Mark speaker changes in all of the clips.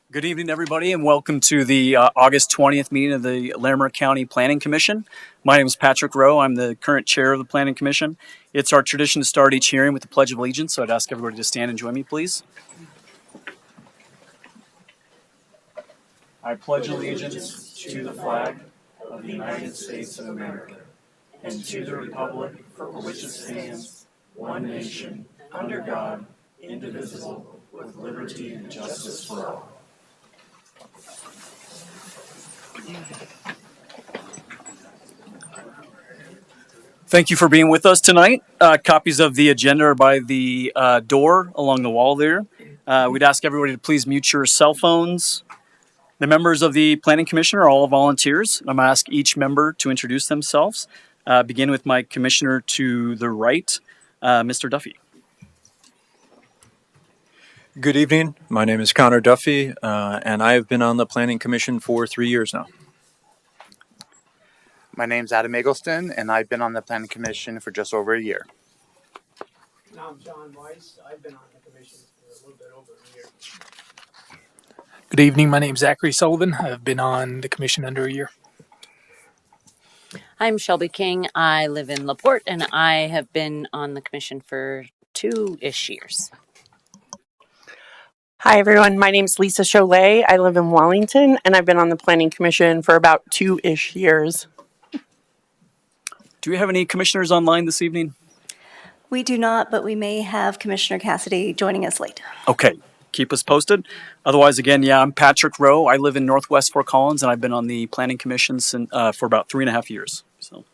Speaker 1: Good evening, everybody, and welcome to the August 20th meeting of the Larimer County Planning Commission. My name is Patrick Rowe. I'm the current chair of the Planning Commission. It's our tradition to start each hearing with the Pledge of Allegiance, so I'd ask everybody to stand and join me, please. I pledge allegiance to the flag of the United States of America and to the republic for which it stands, one nation, under God, indivisible, with liberty and justice for all. Thank you for being with us tonight. Copies of the agenda are by the door along the wall there. We'd ask everybody to please mute your cell phones. The members of the Planning Commission are all volunteers. I'm going to ask each member to introduce themselves. Begin with my commissioner to the right, Mr. Duffy.
Speaker 2: Good evening. My name is Connor Duffy, and I have been on the Planning Commission for 3 years now.
Speaker 3: My name's Adam Eggleston, and I've been on the Planning Commission for just over a year.
Speaker 4: I'm John Weiss. I've been on the commission for a little bit over a year.
Speaker 5: Good evening. My name is Zachary Sullivan. I've been on the commission under a year.
Speaker 6: I'm Shelby King. I live in LaPorte, and I have been on the commission for 2-ish years.
Speaker 7: Hi, everyone. My name is Lisa Cholet. I live in Wellington, and I've been on the Planning Commission for about 2-ish years.
Speaker 1: Do we have any commissioners online this evening?
Speaker 8: We do not, but we may have Commissioner Cassidy joining us late.
Speaker 1: Okay, keep us posted. Otherwise, again, I'm Patrick Rowe. I live in Northwest Fort Collins, and I've been on the Planning Commission for about 3.5 years. So,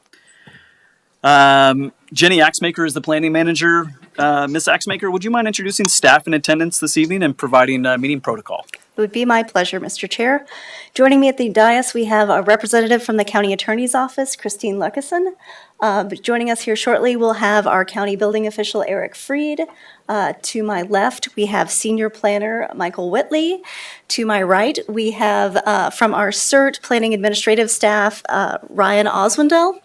Speaker 1: Jenny Axmaker is the planning manager. Ms. Axmaker, would you mind introducing staff in attendance this evening and providing meeting protocol?
Speaker 8: It would be my pleasure, Mr. Chair. Joining me at the dais, we have a representative from the County Attorney's Office, Christine Lucassen. Joining us here shortly, we'll have our county building official, Eric Freed. To my left, we have senior planner, Michael Whitley. To my right, we have from our CERT planning administrative staff, Ryan Oswendell.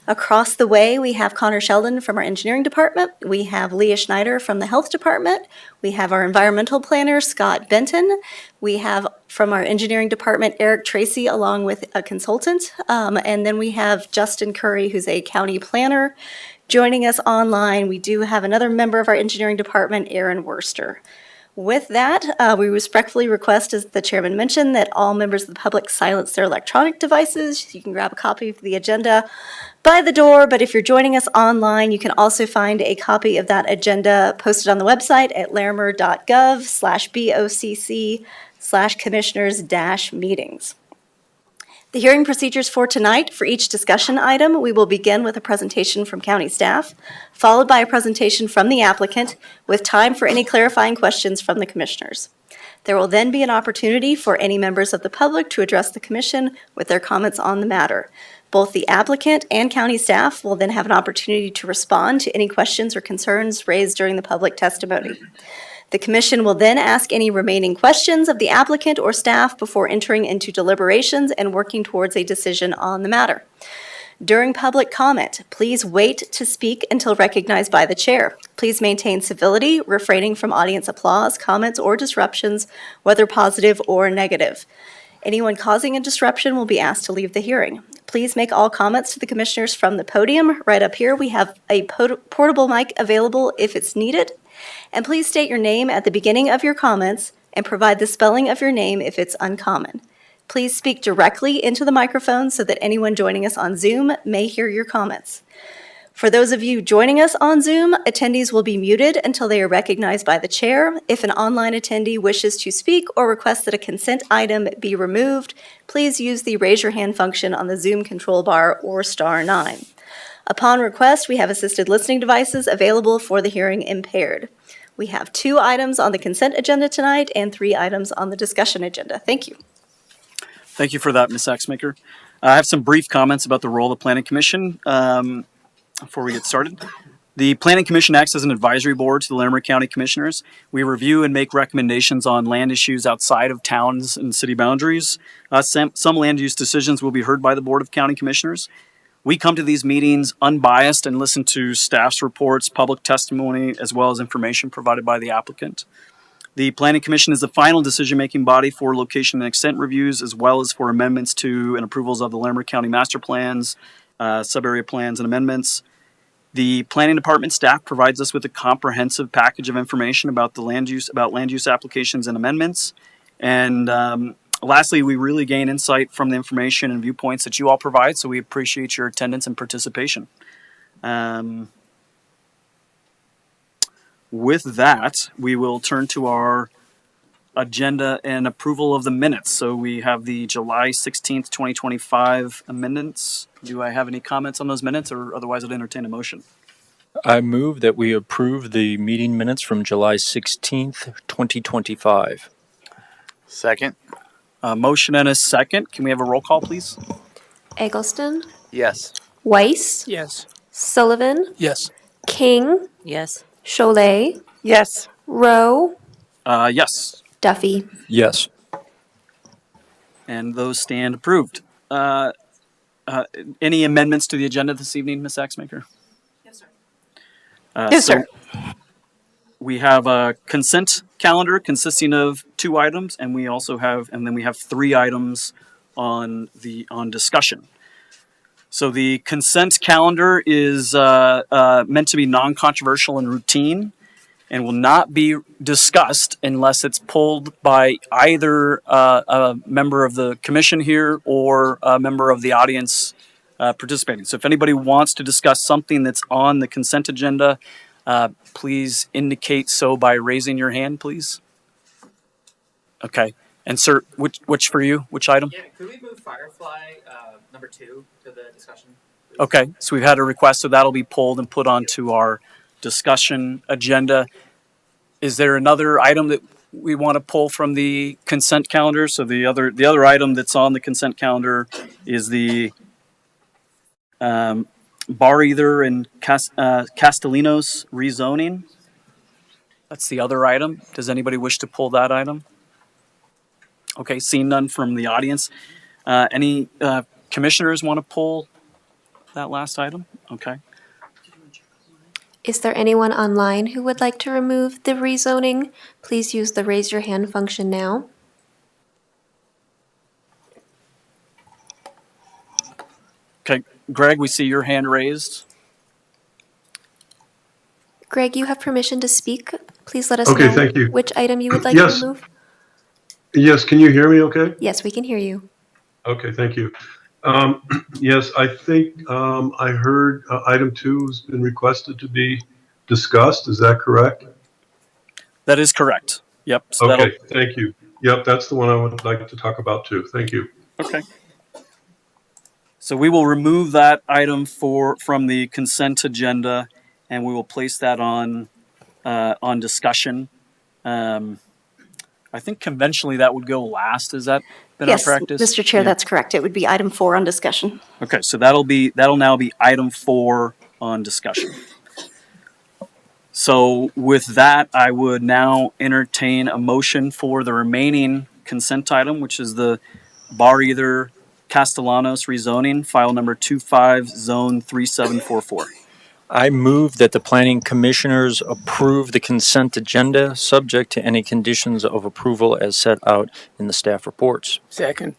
Speaker 8: Across the way, we have Connor Sheldon from our engineering department. We have Leah Schneider from the health department. We have our environmental planner, Scott Benton. We have from our engineering department, Eric Tracy, along with a consultant. And then we have Justin Curry, who's a county planner. Joining us online, we do have another member of our engineering department, Aaron Worster. With that, we respectfully request, as the chairman mentioned, that all members of the public silence their electronic devices. You can grab a copy of the agenda by the door, but if you're joining us online, you can also find a copy of that agenda posted on the website at larimer.gov/BOCC/commissioners-meetings. The hearing procedures for tonight: for each discussion item, we will begin with a presentation from county staff, followed by a presentation from the applicant, with time for any clarifying questions from the commissioners. There will then be an opportunity for any members of the public to address the commission with their comments on the matter. Both the applicant and county staff will then have an opportunity to respond to any questions or concerns raised during the public testimony. The commission will then ask any remaining questions of the applicant or staff before entering into deliberations and working towards a decision on the matter. During public comment, please wait to speak until recognized by the chair. Please maintain civility, refraining from audience applause, comments, or disruptions, whether positive or negative. Anyone causing a disruption will be asked to leave the hearing. Please make all comments to the commissioners from the podium. Right up here, we have a portable mic available if it's needed. And please state your name at the beginning of your comments and provide the spelling of your name if it's uncommon. Please speak directly into the microphone so that anyone joining us on Zoom may hear your comments. For those of you joining us on Zoom, attendees will be muted until they are recognized by the chair. If an online attendee wishes to speak or requests that a consent item be removed, please use the raise your hand function on the Zoom control bar or *9. Upon request, we have assisted listening devices available for the hearing impaired. We have 2 items on the consent agenda tonight and 3 items on the discussion agenda. Thank you.
Speaker 1: Thank you for that, Ms. Axmaker. I have some brief comments about the role of the Planning Commission before we get started. The Planning Commission acts as an advisory board to the Larimer County Commissioners. We review and make recommendations on land issues outside of towns and city boundaries. Some land use decisions will be heard by the Board of County Commissioners. We come to these meetings unbiased and listen to staff's reports, public testimony, as well as information provided by the applicant. The Planning Commission is the final decision-making body for location and extent reviews, as well as for amendments to and approvals of the Larimer County master plans, sub-area plans, and amendments. The Planning Department staff provides us with a comprehensive package of information about land use applications and amendments. And lastly, we really gain insight from the information and viewpoints that you all provide, so we appreciate your attendance and participation. With that, we will turn to our agenda and approval of the minutes. So we have the July 16th, 2025 amendments. Do I have any comments on those minutes, or otherwise I'd entertain a motion?
Speaker 2: I move that we approve the meeting minutes from July 16th, 2025.
Speaker 3: Second.
Speaker 1: A motion and a second. Can we have a roll call, please?
Speaker 9: Eggleston,
Speaker 3: Yes.
Speaker 9: Weiss,
Speaker 5: Yes.
Speaker 9: Sullivan,
Speaker 5: Yes.
Speaker 9: King,
Speaker 6: Yes.
Speaker 9: Cholet,
Speaker 7: Yes.
Speaker 9: Rowe,
Speaker 1: Yes.
Speaker 9: Duffy.
Speaker 2: Yes.
Speaker 1: And those stand approved. Any amendments to the agenda this evening, Ms. Axmaker?
Speaker 8: Yes, sir.
Speaker 7: Yes, sir.
Speaker 1: We have a consent calendar consisting of 2 items, and we have 3 items on discussion. So the consent calendar is meant to be non-controversial and routine, and will not be discussed unless it's pulled by either a member of the commission here or a member of the audience participating. So if anybody wants to discuss something that's on the consent agenda, please indicate so by raising your hand, please. Okay. And sir, which for you? Which item?
Speaker 10: Yeah, could we move Firefly number 2 to the discussion, please?
Speaker 1: Okay, so we've had a request, so that'll be pulled and put onto our discussion agenda. Is there another item that we want to pull from the consent calendar? So the other item that's on the consent calendar is the Bar Either and Castellanos rezoning. That's the other item. Does anybody wish to pull that item? Okay, seeing none from the audience. Any commissioners want to pull that last item? Okay.
Speaker 9: Is there anyone online who would like to remove the rezoning? Please use the raise your hand function now.
Speaker 1: Okay, Greg, we see your hand raised.
Speaker 9: Greg, you have permission to speak. Please let us
Speaker 11: Okay,
Speaker 9: know
Speaker 11: thank you.
Speaker 9: which item you would like
Speaker 11: Yes.
Speaker 9: to remove.
Speaker 11: Yes, can you hear me okay?
Speaker 9: Yes, we can hear you.
Speaker 11: Okay, thank you. Yes, I think I heard item 2 has been requested to be discussed. Is that correct?
Speaker 1: That is correct. Yep. So
Speaker 11: Okay, thank you. Yep, that's the one I would like to talk about too. Thank you.
Speaker 1: okay. So we will remove that item from the consent agenda, and we will place that on discussion. I think conventionally that would go last. Has that been
Speaker 8: Yes,
Speaker 1: our practice?
Speaker 8: Mr. Chair,
Speaker 1: Yeah.
Speaker 8: that's correct. It would be item 4 on discussion.
Speaker 1: Okay, so that'll now be item 4 on discussion. So with that, I would now entertain a motion for the remaining consent item, which is the Bar Either Castellanos rezoning, file number 25, zone 3744.
Speaker 2: I move that the planning commissioners approve the consent agenda, subject to any conditions of approval as set out in the staff reports.
Speaker 5: Second.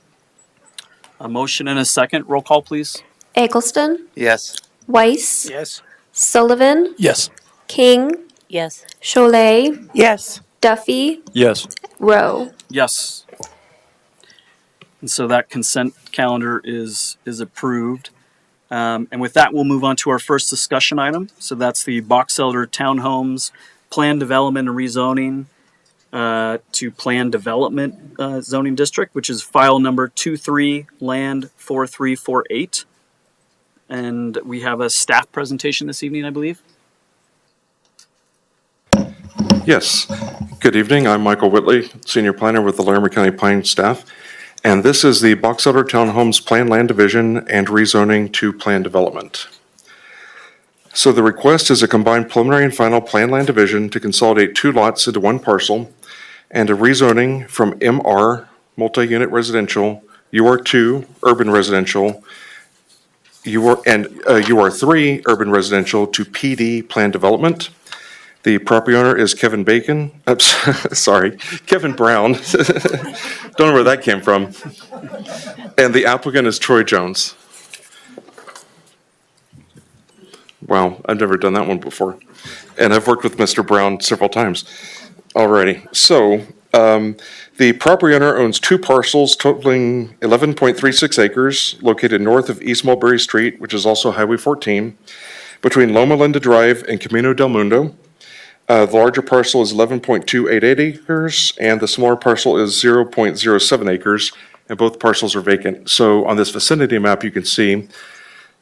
Speaker 1: A motion and a second. Roll call, please.
Speaker 9: Eggleston,
Speaker 3: Yes.
Speaker 9: Weiss,
Speaker 5: Yes.
Speaker 9: Sullivan,
Speaker 5: Yes.
Speaker 9: King,
Speaker 6: Yes.
Speaker 9: Cholet,
Speaker 7: Yes.
Speaker 9: Duffy,
Speaker 2: Yes.
Speaker 9: Rowe.
Speaker 1: Yes. And so that consent calendar is approved. And with that, we'll move on to our first discussion item. So that's the Boxelder Townhomes Plan Development and Rezoning to Plan Development Zoning District, which is file number 23 Land 4348. And we have a staff presentation this evening, I believe.
Speaker 12: Yes. Good evening. I'm Michael Whitley, Senior Planner with the Larimer County Planning Staff. And this is the Boxelder Townhomes Plan Land Division and Rezoning to Plan Development. So the request is a combined preliminary and final plan land division to consolidate 2 lots into 1 parcel and a rezoning from MR, multi-unit residential, UR2, urban residential, UR3, urban residential to PD, plan development. The property owner is Kevin Bacon. Sorry, Kevin Brown. Don't know where that came from. And the applicant is Troy Jones. Wow, I've never done that one before. And I've worked with Mr. Brown several times already. So the property owner owns 2 parcels totaling 11.36 acres located north of East Mulberry Street, which is also Highway 14, between Loma Linda Drive and Camino del Mundo. The larger parcel is 11.288 acres, and the smaller parcel is 0.07 acres, and both parcels are vacant. So on this vicinity map, you can see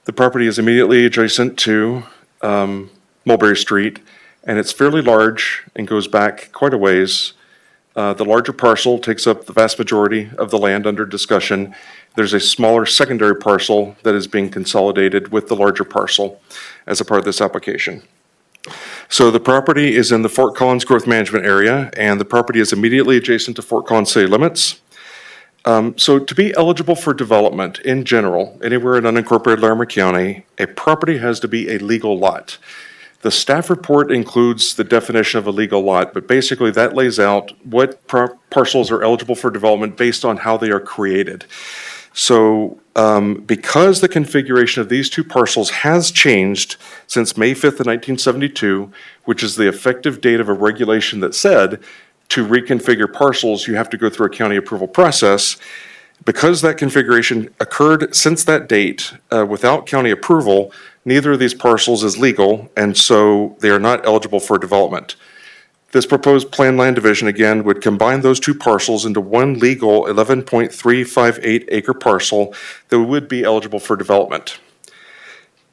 Speaker 12: the property is immediately adjacent to Mulberry Street, and it's fairly large and goes back quite a ways. The larger parcel takes up the vast majority of the land under discussion. There's a smaller secondary parcel that is being consolidated with the larger parcel as a part of this application. So the property is in the Fort Collins Growth Management Area, and the property is immediately adjacent to Fort Collins city limits. So to be eligible for development in general, anywhere in unincorporated Larimer County, a property has to be a legal lot. The staff report includes the definition of a legal lot, but basically that lays out what parcels are eligible for development based on how they are created. So because the configuration of these 2 parcels has changed since May 5th of 1972, which is the effective date of a regulation that said to reconfigure parcels, you have to go through a county approval process. Because that configuration occurred since that date without county approval, neither of these parcels is legal, and so they are not eligible for development. This proposed planned land division, again, would combine those 2 parcels into one legal 11.358 acre parcel that would be eligible for development.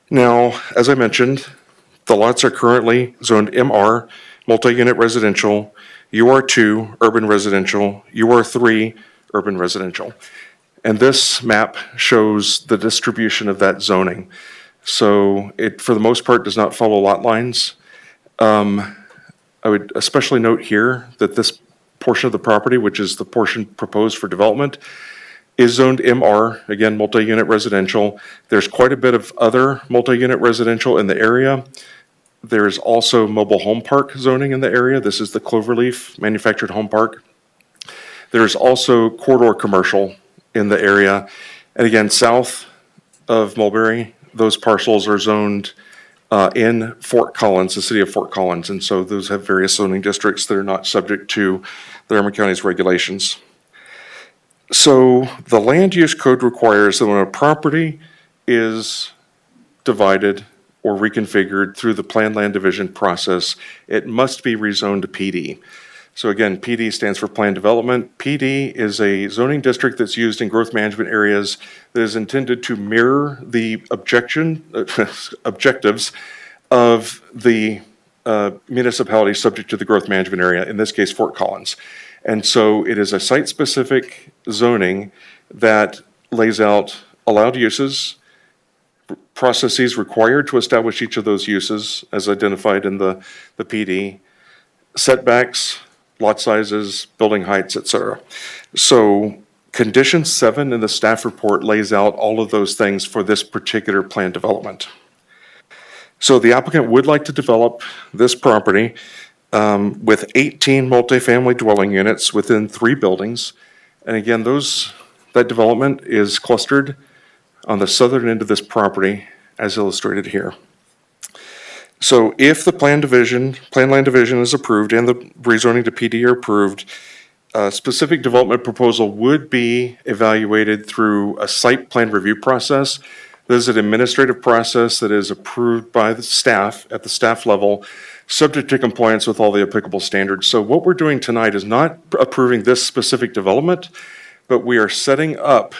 Speaker 12: Now, as I mentioned, the lots are currently zoned MR, multi-unit residential, UR2, urban residential, UR3, urban residential. And this map shows the distribution of that zoning. So it, for the most part, does not follow lot lines. I would especially note here that this portion of the property, which is the portion proposed for development, is zoned MR, again, multi-unit residential. There's quite a bit of other multi-unit residential in the area. There's also mobile home park zoning in the area. This is the Cloverleaf Manufactured Home Park. There's also corridor commercial in the area. And again, south of Mulberry, those parcels are zoned in Fort Collins, the city of Fort Collins. And so those have various zoning districts that are not subject to Larimer County's regulations. So the land use code requires that when a property is divided or reconfigured through the planned land division process, it must be rezoned to PD. So again, PD stands for Planned Development. PD is a zoning district that's used in growth management areas that is intended to mirror the objectives of the municipality subject to the growth management area, in this case, Fort Collins. And so it is a site-specific zoning that lays out allowed uses, processes required to establish each of those uses as identified in the PD, setbacks, lot sizes, building heights, etc. So condition 7 in the staff report lays out all of those things for this particular planned development. So the applicant would like to develop this property with 18 multifamily dwelling units within 3 buildings. And again, that development is clustered on the southern end of this property as illustrated here. So if the planned land division is approved and the rezoning to PD are approved, a specific development proposal would be evaluated through a site plan review process. This is an administrative process that is approved by the staff at the staff level, subject to compliance with all the applicable standards. So what we're doing tonight is not approving this specific development, but we are setting up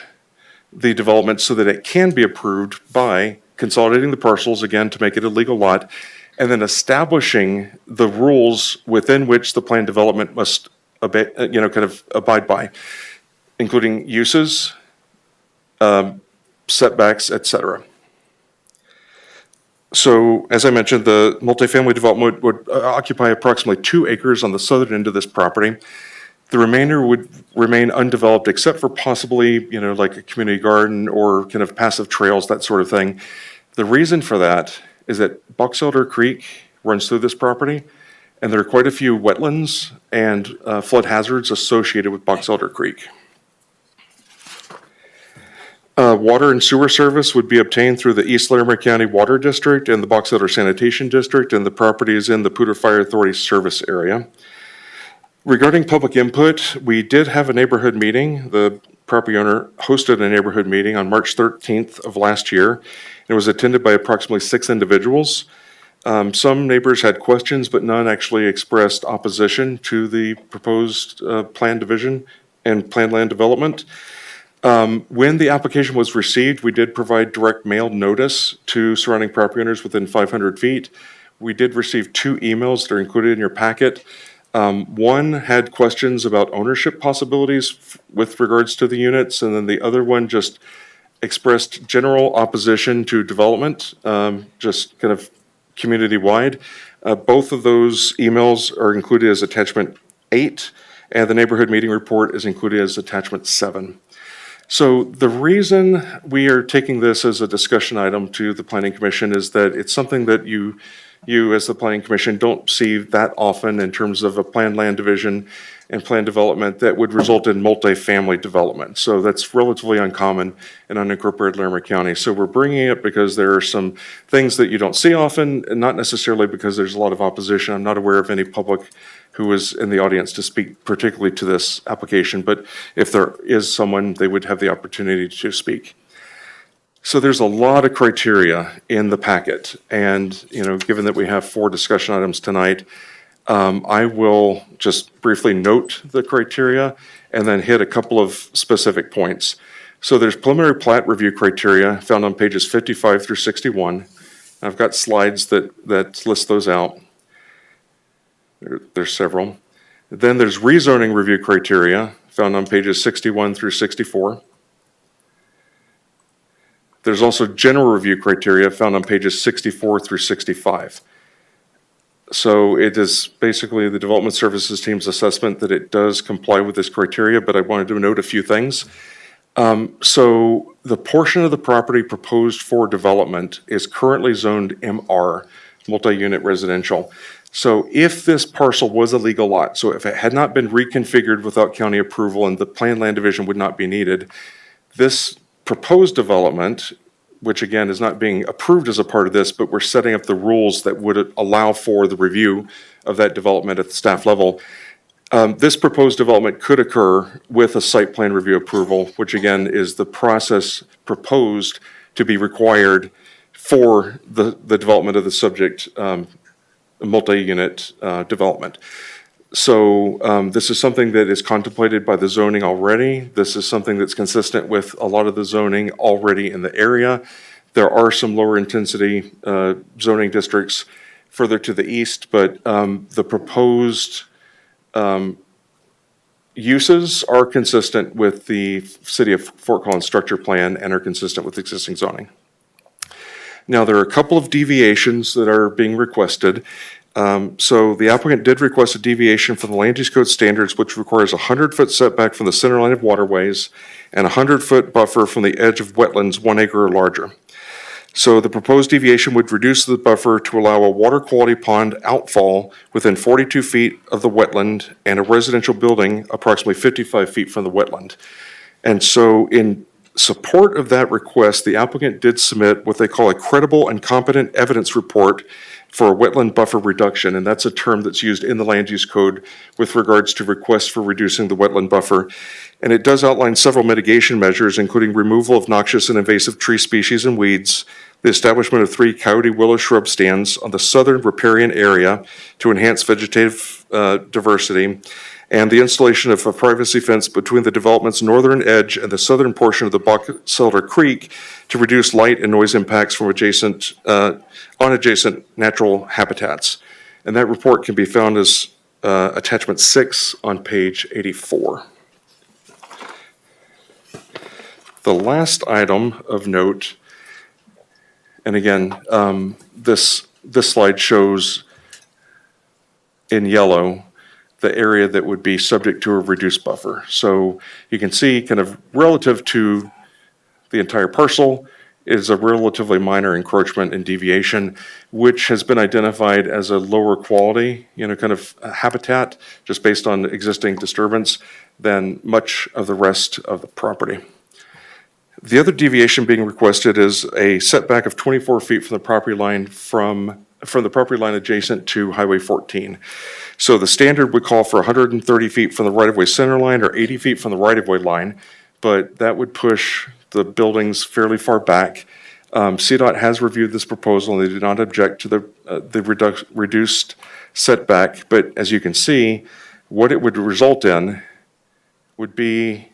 Speaker 12: the development so that it can be approved by consolidating the parcels, again, to make it a legal lot, and then establishing the rules within which the planned development must abide by, including uses, setbacks, etc. So, as I mentioned, the multifamily development would occupy approximately 2 acres on the southern end of this property. The remainder would remain undeveloped except for possibly, like a community garden or kind of passive trails, that sort of thing. The reason for that is that Boxelder Creek runs through this property, And there are quite a few wetlands and flood hazards associated with Boxelder Creek. Water and sewer service would be obtained through the East Larimer County Water District and the Boxelder Sanitation District, and the property is in the Poudre Fire Authority service area. Regarding public input, we did have a neighborhood meeting. The property owner hosted a neighborhood meeting on March 13th of last year. It was attended by approximately 6 individuals. Some neighbors had questions, but none actually expressed opposition to the proposed plan division and planned land development. When the application was received, we did provide direct mail notice to surrounding property owners within 500 feet. We did receive 2 emails that are included in your packet. One had questions about ownership possibilities with regards to the units, and then the other one just expressed general opposition to development, just kind of community-wide. Both of those emails are included as attachment 8, and the neighborhood meeting report is included as attachment 7. So the reason we are taking this as a discussion item to the Planning Commission is that it's something that you as the Planning Commission don't see that often in terms of a planned land division and planned development that would result in multifamily development. So that's relatively uncommon in unincorporated Larimer County. So we're bringing it because there are some things that you don't see often, and not necessarily because there's a lot of opposition. I'm not aware of any public who is in the audience to speak particularly to this application, but if there is someone, they would have the opportunity to speak. So there's a lot of criteria in the packet, and given that we have 4 discussion items tonight, I will just briefly note the criteria and then hit a couple of specific points. So there's preliminary plat review criteria found on pages 55 through 61. I've got slides that list those out. There's several. Then there's rezoning review criteria found on pages 61 through 64. There's also general review criteria found on pages 64 through 65. So it is basically the Development Services Team's assessment that it does comply with this criteria, but I wanted to note a few things. So the portion of the property proposed for development is currently zoned MR, multi-unit residential. So if this parcel was a legal lot, so if it had not been reconfigured without county approval and the planned land division would not be needed, this proposed development, which again is not being approved as a part of this, but we're setting up the rules that would allow for the review of that development at the staff level. This proposed development could occur with a site plan review approval, which again is the process proposed to be required for the development of the subject multi-unit development. So this is something that is contemplated by the zoning already. This is something that's consistent with a lot of the zoning already in the area. There are some lower intensity zoning districts further to the east, but the proposed uses are consistent with the City of Fort Collins structure plan and are consistent with existing zoning. Now, there are a couple of deviations that are being requested. So the applicant did request a deviation from the land use code standards, which requires a 100-foot setback from the center line of waterways and a 100-foot buffer from the edge of wetlands 1 acre or larger. So the proposed deviation would reduce the buffer to allow a water quality pond outfall within 42 feet of the wetland and a residential building approximately 55 feet from the wetland. And so in support of that request, the applicant did submit what they call a credible and competent evidence report for a wetland buffer reduction, and that's a term that's used in the land use code with regards to requests for reducing the wetland buffer. And it does outline several mitigation measures, including removal of noxious and invasive tree species and weeds, the establishment of 3 coyote willow shrub stands on the southern riparian area to enhance vegetative diversity, and the installation of a privacy fence between the development's northern edge and the southern portion of the Boxelder Creek to reduce light and noise impacts from adjacent natural habitats. And that report can be found as attachment 6 on page 84. The last item of note, and again, this slide shows in yellow the area that would be subject to a reduced buffer. So you can see kind of relative to the entire parcel, is a relatively minor encroachment and deviation, which has been identified as a lower quality, kind of habitat, just based on existing disturbance, than much of the rest of the property. The other deviation being requested is a setback of 24 feet from the property line from the property line adjacent to Highway 14. So the standard would call for 130 feet from the right-of-way center line or 80 feet from the right-of-way line, but that would push the buildings fairly far back. CDOT has reviewed this proposal and they did not object to the reduced setback, but as you can see, what it would result in would be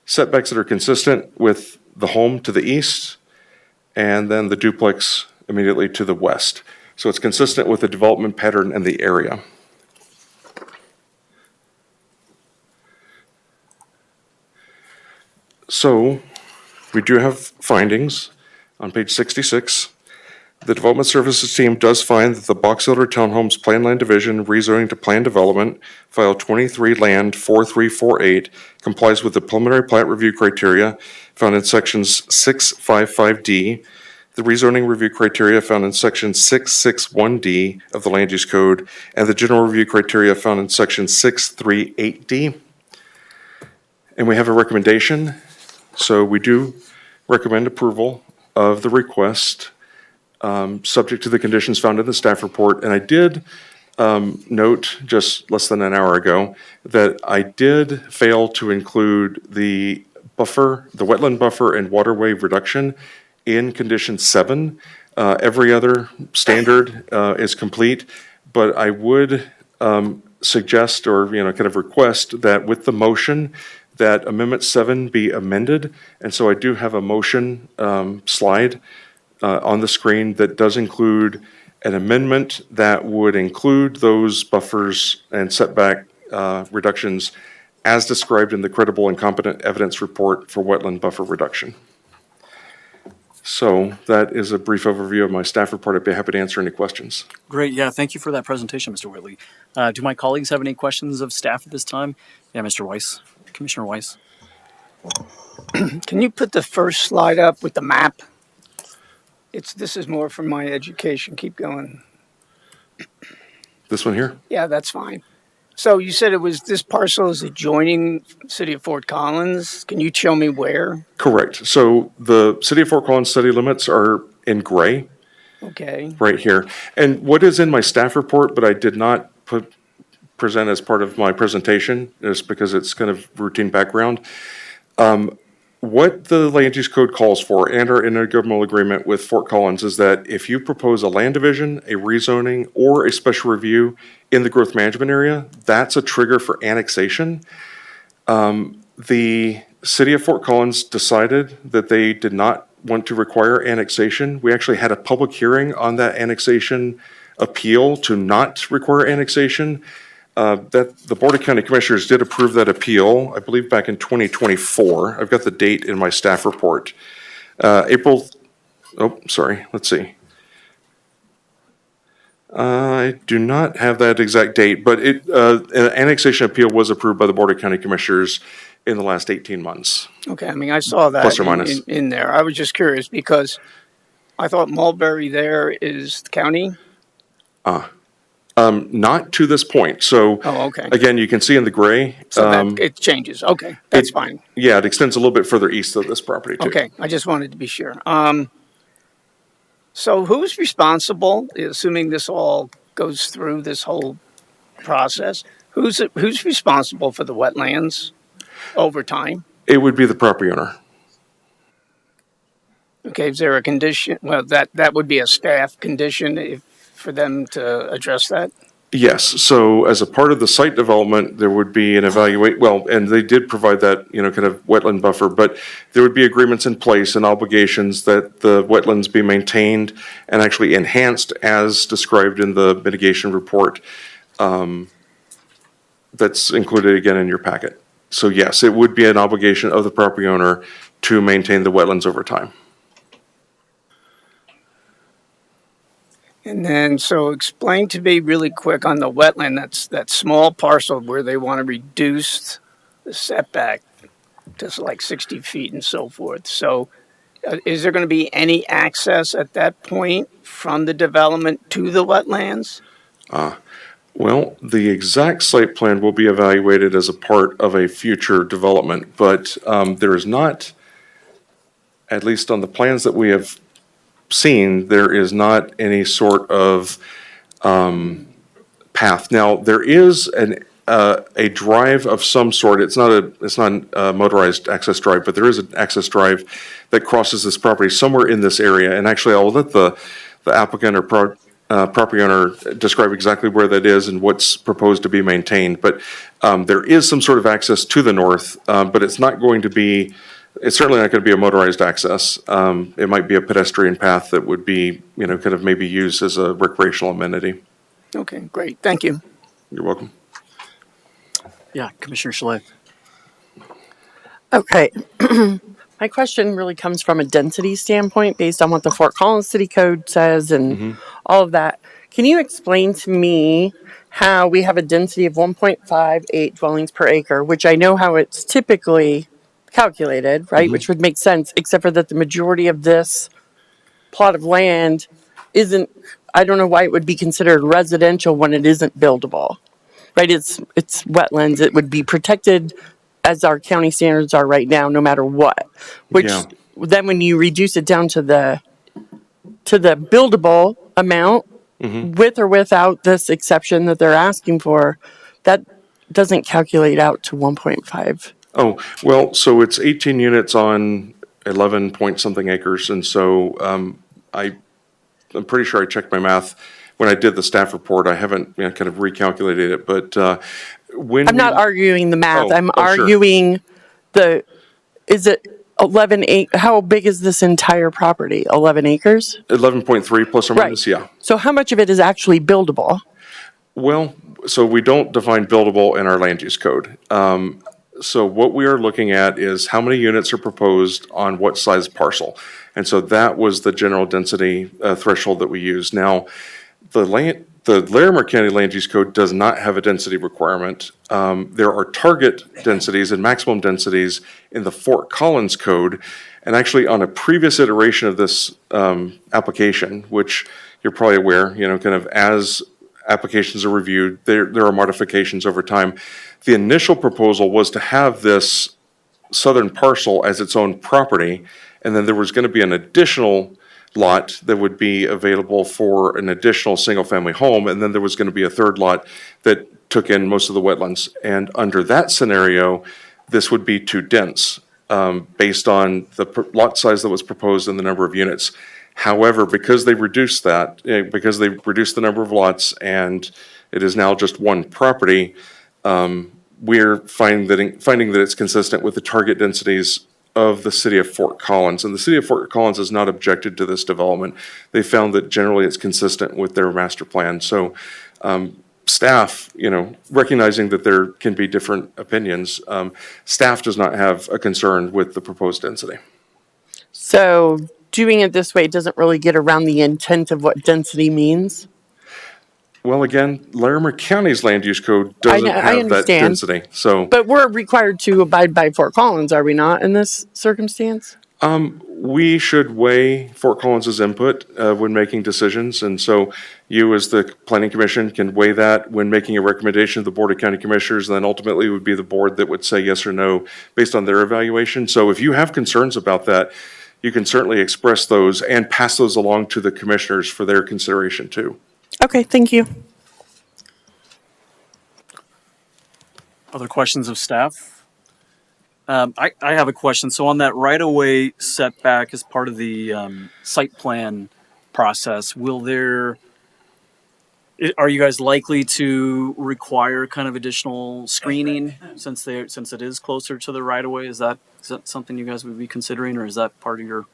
Speaker 12: setbacks that are consistent with the home to the east and then the duplex immediately to the west. So it's consistent with the development pattern in the area. So we do have findings on page 66. The Development Services team does find that the Boxelder Townhomes Plan Land Division rezoning to Plan Development, File 23 Land 4348, complies with the preliminary plat review criteria found in sections 655D, the rezoning review criteria found in section 661D of the Land Use Code, and the general review criteria found in section 638D. And we have a recommendation. So we do recommend approval of the request, subject to the conditions found in the staff report. And I did note just less than an hour ago that I did fail to include the buffer, the wetland buffer and waterway reduction in condition 7. Every other standard is complete, but I would suggest or kind of request that with the motion that Amendment 7 be amended. And so I do have a motion slide on the screen that does include an amendment that would include those buffers and setback reductions as described in the credible and competent evidence report for wetland buffer reduction. So that is a brief overview of my staff report. I'd be happy to answer any questions.
Speaker 1: Great. Yeah, thank you for that presentation, Mr. Whitley. Do my colleagues have any questions of staff at this time? Yeah, Mr. Weiss, Commissioner Weiss.
Speaker 4: Can you put the first slide up with the map? This is more for my education. Keep going.
Speaker 12: This one here?
Speaker 4: Yeah, that's fine. So you said this parcel is adjoining City of Fort Collins. Can you show me where?
Speaker 12: Correct. So the City of Fort Collins city limits are in gray.
Speaker 4: Okay.
Speaker 12: Right here. And what is in my staff report, but I did not present as part of my presentation, just because it's kind of routine background. What the land use code calls for and our intergovernmental agreement with Fort Collins is that if you propose a land division, a rezoning, or a special review in the growth management area, that's a trigger for annexation. The City of Fort Collins decided that they did not want to require annexation. We actually had a public hearing on that annexation appeal to not require annexation. That the Board of County Commissioners did approve that appeal, I believe back in 2024. I've got the date in my staff report. Let's see. I do not have that exact date, but an annexation appeal was approved by the Board of County Commissioners in the last 18 months.
Speaker 4: Okay, I mean, I saw that
Speaker 12: Plus or minus.
Speaker 4: in there. I was just curious because I thought Mulberry there is the county.
Speaker 12: Not to this point. So
Speaker 4: okay.
Speaker 12: Again, you can see in the gray.
Speaker 4: So that it changes. Okay, that's fine.
Speaker 12: Yeah, it extends a little bit further east of this property too.
Speaker 4: Okay, I just wanted to be sure. So who's responsible, assuming this all goes through this whole process? Who's responsible for the wetlands over time?
Speaker 12: It would be the property owner.
Speaker 4: Okay, is there a condition? Well, that would be a staff condition for them to address that?
Speaker 12: Yes. So as a part of the site development, there would be an and they did provide that, kind of wetland buffer, but there would be agreements in place and obligations that the wetlands be maintained and actually enhanced as described in the mitigation report that's included again in your packet. So yes, it would be an obligation of the property owner to maintain the wetlands over time.
Speaker 4: And then, so explain to me really quick on the wetland, that small parcel where they want to reduce the setback to like 60 feet and so forth. So Is there going to be any access at that point from the development to the wetlands?
Speaker 12: Well, the exact site plan will be evaluated as a part of a future development, but there is not, at least on the plans that we have seen, there is not any sort of path. Now, there is a drive of some sort. It's not a motorized access drive, but there is an access drive that crosses this property somewhere in this area. And actually, I'll let the applicant or property owner describe exactly where that is and what's proposed to be maintained. But there is some sort of access to the north, but it's not going to be. It's certainly not going to be a motorized access. It might be a pedestrian path that would be, kind of maybe used as a recreational amenity.
Speaker 4: Okay, great. Thank you.
Speaker 12: You're welcome.
Speaker 1: Yeah, Commissioner Chalet.
Speaker 7: Okay. My question really comes from a density standpoint based on what the Fort Collins City Code says and all of that. Can you explain to me how we have a density of 1.58 dwellings per acre, which I know how it's typically calculated, right? Which would make sense, except for that the majority of this plot of land isn't, I don't know why it would be considered residential when it isn't buildable, right? It's wetlands. It would be protected as our county standards are right now, no matter what, which then when you reduce it down to the buildable amount, with or without this exception that they're asking for, that doesn't calculate out to 1.5.
Speaker 12: Oh, well, so it's 18 units on 11 point something acres. And so I'm pretty sure I checked my math when I did the staff report. I haven't kind of recalculated it, but when
Speaker 7: I'm not arguing the math. I'm
Speaker 12: sure.
Speaker 7: arguing is it 11 how big is this entire property? 11 acres?
Speaker 12: 11.3 plus or minus, yeah.
Speaker 7: So how much of it is actually buildable?
Speaker 12: Well, so we don't define buildable in our land use code. So what we are looking at is how many units are proposed on what size parcel. And so that was the general density threshold that we used. Now, the Larimer County Land Use Code does not have a density requirement. There are target densities and maximum densities in the Fort Collins Code. And actually on a previous iteration of this application, which you're probably aware, kind of as applications are reviewed, there are modifications over time. The initial proposal was to have this southern parcel as its own property, and then there was going to be an additional lot that would be available for an additional single-family home, and then there was going to be a third lot that took in most of the wetlands. And under that scenario, this would be too dense based on the lot size that was proposed and the number of units. However, because they reduced that, because they reduced the number of lots and it is now just one property, we're finding that it's consistent with the target densities of the city of Fort Collins. And the city of Fort Collins has not objected to this development. They found that generally it's consistent with their master plan. So staff, recognizing that there can be different opinions, staff does not have a concern with the proposed density.
Speaker 7: So doing it this way doesn't really get around the intent of what density means?
Speaker 12: Well, again, Larimer County's land use code doesn't have that density. So,
Speaker 7: but we're required to abide by Fort Collins, are we not, in this circumstance?
Speaker 12: we should weigh Fort Collins's input when making decisions, and so you, as the Planning Commission, can weigh that when making a recommendation to the Board of County Commissioners, and then ultimately it would be the board that would say yes or no based on their evaluation. So if you have concerns about that, you can certainly express those and pass those along to the commissioners for their consideration too.
Speaker 7: Okay, thank you.
Speaker 1: Other questions of staff? I have a question. So on that right-of-way setback as part of the site plan process, are you guys likely to require kind of additional screening since it is closer to the right-of-way? Is that something you guys would be considering, or is that part of your?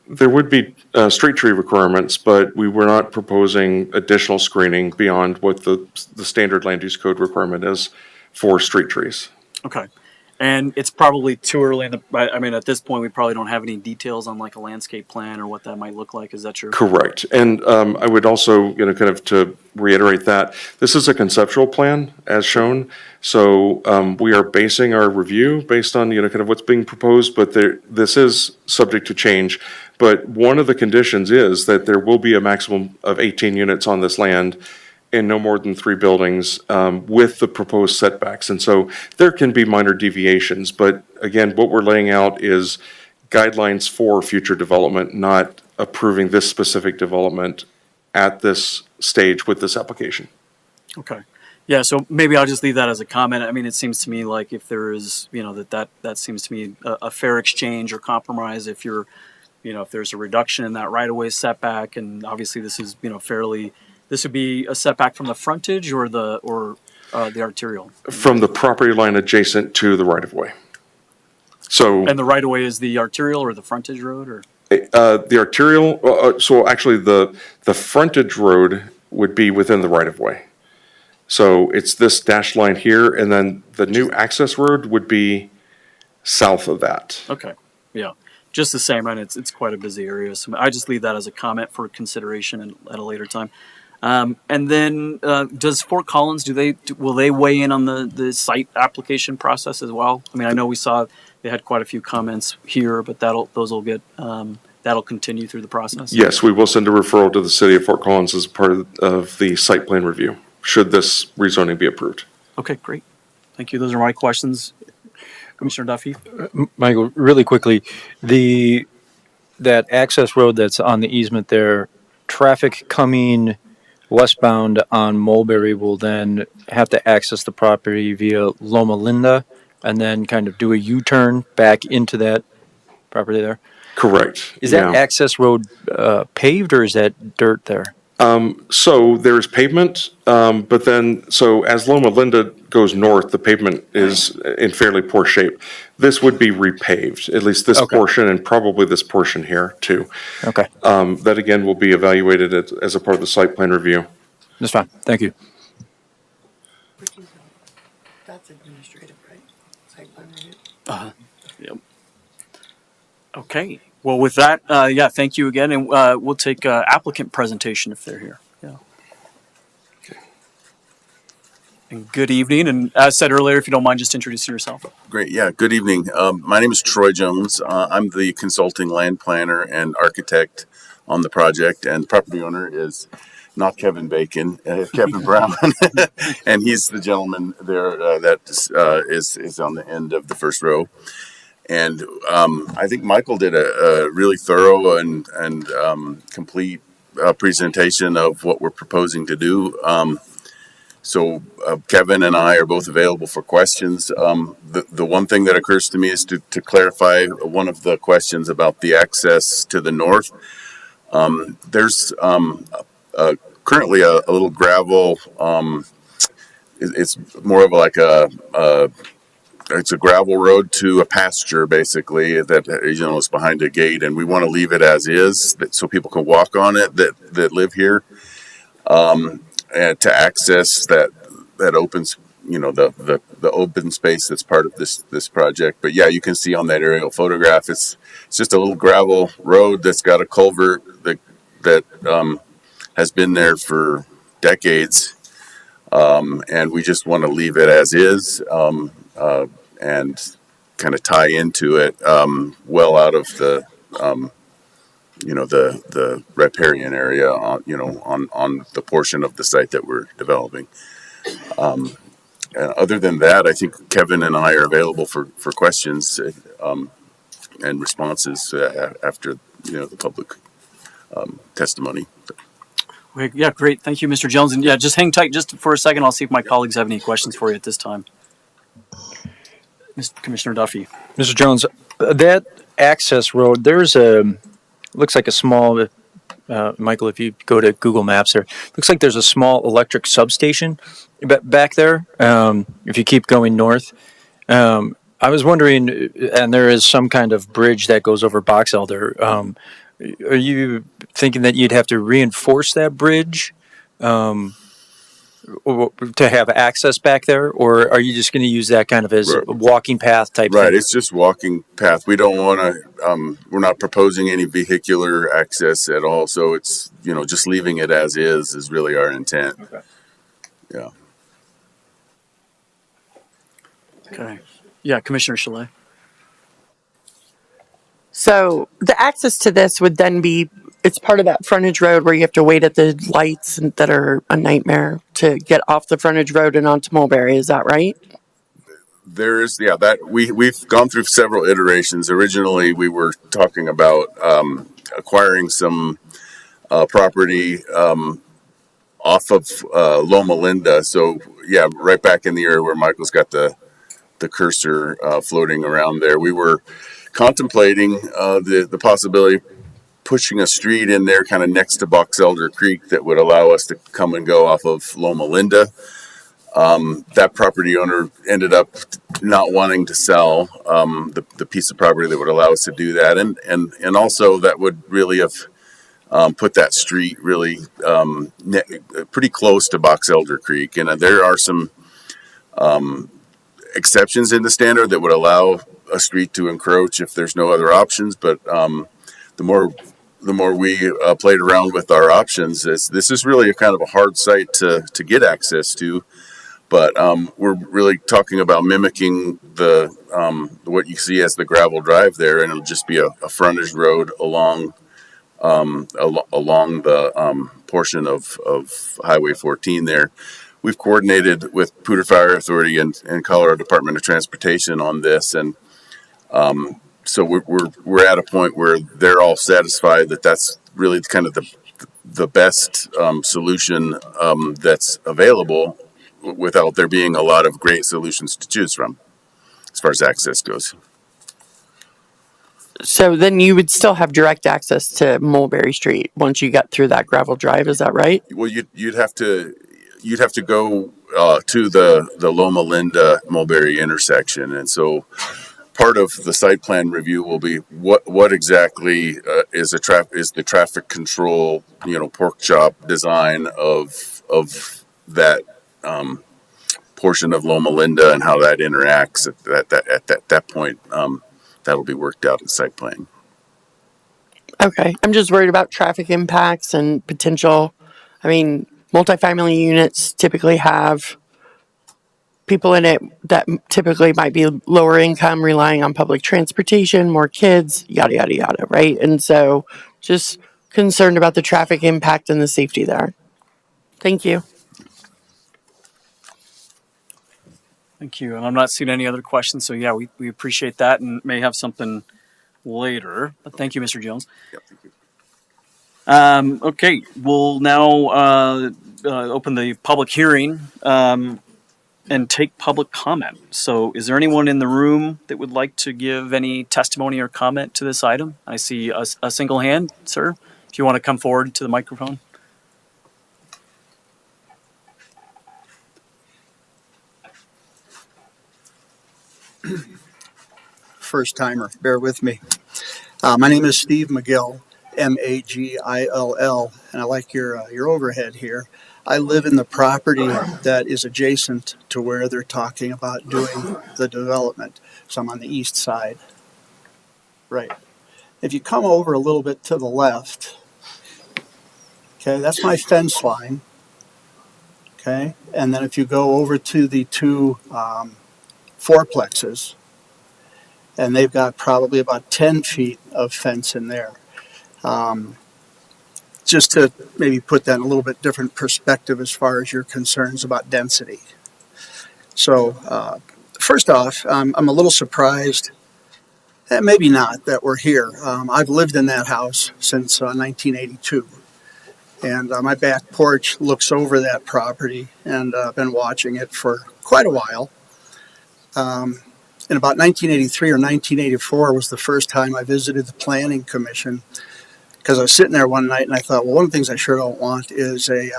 Speaker 12: There would be street tree requirements, but we were not proposing additional screening beyond what the standard land use code requirement is for street trees.
Speaker 1: Okay. And it's probably too early at this point, we probably don't have any details on like a landscape plan or what that might look like. Is that true?
Speaker 12: Correct. And I would also, kind of to reiterate that. This is a conceptual plan as shown. So we are basing our review based on, kind of what's being proposed, but this is subject to change. But one of the conditions is that there will be a maximum of 18 units on this land and no more than 3 buildings with the proposed setbacks. And so there can be minor deviations, but again, what we're laying out is guidelines for future development, not approving this specific development at this stage with this application.
Speaker 1: Okay. Yeah, so maybe I'll just leave that as a comment. I mean, it seems to me like if there is, that seems to me a fair exchange or compromise if you're, if there's a reduction in that right-of-way setback, and obviously this is, this would be a setback from the frontage or the arterial?
Speaker 12: From the property line adjacent to the right-of-way. So.
Speaker 1: And the right-of-way is the arterial or the frontage road, or?
Speaker 12: The arterial, so actually the frontage road would be within the right-of-way. So it's this dashed line here, and then the new access road would be south of that.
Speaker 1: Okay, yeah, just the same, right? It's quite a busy area, so I just leave that as a comment for consideration at a later time. And then, does Fort Collins, will they weigh in on the site application process as well? I mean, I know we saw they had quite a few comments here, but that'll continue through the process?
Speaker 12: Yes, we will send a referral to the city of Fort Collins as part of the site plan review, should this rezoning be approved.
Speaker 1: Okay, great. Thank you. Those are my questions. Commissioner Duffy?
Speaker 2: Michael, really quickly, that access road that's on the easement there, traffic coming westbound on Mulberry will then have to access the property via Loma Linda and then kind of do a U-turn back into that property there?
Speaker 12: Correct.
Speaker 2: Is that access road paved or is that dirt there?
Speaker 12: So there's pavement, but then, so as Loma Linda goes north, the pavement is in fairly poor shape. This would be repaved, at least this portion and probably this portion here too.
Speaker 2: Okay.
Speaker 12: That again will be evaluated as a part of the site plan review.
Speaker 2: That's fine. Thank you.
Speaker 7: That's administrative, right? Site plan review.
Speaker 1: Yep. Okay. Well, with that, thank you again, and we'll take applicant presentation if they're here. Yeah. Okay. And good evening, and as said earlier, if you don't mind just introducing yourself.
Speaker 13: Great, yeah, good evening. My name is Troy Jones. I'm the consulting land planner and architect on the project, and the property owner is not Kevin Bacon, Kevin Brown, and he's the gentleman there that is on the end of the first row. And I think Michael did a really thorough and complete presentation of what we're proposing to do. So Kevin and I are both available for questions. The one thing that occurs to me is to clarify one of the questions about the access to the north. There's currently a little gravel. It's more of like it's a gravel road to a pasture, basically, that is behind a gate, and we want to leave it as is, so people can walk on it that live here, and to access that opens, the open space that's part of this project. But yeah, you can see on that aerial photograph, it's just a little gravel road that's got a culvert that has been there for decades, and we just want to leave it as is. And kind of tie into it well out of the the riparian area on the portion of the site that we're developing. And other than that, I think Kevin and I are available for questions and responses after the public testimony.
Speaker 1: Yeah, great. Thank you, Mr. Jones. And yeah, just hang tight just for a second. I'll see if my colleagues have any questions for you at this time. Mr. Commissioner Duffy.
Speaker 2: Mr. Jones, that access road, looks like a small, Michael, if you go to Google Maps there, looks like there's a small electric substation back there, if you keep going north. I was wondering, and there is some kind of bridge that goes over Boxelder. Are you thinking that you'd have to reinforce that bridge? to have access back there, or are you just going to use that kind of as a walking path type
Speaker 13: Right,
Speaker 2: thing?
Speaker 13: it's just walking path. We don't want to, we're not proposing any vehicular access at all. So it's, just leaving it as is really our intent.
Speaker 2: Okay.
Speaker 13: Yeah.
Speaker 1: Okay. Yeah, Commissioner Chalet.
Speaker 7: So the access to this would then be, it's part of that frontage road where you have to wait at the lights that are a nightmare to get off the frontage road and onto Mulberry. Is that right?
Speaker 13: There's, that we've gone through several iterations. Originally, we were talking about acquiring some property off of Loma Linda. So, right back in the area where Michael's got the cursor floating around there. We were contemplating the possibility of pushing a street in there kind of next to Boxelder Creek that would allow us to come and go off of Loma Linda. That property owner ended up not wanting to sell the piece of property that would allow us to do that, and also that would really have put that street really pretty close to Boxelder Creek, and there are some exceptions in the standard that would allow a street to encroach if there's no other options. But the more we played around with our options, this is really a kind of a hard site to get access to. But we're really talking about mimicking the what you see as the gravel drive there, and it'll just be a frontage road along the portion of Highway 14 there. We've coordinated with Poudre Fire Authority and Colorado Department of Transportation on this, and so we're at a point where they're all satisfied that that's really kind of the best solution that's available, without there being a lot of great solutions to choose from as far as access goes.
Speaker 7: So then you would still have direct access to Mulberry Street once you got through that gravel drive. Is that right?
Speaker 13: Well, you'd have to go to the Loma Linda Mulberry intersection, and so part of the site plan review will be what exactly is the traffic control, pork chop design of that portion of Loma Linda and how that interacts at that point. That'll be worked out in site plan.
Speaker 7: Okay. I'm just worried about traffic impacts and potential. I mean, multifamily units typically have people in it that typically might be lower income, relying on public transportation, more kids, yada, yada, yada, right? And so just concerned about the traffic impact and the safety there. Thank you.
Speaker 1: Thank you. And I'm not seeing any other questions. So yeah, we appreciate that and may have something later. But thank you, Mr. Jones.
Speaker 13: Yep, thank you.
Speaker 1: Okay, we'll now open the public hearing and take public comment. So is there anyone in the room that would like to give any testimony or comment to this item? I see a single hand, sir. If you want to come forward to the microphone.
Speaker 14: First timer, bear with me. My name is Steve McGill, Magill, and I like your overhead here. I live in the property that is adjacent to where they're talking about doing the development. So I'm on the east side. Right. If you come over a little bit to the left, okay, that's my fence line. Okay, and then if you go over to the two fourplexes, and they've got probably about 10 feet of fence in there. Just to maybe put that in a little bit different perspective as far as your concerns about density. So first off, I'm a little surprised, and maybe not, that we're here. I've lived in that house since 1982. And my back porch looks over that property, and I've been watching it for quite a while. In about 1983 or 1984 was the first time I visited the Planning Commission, because I was sitting there one night and I thought, well, one of the things I sure don't want is a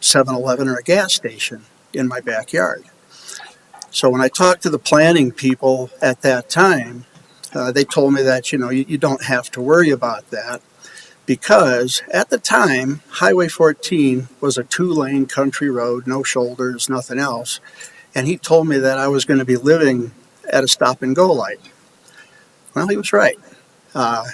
Speaker 14: 7-Eleven or a gas station in my backyard. So when I talked to the planning people at that time, they told me that, you don't have to worry about that because at the time, Highway 14 was a 2-lane country road, no shoulders, nothing else. And he told me that I was going to be living at a stop-and-go light. Well, he was right.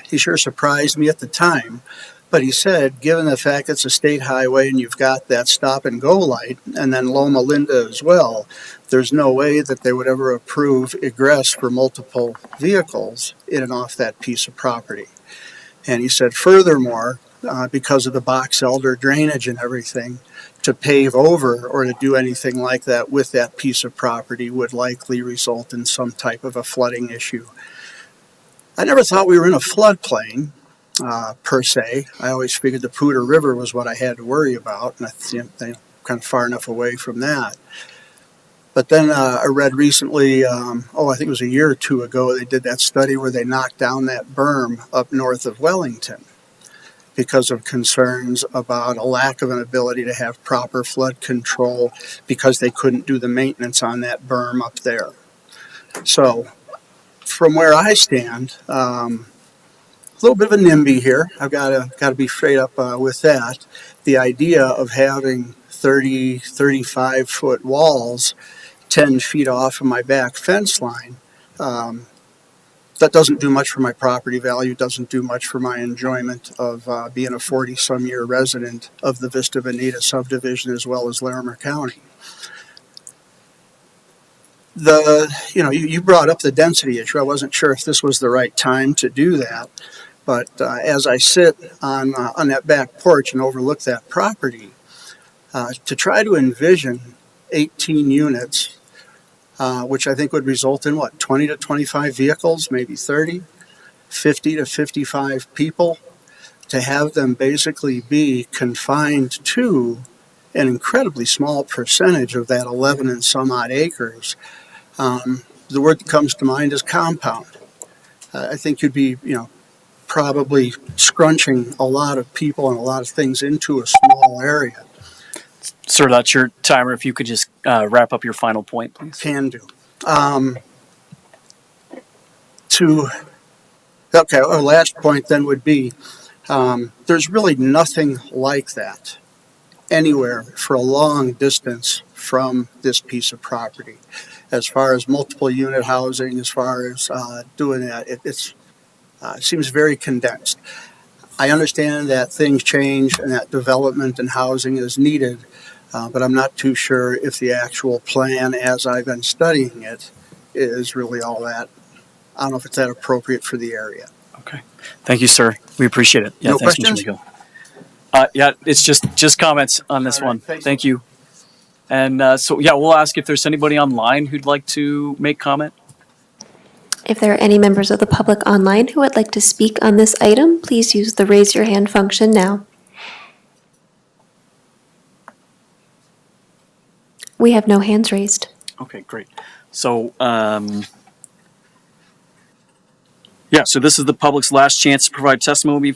Speaker 14: He sure surprised me at the time. But he said, given the fact it's a state highway and you've got that stop-and-go light, and then Loma Linda as well, there's no way that they would ever approve egress for multiple vehicles in and off that piece of property. And he said, furthermore, because of the Boxelder drainage and everything, to pave over or to do anything like that with that piece of property would likely result in some type of a flooding issue. I never thought we were in a floodplain, per se. I always figured the Poudre River was what I had to worry about, and I think they're kind of far enough away from that. But then I read recently, I think it was a year or two ago, they did that study where they knocked down that berm up north of Wellington because of concerns about a lack of an ability to have proper flood control because they couldn't do the maintenance on that berm up there. So from where I stand, a little bit of a NIMBY here. I've got to be straight up with that. The idea of having 30, 35-foot walls 10 feet off of my back fence line, that doesn't do much for my property value, doesn't do much for my enjoyment of being a 40-some-year resident of the Vista Bonita subdivision as well as Larimer County. You brought up the density issue. I wasn't sure if this was the right time to do that, but as I sit on that back porch and overlook that property, to try to envision 18 units, which I think would result in 20 to 25 vehicles, maybe 30, 50 to 55 people, to have them basically be confined to an incredibly small percentage of that 11 and some odd acres. The word that comes to mind is compound. I think you'd be, probably scrunching a lot of people and a lot of things into a small area.
Speaker 1: Sir, that's your timer. If you could just wrap up your final point, please.
Speaker 14: Can do. Our last point then would be, there's really nothing like that anywhere for a long distance from this piece of property. As far as multiple unit housing, as far as doing that, it seems very condensed. I understand that things change and that development and housing is needed, but I'm not too sure if the actual plan, as I've been studying it, is really all that. I don't know if it's that appropriate for the area.
Speaker 1: Okay. Thank you, sir. We appreciate it.
Speaker 14: No
Speaker 1: thanks,
Speaker 14: questions?
Speaker 1: Mr. McGill. Yeah, it's just comments on this one. Thank you. And we'll ask if there's anybody online who'd like to make comment.
Speaker 9: If there are any members of the public online who would like to speak on this item, please use the raise your hand function now. We have no hands raised.
Speaker 1: Okay, great. So, so this is the public's last chance to provide testimony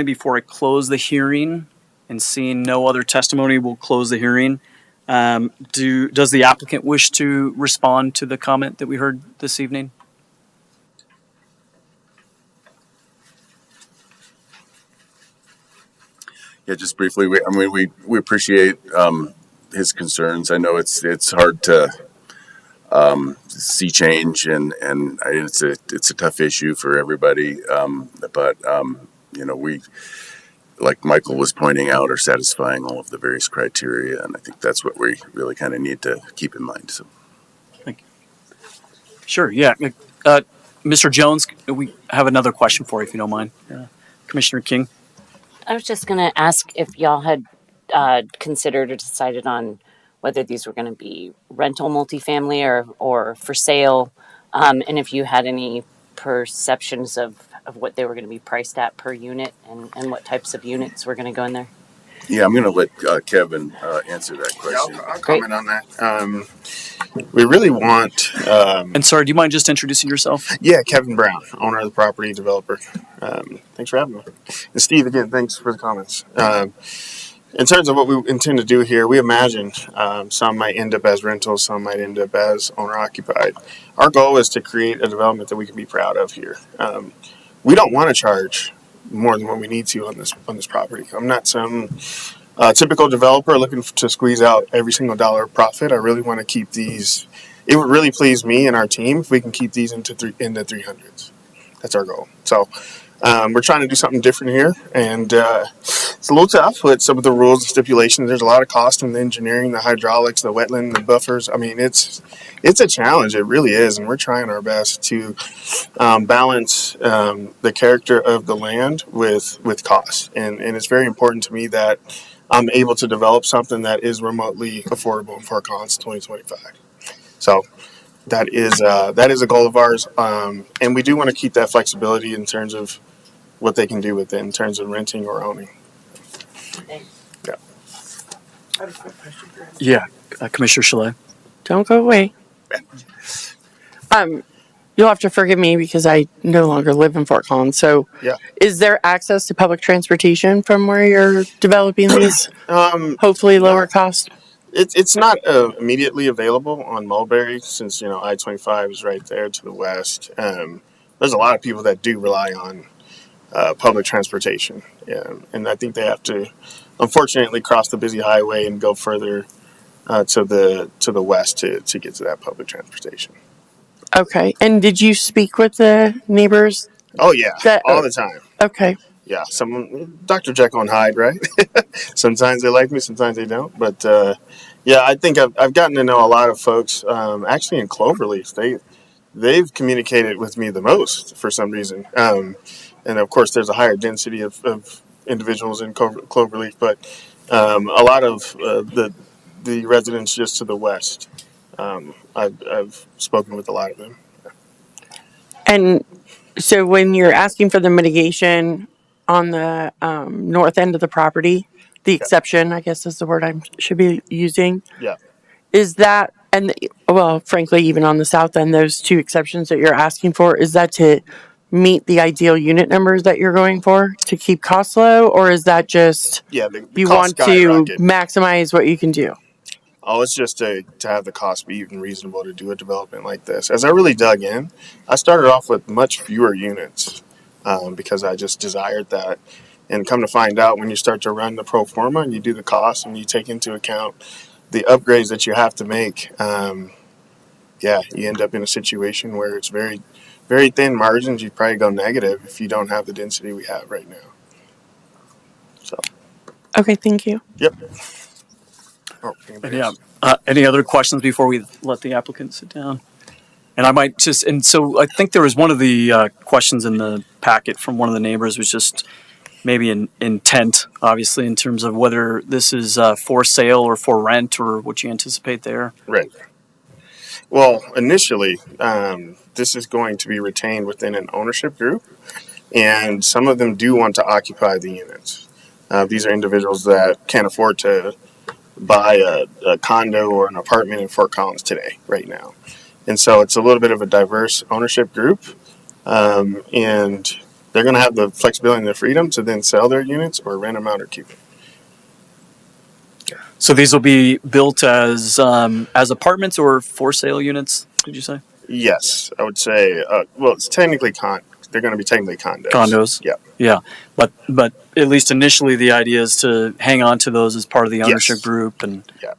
Speaker 1: before I close the hearing. And seeing no other testimony, we'll close the hearing. Does the applicant wish to respond to the comment that we heard this evening?
Speaker 13: Yeah, just briefly, we appreciate his concerns. I know it's hard to see change, and it's a tough issue for everybody. But we, like Michael was pointing out, are satisfying all of the various criteria, and I think that's what we really kind of need to keep in mind. So,
Speaker 1: Thank you. Sure. Yeah, Mr. Jones, we have another question for you, if you don't mind, Commissioner King.
Speaker 6: I was just going to ask if y'all had considered or decided on whether these were going to be rental multifamily or for sale, and if you had any perceptions of what they were going to be priced at per unit and what types of units were going to go in there.
Speaker 13: yeah, I'm going to let Kevin answer that question.
Speaker 15: Yeah, I'll comment on that. We really want...
Speaker 1: and sorry, do you mind just introducing yourself?
Speaker 15: Yeah, Kevin Brown, owner of the property, developer. Thanks for having me. And Steve, again, thanks for the comments. In terms of what we intend to do here, we imagine some might end up as rentals, some might end up as owner-occupied. Our goal is to create a development that we can be proud of here. We don't want to charge more than what we need to on this property. I'm not some typical developer looking to squeeze out every single dollar of profit. I really want to keep these. It would really please me and our team if we can keep these into 300s. That's our goal. So we're trying to do something different here, and it's a little tough with some of the rules and stipulations. There's a lot of cost in the engineering, the hydraulics, the wetland, the buffers. I mean, it's a challenge. It really is, and we're trying our best to balance the character of the land with cost. And it's very important to me that I'm able to develop something that is remotely affordable in Fort Collins 2025. So that is a goal of ours, and we do want to keep that flexibility in terms of what they can do with it in terms of renting or owning. Yeah.
Speaker 1: Yeah, Commissioner Chalet.
Speaker 7: Don't go away. You'll have to forgive me because I no longer live in Fort Collins. So,
Speaker 15: Yeah.
Speaker 7: Is there access to public transportation from where you're developing these? Hopefully, lower cost.
Speaker 15: It's not immediately available on Mulberry since I-25 is right there to the west. There's a lot of people that do rely on public transportation, and I think they have to, unfortunately, cross the busy highway and go further to the west to get to that public transportation.
Speaker 7: Okay. And did you speak with the neighbors?
Speaker 15: Oh yeah, all the time.
Speaker 7: Okay.
Speaker 15: Yeah, Dr. Jekyll and Hyde, right? Sometimes they like me, sometimes they don't. But yeah, I think I've gotten to know a lot of folks. Actually, in Cloverleaf, they've communicated with me the most for some reason. And of course, there's a higher density of individuals in Cloverleaf, but a lot of the residents just to the west, I've spoken with a lot of them.
Speaker 7: And so when you're asking for the mitigation on the north end of the property, the exception, I guess is the word I should be using.
Speaker 15: Yeah.
Speaker 7: Is that, well, frankly, even on the south end, those two exceptions that you're asking for, is that to meet the ideal unit numbers that you're going for to keep costs low? Or is that just
Speaker 15: the
Speaker 7: you
Speaker 15: cost
Speaker 7: want to
Speaker 15: skyrocket.
Speaker 7: maximize what you can do?
Speaker 15: Oh, it's just to have the cost be even reasonable to do a development like this. As I really dug in, I started off with much fewer units because I just desired that. And come to find out, when you start to run the pro forma and you do the cost and you take into account the upgrades that you have to make, you end up in a situation where it's very, very thin margins. You probably go negative if you don't have the density we have right now. So.
Speaker 7: Okay, thank you.
Speaker 15: Yep.
Speaker 1: Any other questions before we let the applicant sit down? And I might so I think there was one of the questions in the packet from one of the neighbors was just maybe an intent, obviously, in terms of whether this is for sale or for rent or what you anticipate there.
Speaker 15: Right. Well, initially, this is going to be retained within an ownership group, and some of them do want to occupy the units. These are individuals that can't afford to buy a condo or an apartment in Fort Collins today, right now. And so it's a little bit of a diverse ownership group, and they're going to have the flexibility and the freedom to then sell their units or rent them out or keep them.
Speaker 1: So these will be built as apartments or for sale units, did you say?
Speaker 15: Yes, I would say, well, it's technically they're going to be technically condos.
Speaker 1: Condos?
Speaker 15: Yeah.
Speaker 1: Yeah. But at least initially the idea is to hang on to those as part of the ownership group. And
Speaker 15: yeah.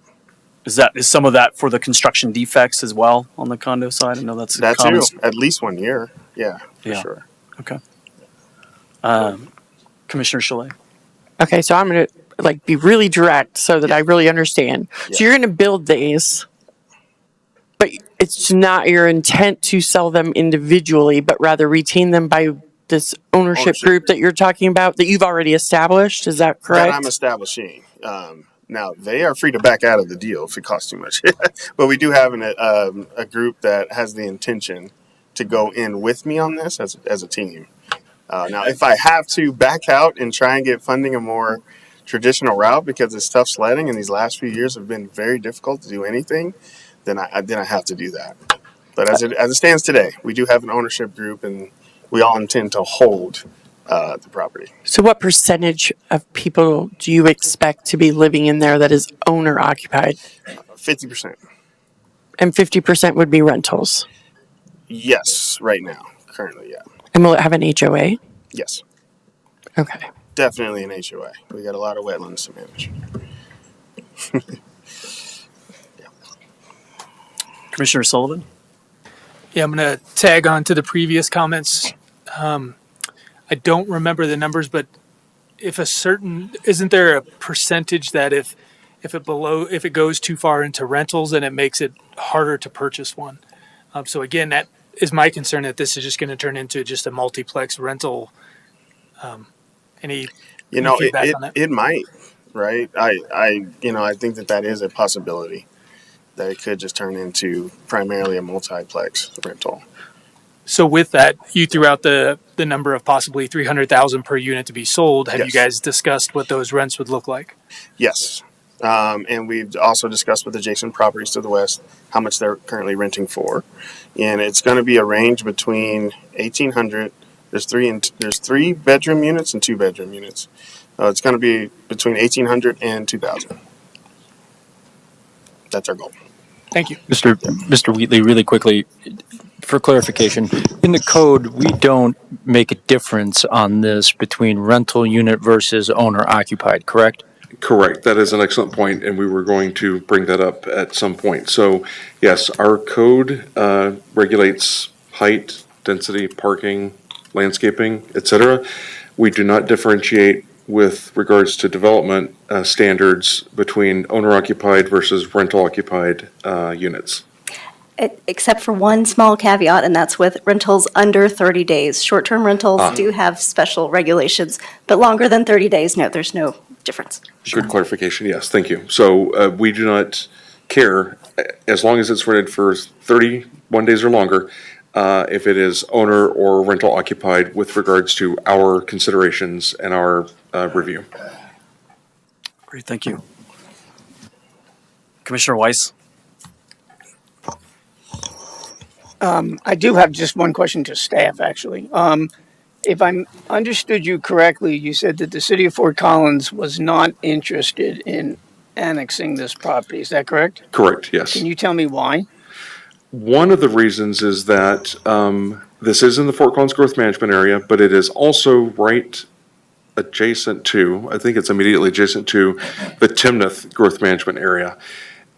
Speaker 1: Is some of that for the construction defects as well on the condo side? I know that's common.
Speaker 15: Too. At least 1 year. Yeah, for sure.
Speaker 1: Okay. Commissioner Chalet.
Speaker 7: Okay, so I'm going to be really direct so that I really understand.
Speaker 15: Yeah.
Speaker 7: So you're going to build these, but it's not your intent to sell them individually, but rather retain them by this ownership group that you're talking about that you've already established. Is that correct?
Speaker 15: That I'm establishing. Now, they are free to back out of the deal if it costs too much. But we do have a group that has the intention to go in with me on this as a team. Now, if I have to back out and try and get funding a more traditional route because it's tough sledding and these last few years have been very difficult to do anything, then I have to do that. But as it stands today, we do have an ownership group and we all intend to hold the property.
Speaker 7: So what percentage of people do you expect to be living in there that is owner occupied?
Speaker 15: 50%.
Speaker 7: And 50% would be rentals?
Speaker 15: Yes, right now, currently, yeah.
Speaker 7: And will it have an HOA?
Speaker 15: Yes.
Speaker 7: Okay.
Speaker 15: Definitely an HOA. We got a lot of wetlands to manage.
Speaker 1: Commissioner Sullivan?
Speaker 5: Yeah, I'm going to tag on to the previous comments. I don't remember the numbers, but isn't there a percentage that if it goes too far into rentals, then it makes it harder to purchase one? So again, that is my concern, that this is just going to turn into just a multiplex rental. Any feedback on that?
Speaker 15: It might, right? I think that is a possibility, that it could just turn into primarily a multiplex rental.
Speaker 5: So with that, you threw out the number of possibly 300,000 per unit to be sold. Have you guys discussed what those rents would look like?
Speaker 15: Yes. And we've also discussed with adjacent properties to the west how much they're currently renting for. And it's going to be a range between 1,800. There's three bedroom units and 2 bedroom units. It's going to be between 1,800 and 2,000. That's our goal.
Speaker 5: Thank you.
Speaker 2: Mr. Wheatley, really quickly, for clarification, in the code, we don't make a difference on this between rental unit versus owner occupied, correct?
Speaker 12: Correct. That is an excellent point, and we were going to bring that up at some point. So, yes, our code regulates height, density, parking, landscaping, etc. We do not differentiate with regards to development standards between owner-occupied versus rental-occupied units.
Speaker 8: Except for one small caveat, and that's with rentals under 30 days. Short-term rentals do have special regulations, but longer than 30 days, no, there's no difference.
Speaker 12: Good clarification. Yes, thank you. So we do not care, as long as it's rented for 31 days or longer, if it is owner or rental occupied with regards to our considerations and our review.
Speaker 1: Great, thank you. Commissioner Weiss?
Speaker 4: I do have just one question to staff, actually. If I understood you correctly, you said that the city of Fort Collins was not interested in annexing this property. Is that correct?
Speaker 12: Correct, yes.
Speaker 4: Can you tell me why?
Speaker 12: One of the reasons is that this is in the Fort Collins Growth Management Area, but it is also right adjacent to, I think it's immediately adjacent to, the Timnath Growth Management Area.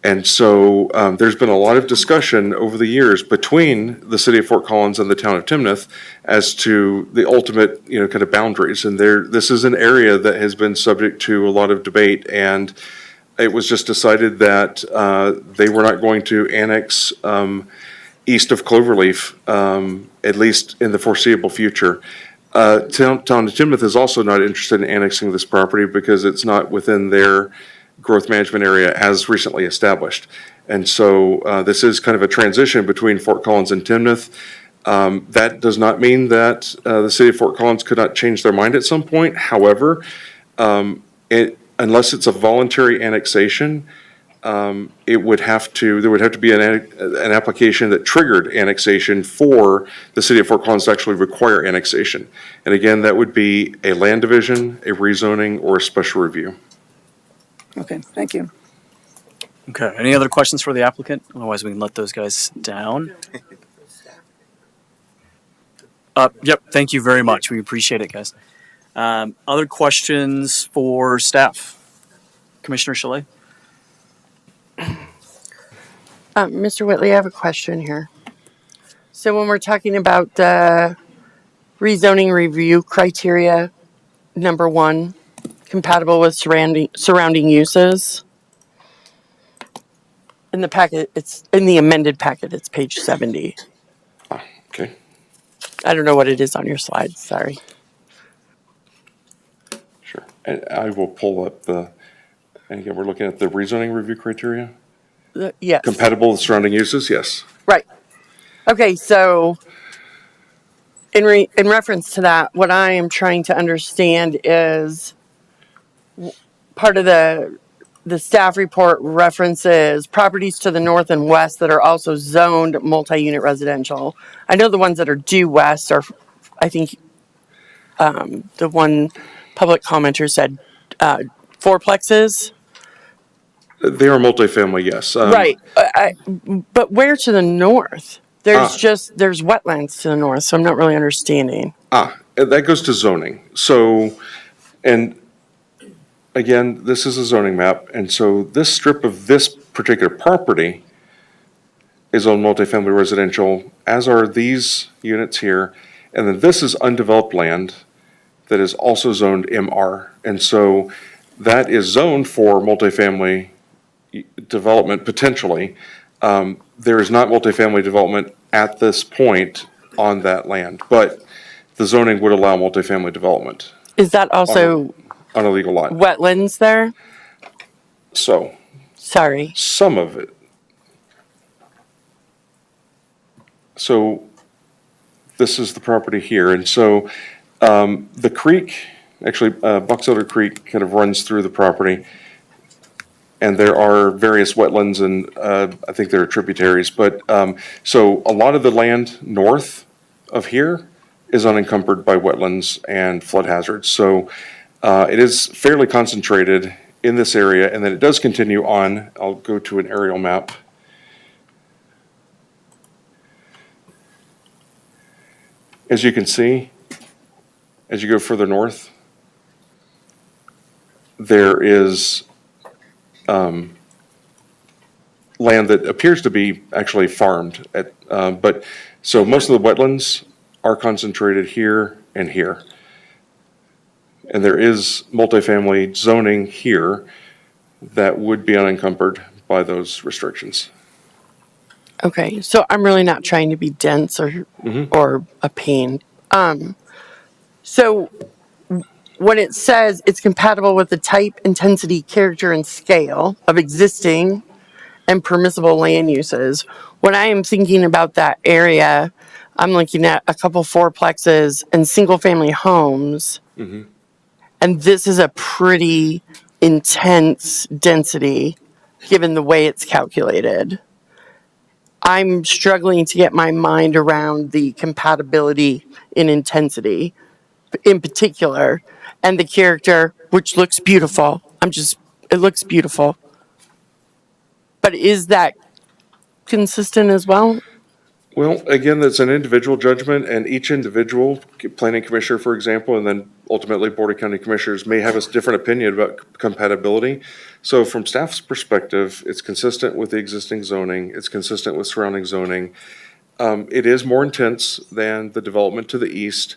Speaker 12: And so there's been a lot of discussion over the years between the city of Fort Collins and the town of Timnath as to the ultimate, kind of boundaries. And this is an area that has been subject to a lot of debate, and it was just decided that they were not going to annex east of Cloverleaf, at least in the foreseeable future. Town of Timnath is also not interested in annexing this property because it's not within their growth management area as recently established. And so this is kind of a transition between Fort Collins and Timnath. That does not mean that the city of Fort Collins could not change their mind at some point. However, unless it's a voluntary annexation, there would have to be an application that triggered annexation for the city of Fort Collins to actually require annexation. And again, that would be a land division, a rezoning, or a special review.
Speaker 4: Okay, thank you.
Speaker 1: Okay, any other questions for the applicant? Otherwise, we can let those guys down. Yep, thank you very much. We appreciate it, guys. Other questions for staff? Commissioner Chalet?
Speaker 7: Mr. Whitley, I have a question here. So when we're talking about the rezoning review criteria, number 1, compatible with surrounding uses. In the packet, it's in the amended packet, it's page 70.
Speaker 12: Okay.
Speaker 7: I don't know what it is on your slide, sorry.
Speaker 12: Sure. And I will pull up and again, we're looking at the rezoning review criteria?
Speaker 7: Yes.
Speaker 12: Compatible with surrounding uses, yes.
Speaker 7: Right. Okay, so in reference to that, what I am trying to understand is part of the staff report references properties to the north and west that are also zoned multi-unit residential. I know the ones that are due west are, I think, the one public commenter said fourplexes.
Speaker 12: They are multifamily, yes.
Speaker 7: Right. But where to the north? There's wetlands to the north, so I'm not really understanding.
Speaker 12: that goes to zoning. So, and again, this is a zoning map, and so this strip of this particular property is on multifamily residential, as are these units here. And then this is undeveloped land that is also zoned MR. And so that is zoned for multifamily development potentially. There is not multifamily development at this point on that land, but the zoning would allow multifamily development
Speaker 7: Is that also
Speaker 12: on a legal lot.
Speaker 7: wetlands there?
Speaker 12: So
Speaker 7: Sorry.
Speaker 12: some of it. So this is the property here. And so the creek, actually Boxelder Creek kind of runs through the property. And there are various wetlands and I think there are tributaries. But so a lot of the land north of here is unencumbered by wetlands and flood hazards. So it is fairly concentrated in this area. And then it does continue on. I'll go to an aerial map. As you can see, as you go further north, there is land that appears to be actually farmed but so most of the wetlands are concentrated here and here. And there is multifamily zoning here that would be unencumbered by those restrictions.
Speaker 7: Okay, so I'm really not trying to be dense or a pain. So when it says it's compatible with the type, intensity, character, and scale of existing and permissible land uses, when I am thinking about that area, I'm looking at a couple fourplexes and single-family homes, and this is a pretty intense density given the way it's calculated. I'm struggling to get my mind around the compatibility in intensity in particular and the character, which looks beautiful. It looks beautiful. But is that consistent as well?
Speaker 12: Well, again, that's an individual judgment, and each individual planning commissioner, for example, and then ultimately Board of County Commissioners may have a different opinion about compatibility. So from staff's perspective, it's consistent with the existing zoning. It's consistent with surrounding zoning. It is more intense than the development to the east.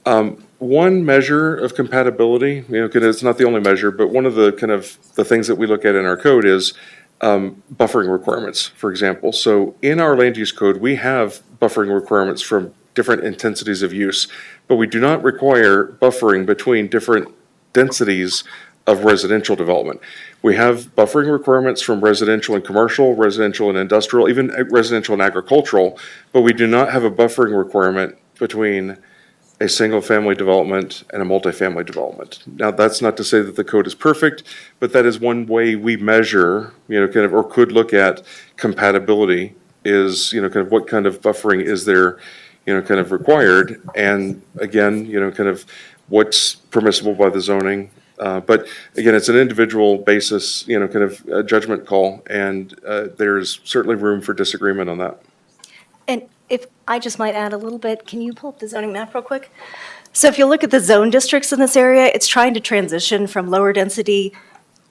Speaker 12: One measure of compatibility, because it's not the only measure, but one of the kind of the things that we look at in our code is buffering requirements, for example. So in our land use code, we have buffering requirements from different intensities of use, but we do not require buffering between different densities of residential development. We have buffering requirements from residential and commercial, residential and industrial, even residential and agricultural, but we do not have a buffering requirement between a single-family development and a multifamily development. Now, that's not to say that the code is perfect, but that is one way we measure, kind of, or could look at compatibility is, kind of what kind of buffering is there, kind of required. And again, kind of what's permissible by the zoning. But again, it's an individual basis, kind of a judgment call, and there's certainly room for disagreement on that.
Speaker 8: And if I just might add a little bit, can you pull up the zoning map real quick? So if you look at the zone districts in this area, it's trying to transition from lower density,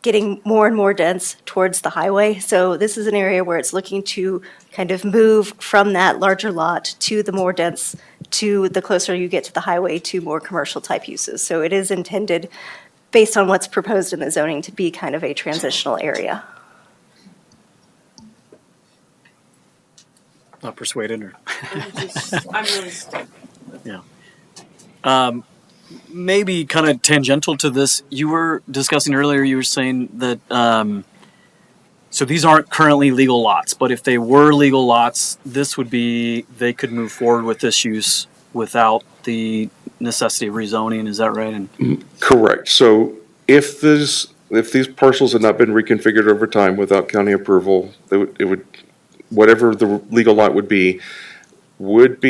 Speaker 8: getting more and more dense towards the highway. So this is an area where it's looking to kind of move from that larger lot to the more dense, to the closer you get to the highway, to more commercial type uses. So it is intended, based on what's proposed in the zoning, to be kind of a transitional area.
Speaker 1: Not persuaded, or
Speaker 7: I'm really stuck.
Speaker 1: yeah. Maybe kind of tangential to this, you were discussing earlier. You were saying that so these aren't currently legal lots, but if they were legal lots, this would be they could move forward with this use without the necessity of rezoning. Is that right? And
Speaker 12: correct. So if these parcels had not been reconfigured over time without county approval, it would whatever the legal lot would be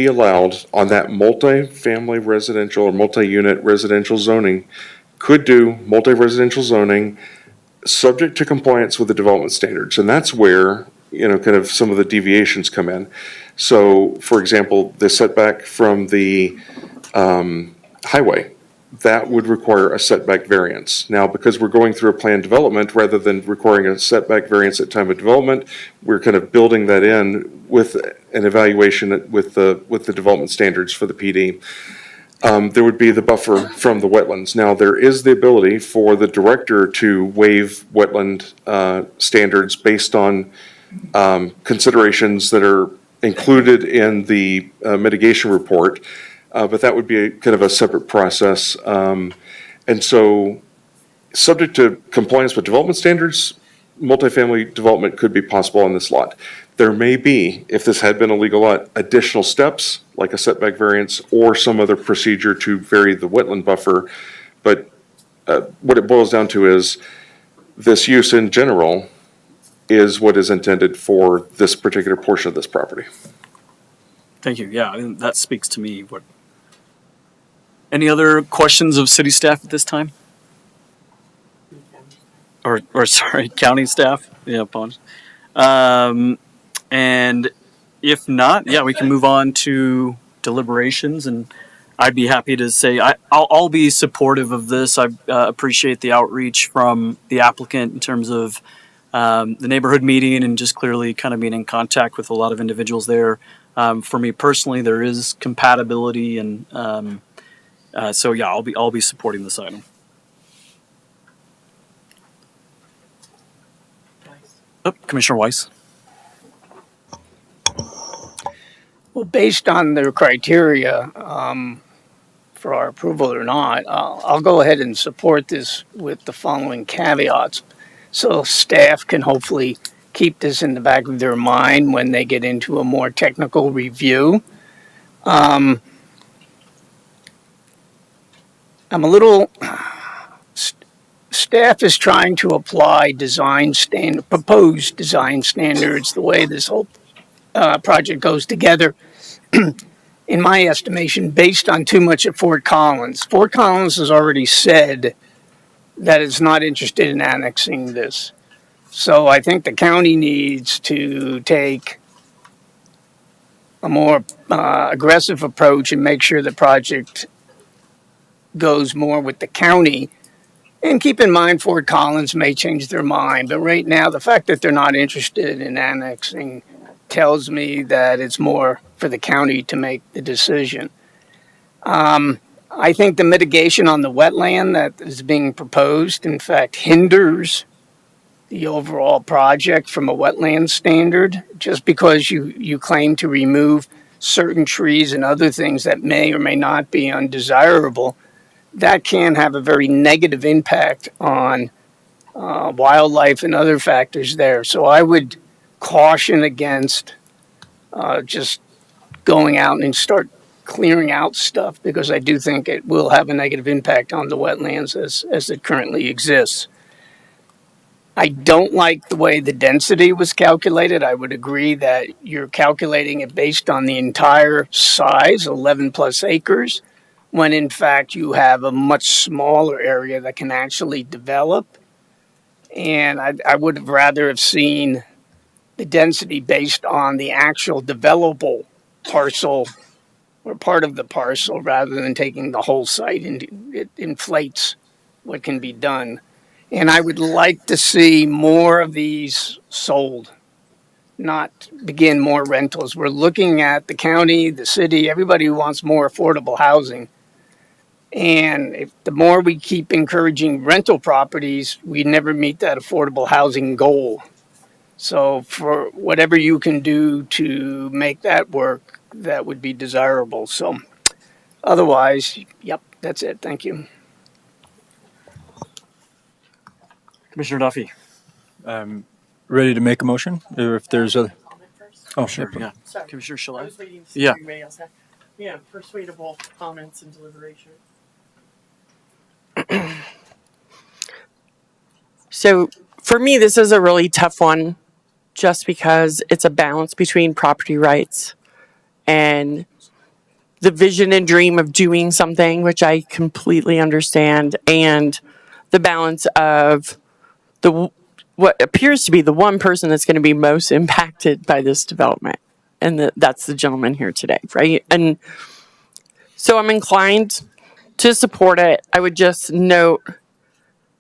Speaker 12: allowed on that multi-family residential or multi-unit residential zoning, could do multi-residential zoning subject to compliance with the development standards. And that's where, kind of some of the deviations come in. So, for example, the setback from the highway. That would require a setback variance. Now, because we're going through a planned development, rather than requiring a setback variance at time of development, we're kind of building that in with an evaluation with the development standards for the PD. There would be the buffer from the wetlands. Now, there is the ability for the director to waive wetland standards based on considerations that are included in the mitigation report, but that would be kind of a separate process. And so, subject to compliance with development standards, multifamily development could be possible on this lot. There may be, if this had been a legal lot, additional steps like a setback variance or some other procedure to vary the wetland buffer. But what it boils down to is this use in general is what is intended for this particular portion of this property.
Speaker 1: Thank you. Yeah, I mean, that speaks to me. What? Any other questions of city staff at this time? Or sorry, county staff? Yeah, apologies. And if not, yeah, we can move on to deliberations, and I'd be happy to say I'll be supportive of this. I appreciate the outreach from the applicant in terms of the neighborhood meeting and just clearly kind of being in contact with a lot of individuals there. For me personally, there is compatibility, and so yeah, I'll be supporting this item. Oh, Commissioner Weiss.
Speaker 4: Well, based on their criteria for our approval or not, I'll go ahead and support this with the following caveats, so staff can hopefully keep this in the back of their mind when they get into a more technical review. I'm a little. Staff is trying to apply proposed design standards the way this whole project goes together, in my estimation, based on too much at Fort Collins. Fort Collins has already said that it's not interested in annexing this. So I think the county needs to take a more aggressive approach and make sure the project goes more with the county. And keep in mind, Fort Collins may change their mind. But right now, the fact that they're not interested in annexing tells me that it's more for the county to make the decision. I think the mitigation on the wetland that is being proposed, in fact, hinders the overall project from a wetland standard, just because you claim to remove certain trees and other things that may or may not be undesirable. That can have a very negative impact on wildlife and other factors there. So I would caution against just going out and start clearing out stuff, because I do think it will have a negative impact on the wetlands as it currently exists. I don't like the way the density was calculated. I would agree that you're calculating it based on the entire size, 11 plus acres, when in fact you have a much smaller area that can actually develop. And I would have rather have seen the density based on the actual developable parcel or part of the parcel, rather than taking the whole site, and it inflates what can be done. And I would like to see more of these sold, not begin more rentals. We're looking at the county, the city, everybody who wants more affordable housing. And if the more we keep encouraging rental properties, we never meet that affordable housing goal. So for whatever you can do to make that work, that would be desirable. So otherwise, yep, that's it. Thank you.
Speaker 1: Commissioner Duffy.
Speaker 2: Ready to make a motion? Or if there's other. Oh,
Speaker 1: Sure,
Speaker 2: sure.
Speaker 1: yeah.
Speaker 7: Sorry.
Speaker 1: Commissioner
Speaker 7: I
Speaker 1: Shalai.
Speaker 7: was waiting to see
Speaker 1: Yeah.
Speaker 7: if anybody else had, persuadable comments and deliberation. So for me, this is a really tough one, just because it's a balance between property rights and the vision and dream of doing something, which I completely understand, and the balance of what appears to be the one person that's going to be most impacted by this development. And that's the gentleman here today, right? And so I'm inclined to support it. I would just note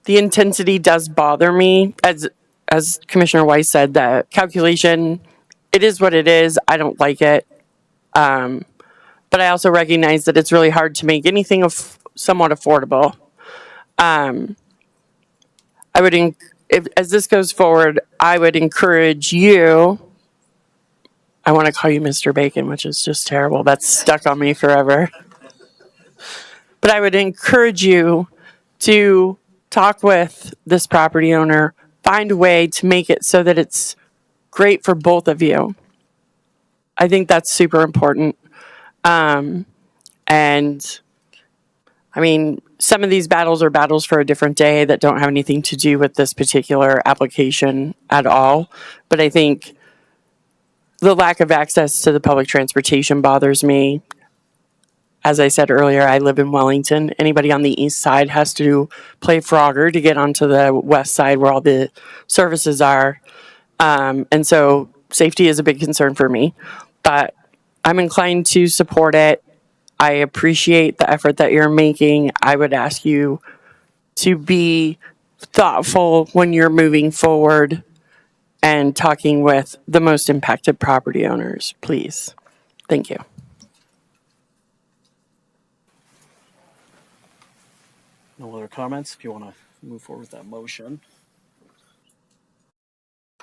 Speaker 7: the intensity does bother me. As Commissioner Weiss said, the calculation, it is what it is. I don't like it. But I also recognize that it's really hard to make anything somewhat affordable. I would, as this goes forward, I would encourage you. I want to call you Mr. Bacon, which is just terrible. That's stuck on me forever. But I would encourage you to talk with this property owner, find a way to make it so that it's great for both of you. I think that's super important. And I mean, some of these battles are battles for a different day that don't have anything to do with this particular application at all. But I think the lack of access to the public transportation bothers me. As I said earlier, I live in Wellington. Anybody on the east side has to play Frogger to get onto the west side where all the services are. And so safety is a big concern for me. But I'm inclined to support it. I appreciate the effort that you're making. I would ask you to be thoughtful when you're moving forward and talking with the most impacted property owners, please. Thank you.
Speaker 1: No other comments? If you want to move forward with that motion.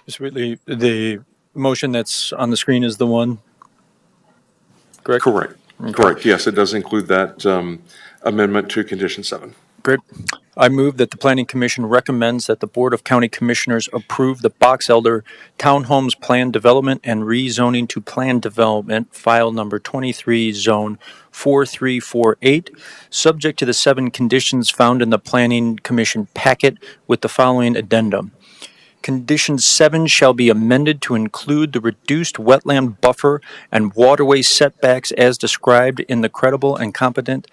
Speaker 2: Ms. Whitley, the motion that's on the screen is the one, correct?
Speaker 12: Correct.
Speaker 2: Okay.
Speaker 12: Correct. Yes, it does include that amendment to condition 7.
Speaker 2: Great. I move that the Planning Commission recommends that the Board of County Commissioners approve the Boxelder Townhomes Plan Development and Rezoning to Plan Development, file number 23, zone 4348, subject to the 7 conditions found in the Planning Commission packet with the following addendum. Condition 7 shall be amended to include the reduced wetland buffer and waterway setbacks as described in the credible and competent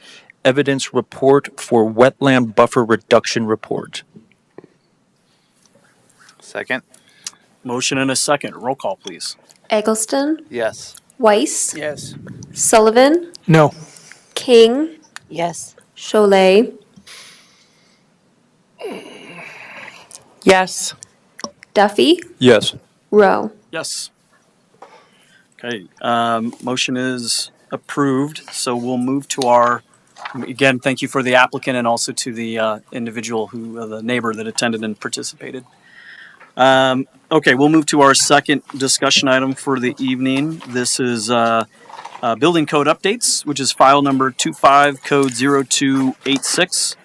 Speaker 2: evidence report for wetland buffer reduction report.
Speaker 3: Second.
Speaker 1: Motion and a second. Roll call, please.
Speaker 9: Eggleston,
Speaker 3: Yes.
Speaker 9: Weiss,
Speaker 14: Yes.
Speaker 9: Sullivan,
Speaker 5: No.
Speaker 9: King,
Speaker 6: Yes.
Speaker 9: Cholet,
Speaker 7: Yes.
Speaker 9: Duffy,
Speaker 2: Yes.
Speaker 9: Rowe.
Speaker 1: Yes. Okay. Motion is approved. So we'll move to our, again, thank you for the applicant and also to the individual the neighbor that attended and participated. Okay, we'll move to our second discussion item for the evening. This is building code updates, which is file number 25 code 0286.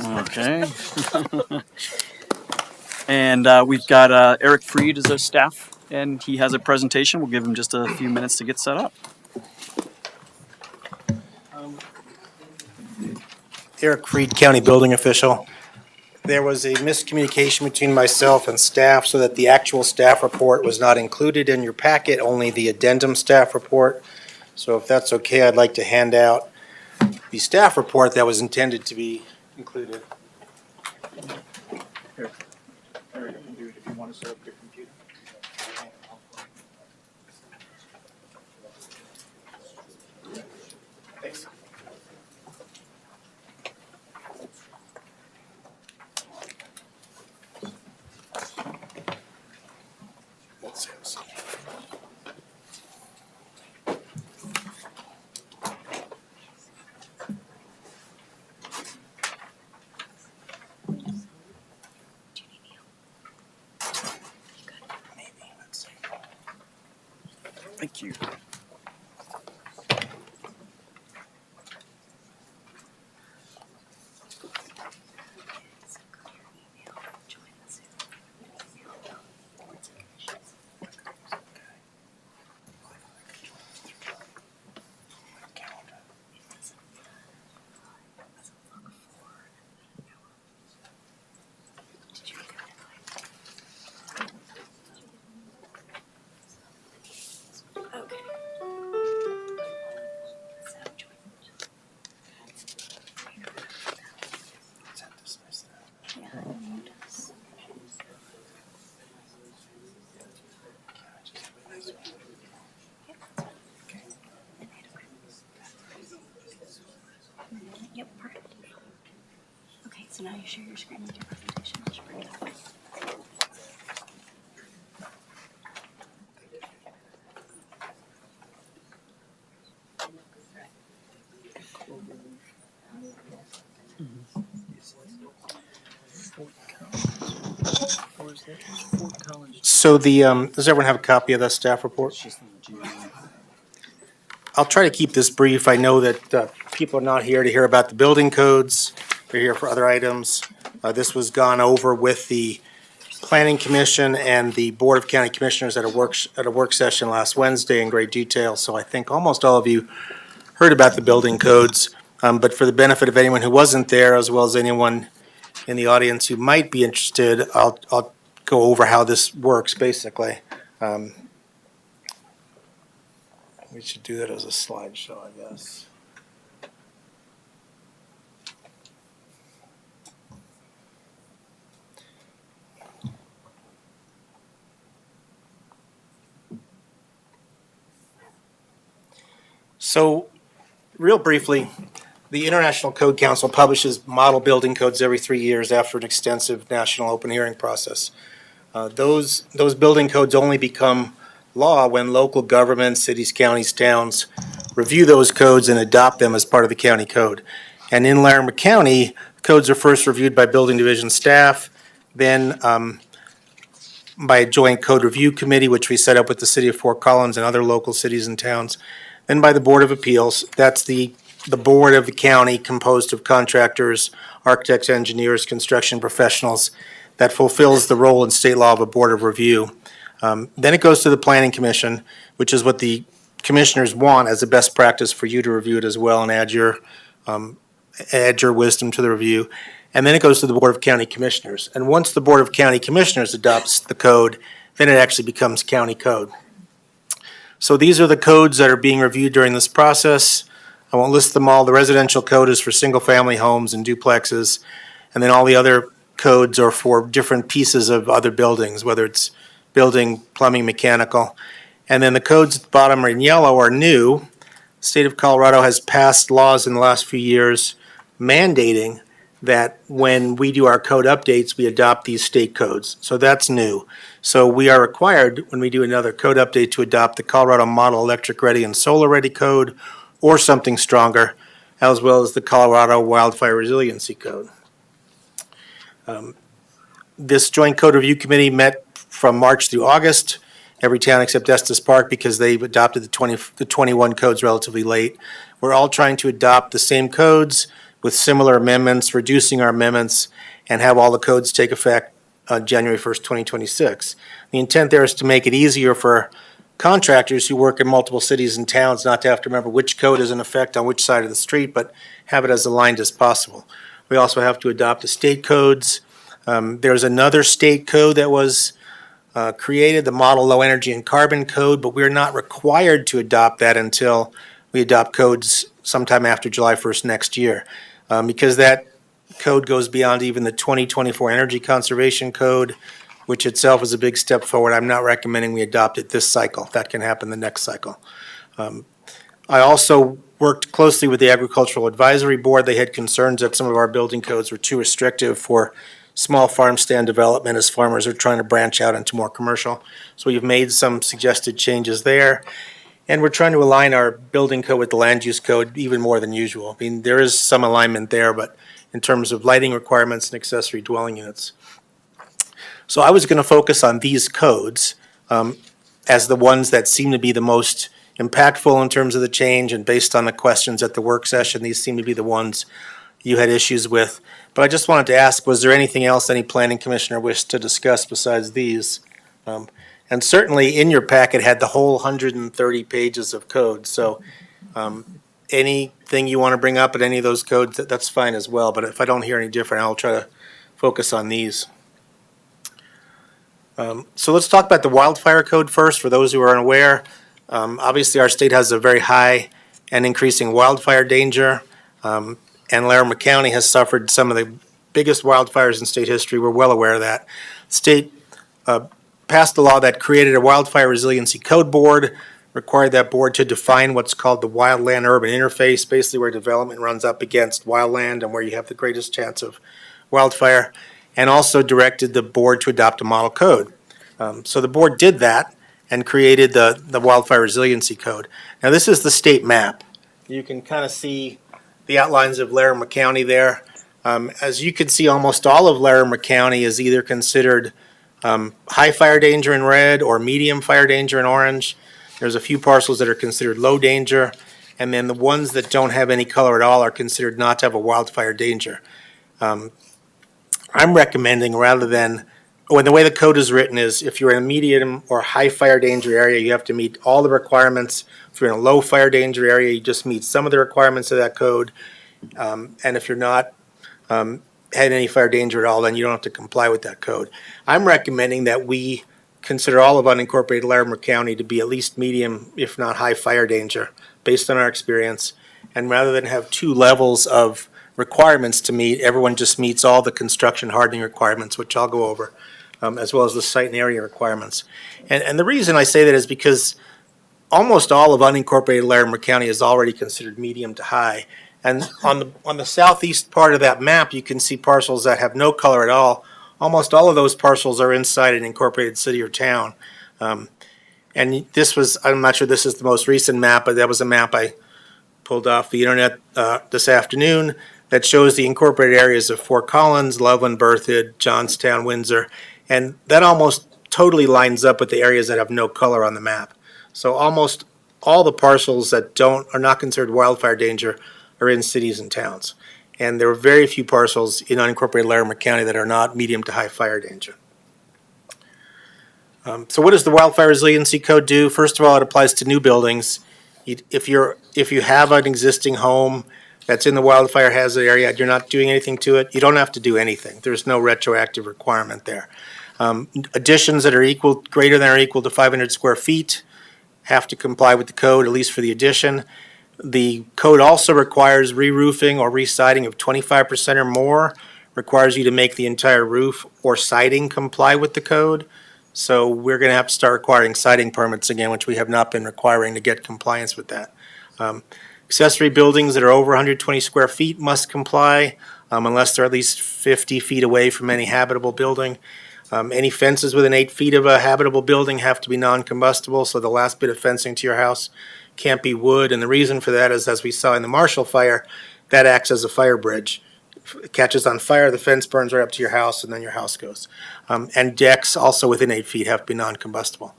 Speaker 1: Okay. And we've got Eric Freed as our staff, and he has a presentation. We'll give him just a few minutes to get set up.
Speaker 16: Eric Freed, County Building Official. There was a miscommunication between myself and staff so that the actual staff report was not included in your packet, only the addendum staff report. So if that's okay, I'd like to hand out the staff report that was intended to be included. Thanks.
Speaker 1: Thank you.
Speaker 8: So now you share your screen with your presentation. I'll just bring it up.
Speaker 16: So does everyone have a copy of the staff report? I'll try to keep this brief. I know that people are not here to hear about the building codes. They're here for other items. This was gone over with the Planning Commission and the Board of County Commissioners at a work session last Wednesday in great detail. So I think almost all of you heard about the building codes. But for the benefit of anyone who wasn't there, as well as anyone in the audience who might be interested, I'll go over how this works, basically. We should do that as a slideshow, I guess. So, real briefly, the International Code Council publishes model building codes every 3 years after an extensive national open hearing process. Those building codes only become law when local governments, cities, counties, towns review those codes and adopt them as part of the county code. And in Larimer County, codes are first reviewed by building division staff, then by a joint code review committee, which we set up with the city of Fort Collins and other local cities and towns, then by the Board of Appeals. That's the board of the county composed of contractors, architects, engineers, construction professionals that fulfills the role in state law of a board of review. Then it goes to the Planning Commission, which is what the commissioners want as a best practice for you to review it as well and add your wisdom to the review. And then it goes to the Board of County Commissioners. And once the Board of County Commissioners adopts the code, then it actually becomes county code. So these are the codes that are being reviewed during this process. I won't list them all. The residential code is for single-family homes and duplexes, and then all the other codes are for different pieces of other buildings, whether it's building, plumbing, mechanical. And then the codes at the bottom are in yellow are new. The state of Colorado has passed laws in the last few years mandating that when we do our code updates, we adopt these state codes. So that's new. So we are required, when we do another code update, to adopt the Colorado Model Electric Ready and Solar Ready Code or something stronger, as well as the Colorado Wildfire Resiliency Code. This Joint Code Review Committee met from March through August, every town except Estes Park, because they've adopted the 21 codes relatively late. We're all trying to adopt the same codes with similar amendments, reducing our amendments, and have all the codes take effect on January 1st, 2026. The intent there is to make it easier for contractors who work in multiple cities and towns not to have to remember which code is in effect on which side of the street, but have it as aligned as possible. We also have to adopt the state codes. There's another state code that was created, the Model Low Energy and Carbon Code, but we're not required to adopt that until we adopt codes sometime after July 1st next year. Because that code goes beyond even the 2024 Energy Conservation Code, which itself is a big step forward. I'm not recommending we adopt it this cycle. That can happen the next cycle. I also worked closely with the Agricultural Advisory Board. They had concerns that some of our building codes were too restrictive for small farm stand development as farmers are trying to branch out into more commercial. So we've made some suggested changes there. And we're trying to align our building code with the land use code even more than usual. I mean, there is some alignment there, but in terms of lighting requirements and accessory dwelling units. So I was going to focus on these codes as the ones that seem to be the most impactful in terms of the change, and based on the questions at the work session, these seem to be the ones you had issues with. But I just wanted to ask, was there anything else any planning commissioner wished to discuss besides these? And certainly in your packet had the whole 130 pages of code. So anything you want to bring up at any of those codes, that's fine as well. But if I don't hear any different, I'll try to focus on these. So let's talk about the wildfire code first, for those who are unaware. Obviously, our state has a very high and increasing wildfire danger. And Larimer County has suffered some of the biggest wildfires in state history. We're well aware of that. State passed a law that created a wildfire resiliency code board, required that board to define what's called the wildland urban interface, basically where development runs up against wildland and where you have the greatest chance of wildfire, and also directed the board to adopt a model code. So the board did that and created the Wildfire Resiliency Code. Now, this is the state map. You can kind of see the outlines of Larimer County there. As you can see, almost all of Larimer County is either considered high fire danger in red or medium fire danger in orange. There's a few parcels that are considered low danger, and then the ones that don't have any color at all are considered not to have a wildfire danger. I'm recommending, rather than, when the way the code is written is, if you're in a medium or high fire danger area, you have to meet all the requirements. If you're in a low fire danger area, you just meet some of the requirements of that code. And if you're not had any fire danger at all, then you don't have to comply with that code. I'm recommending that we consider all of unincorporated Larimer County to be at least medium, if not high fire danger, based on our experience. And rather than have two levels of requirements to meet, everyone just meets all the construction hardening requirements, which I'll go over, as well as the site and area requirements. And the reason I say that is because almost all of unincorporated Larimer County is already considered medium to high. And on the southeast part of that map, you can see parcels that have no color at all. Almost all of those parcels are inside an incorporated city or town. And this was, I'm not sure this is the most recent map, but that was a map I pulled off the internet this afternoon that shows the incorporated areas of Fort Collins, Loveland, Berthoud, Johnstown, Windsor. And that almost totally lines up with the areas that have no color on the map. So almost all the parcels that are not considered wildfire danger are in cities and towns. And there are very few parcels in unincorporated Larimer County that are not medium to high fire danger. So what does the Wildfire Resiliency Code do? First of all, it applies to new buildings. If you have an existing home that's in the wildfire hazard area, you're not doing anything to it, you don't have to do anything. There's no retroactive requirement there. Additions that are greater than or equal to 500 square feet have to comply with the code, at least for the addition. The code also requires re-roofing or re-siding of 25% or more, requires you to make the entire roof or siding comply with the code. So we're going to have to start requiring siding permits again, which we have not been requiring to get compliance with that. Accessory buildings that are over 120 square feet must comply unless they're at least 50 feet away from any habitable building. Any fences within 8 feet of a habitable building have to be non-combustible, so the last bit of fencing to your house can't be wood. And the reason for that is, as we saw in the Marshall fire, that acts as a fire bridge. If it catches on fire, the fence burns right up to your house, and then your house goes. And decks also within 8 feet have to be non-combustible.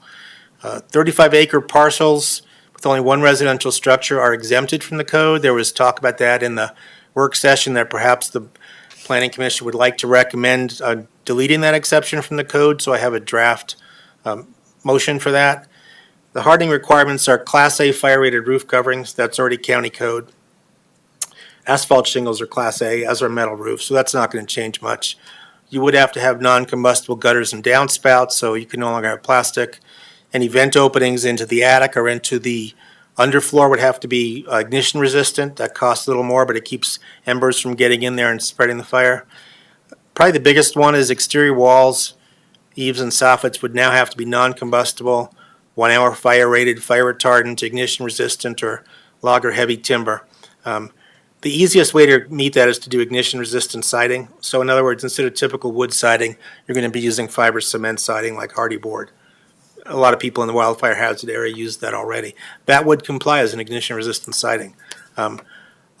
Speaker 16: 35-acre parcels with only one residential structure are exempted from the code. There was talk about that in the work session, that perhaps the Planning Commission would like to recommend deleting that exception from the code, so I have a draft motion for that. The hardening requirements are Class A fire-rated roof coverings. That's already county code. Asphalt shingles are Class A, as are metal roofs, so that's not going to change much. You would have to have non-combustible gutters and downspouts, so you can no longer have plastic. Any vent openings into the attic or into the underfloor would have to be ignition resistant. That costs a little more, but it keeps embers from getting in there and spreading the fire. Probably the biggest one is exterior walls, eaves and soffits would now have to be non-combustible, 1 hour fire rated, fire retardant, ignition resistant, or log or heavy timber. The easiest way to meet that is to do ignition resistant siding. So in other words, instead of typical wood siding, you're going to be using fiber cement siding like hardy board. A lot of people in the wildfire hazard area use that already. That would comply as an ignition resistant siding.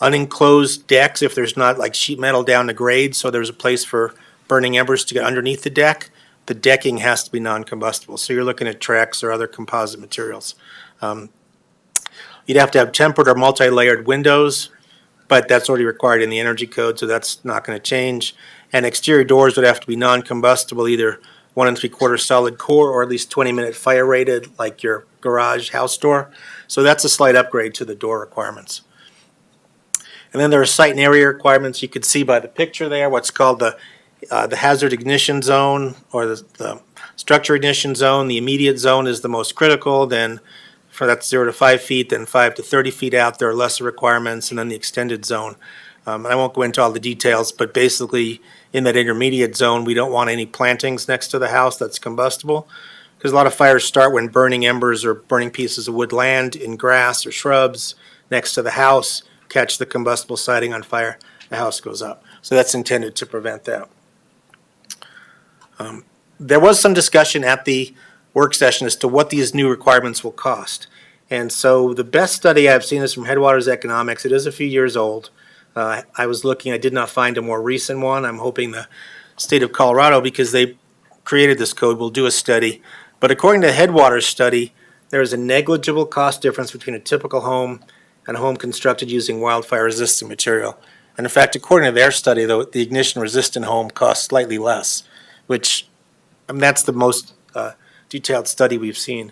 Speaker 16: Unenclosed decks, if there's not like sheet metal down to grade, so there's a place for burning embers to get underneath the deck, the decking has to be non-combustible. So you're looking at Trex or other composite materials. You'd have to have tempered or multi-layered windows, but that's already required in the energy code, so that's not going to change. And exterior doors would have to be non-combustible, either 1 3/4 solid core or at least 20-minute fire rated, like your garage house door. So that's a slight upgrade to the door requirements. And then there are site and area requirements. You can see by the picture there what's called the hazard ignition zone, or the structure ignition zone. The immediate zone is the most critical. Then for that's 0 to 5 feet, then 5 to 30 feet out, there are lesser requirements, and then the extended zone. I won't go into all the details, but basically in that intermediate zone, we don't want any plantings next to the house that's combustible, because a lot of fires start when burning embers or burning pieces of wood land in grass or shrubs next to the house, catch the combustible siding on fire, the house goes up. So that's intended to prevent that. There was some discussion at the work session as to what these new requirements will cost. And so the best study I've seen is from Headwaters Economics. It is a few years old. I was looking, I did not find a more recent one. I'm hoping the state of Colorado, because they created this code, will do a study. But according to the Headwaters study, there is a negligible cost difference between a typical home and a home constructed using wildfire-resistant material. And in fact, according to their study, though, the ignition-resistant home costs slightly less, which that's the most detailed study we've seen.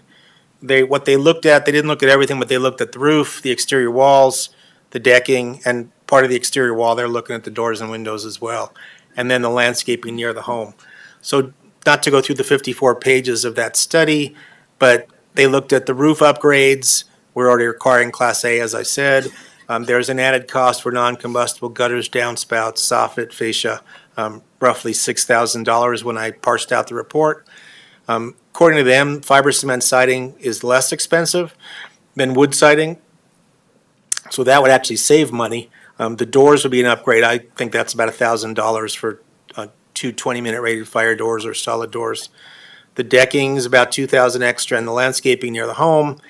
Speaker 16: What they looked at, they didn't look at everything, but they looked at the roof, the exterior walls, the decking, and part of the exterior wall, they're looking at the doors and windows as well, and then the landscaping near the home. So not to go through the 54 pages of that study, but they looked at the roof upgrades. We're already requiring Class A, as I said. There's an added cost for non-combustible gutters, downspouts, soffit, fascia, roughly $6,000 when I parsed out the report. According to them, fiber cement siding is less expensive than wood siding, so that would actually save money. The doors would be an upgrade. I think that's about $1,000 for two 20-minute rated fire doors or solid doors. The decking is about $2,000 extra, and the landscaping near the home,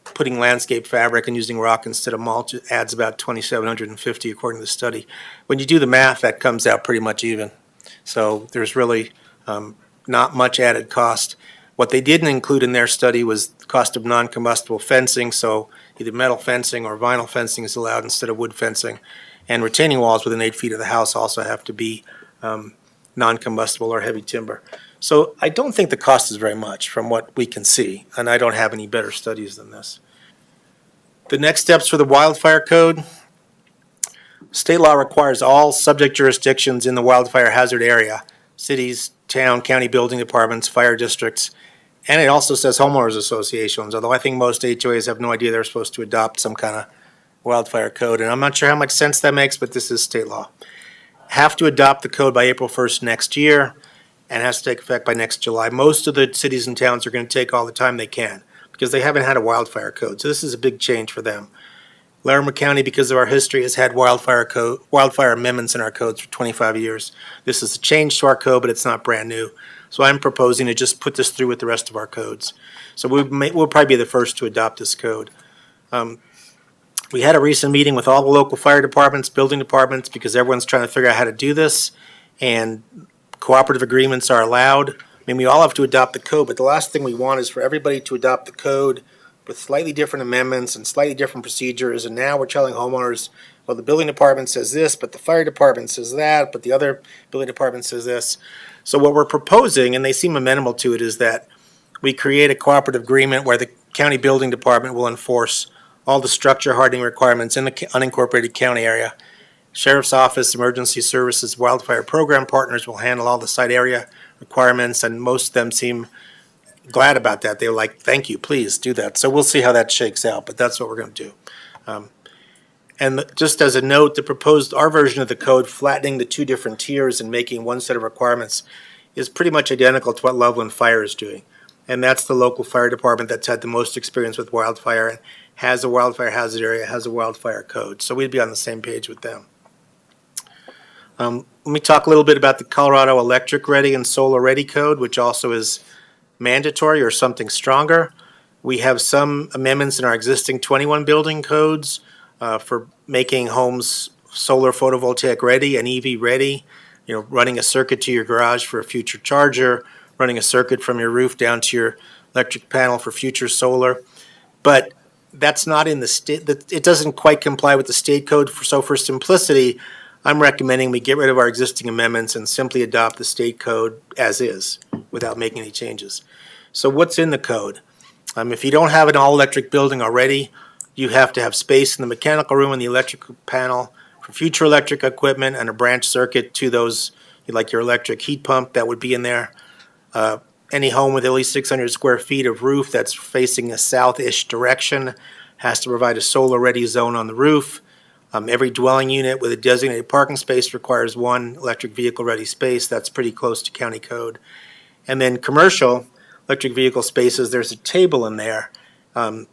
Speaker 16: putting landscape fabric and using rock instead of mulch adds about $2,750 according to the study. When you do the math, that comes out pretty much even. So there's really not much added cost. What they didn't include in their study was the cost of non-combustible fencing, so either metal fencing or vinyl fencing is allowed instead of wood fencing. And retaining walls within 8 feet of the house also have to be non-combustible or heavy timber. So I don't think the cost is very much from what we can see, and I don't have any better studies than this. The next steps for the wildfire code. State law requires all subject jurisdictions in the wildfire hazard area, cities, town, county building departments, fire districts, and it also says homeowners associations, although I think most HOAs have no idea they're supposed to adopt some kind of wildfire code, and I'm not sure how much sense that makes, but this is state law. Have to adopt the code by April 1st next year, and has to take effect by next July. Most of the cities and towns are going to take all the time they can because they haven't had a wildfire code, so this is a big change for them. Larimer County, because of our history, has had wildfire amendments in our codes for 25 years. This is a change to our code, but it's not brand new. So I'm proposing to just put this through with the rest of our codes. So we'll probably be the first to adopt this code. We had a recent meeting with all the local fire departments, building departments, because everyone's trying to figure out how to do this, and cooperative agreements are allowed. I mean, we all have to adopt the code, but the last thing we want is for everybody to adopt the code with slightly different amendments and slightly different procedures, and now we're telling homeowners, well, the building department says this, but the fire department says that, but the other building department says this. So what we're proposing, and they seem amenable to it, is that we create a cooperative agreement where the county building department will enforce all the structure hardening requirements in the unincorporated county area. Sheriff's Office, Emergency Services, Wildfire Program partners will handle all the site area requirements, and most of them seem glad about that. They're like, thank you, please do that. So we'll see how that shakes out, but that's what we're going to do. And just as a note, our version of the code, flattening the two different tiers and making one set of requirements, is pretty much identical to what Loveland Fire is doing. And that's the local fire department that's had the most experience with wildfire and has a wildfire hazard area, has a wildfire code. So we'd be on the same page with them. Let me talk a little bit about the Colorado Electric Ready and Solar Ready Code, which also is mandatory or something stronger. We have some amendments in our existing 21 building codes for making homes solar photovoltaic ready and EV ready, running a circuit to your garage for a future charger, running a circuit from your roof down to your electric panel for future solar. But that's not in the state, it doesn't quite comply with the state code. So for simplicity, I'm recommending we get rid of our existing amendments and simply adopt the state code as is without making any changes. So what's in the code? If you don't have an all-electric building already, you have to have space in the mechanical room and the electrical panel for future electric equipment and a branch circuit to those, like your electric heat pump that would be in there. Any home with at least 600 square feet of roof that's facing a south-ish direction has to provide a solar-ready zone on the roof. Every dwelling unit with a designated parking space requires one electric vehicle-ready space. That's pretty close to county code. And then commercial electric vehicle spaces, there's a table in there. And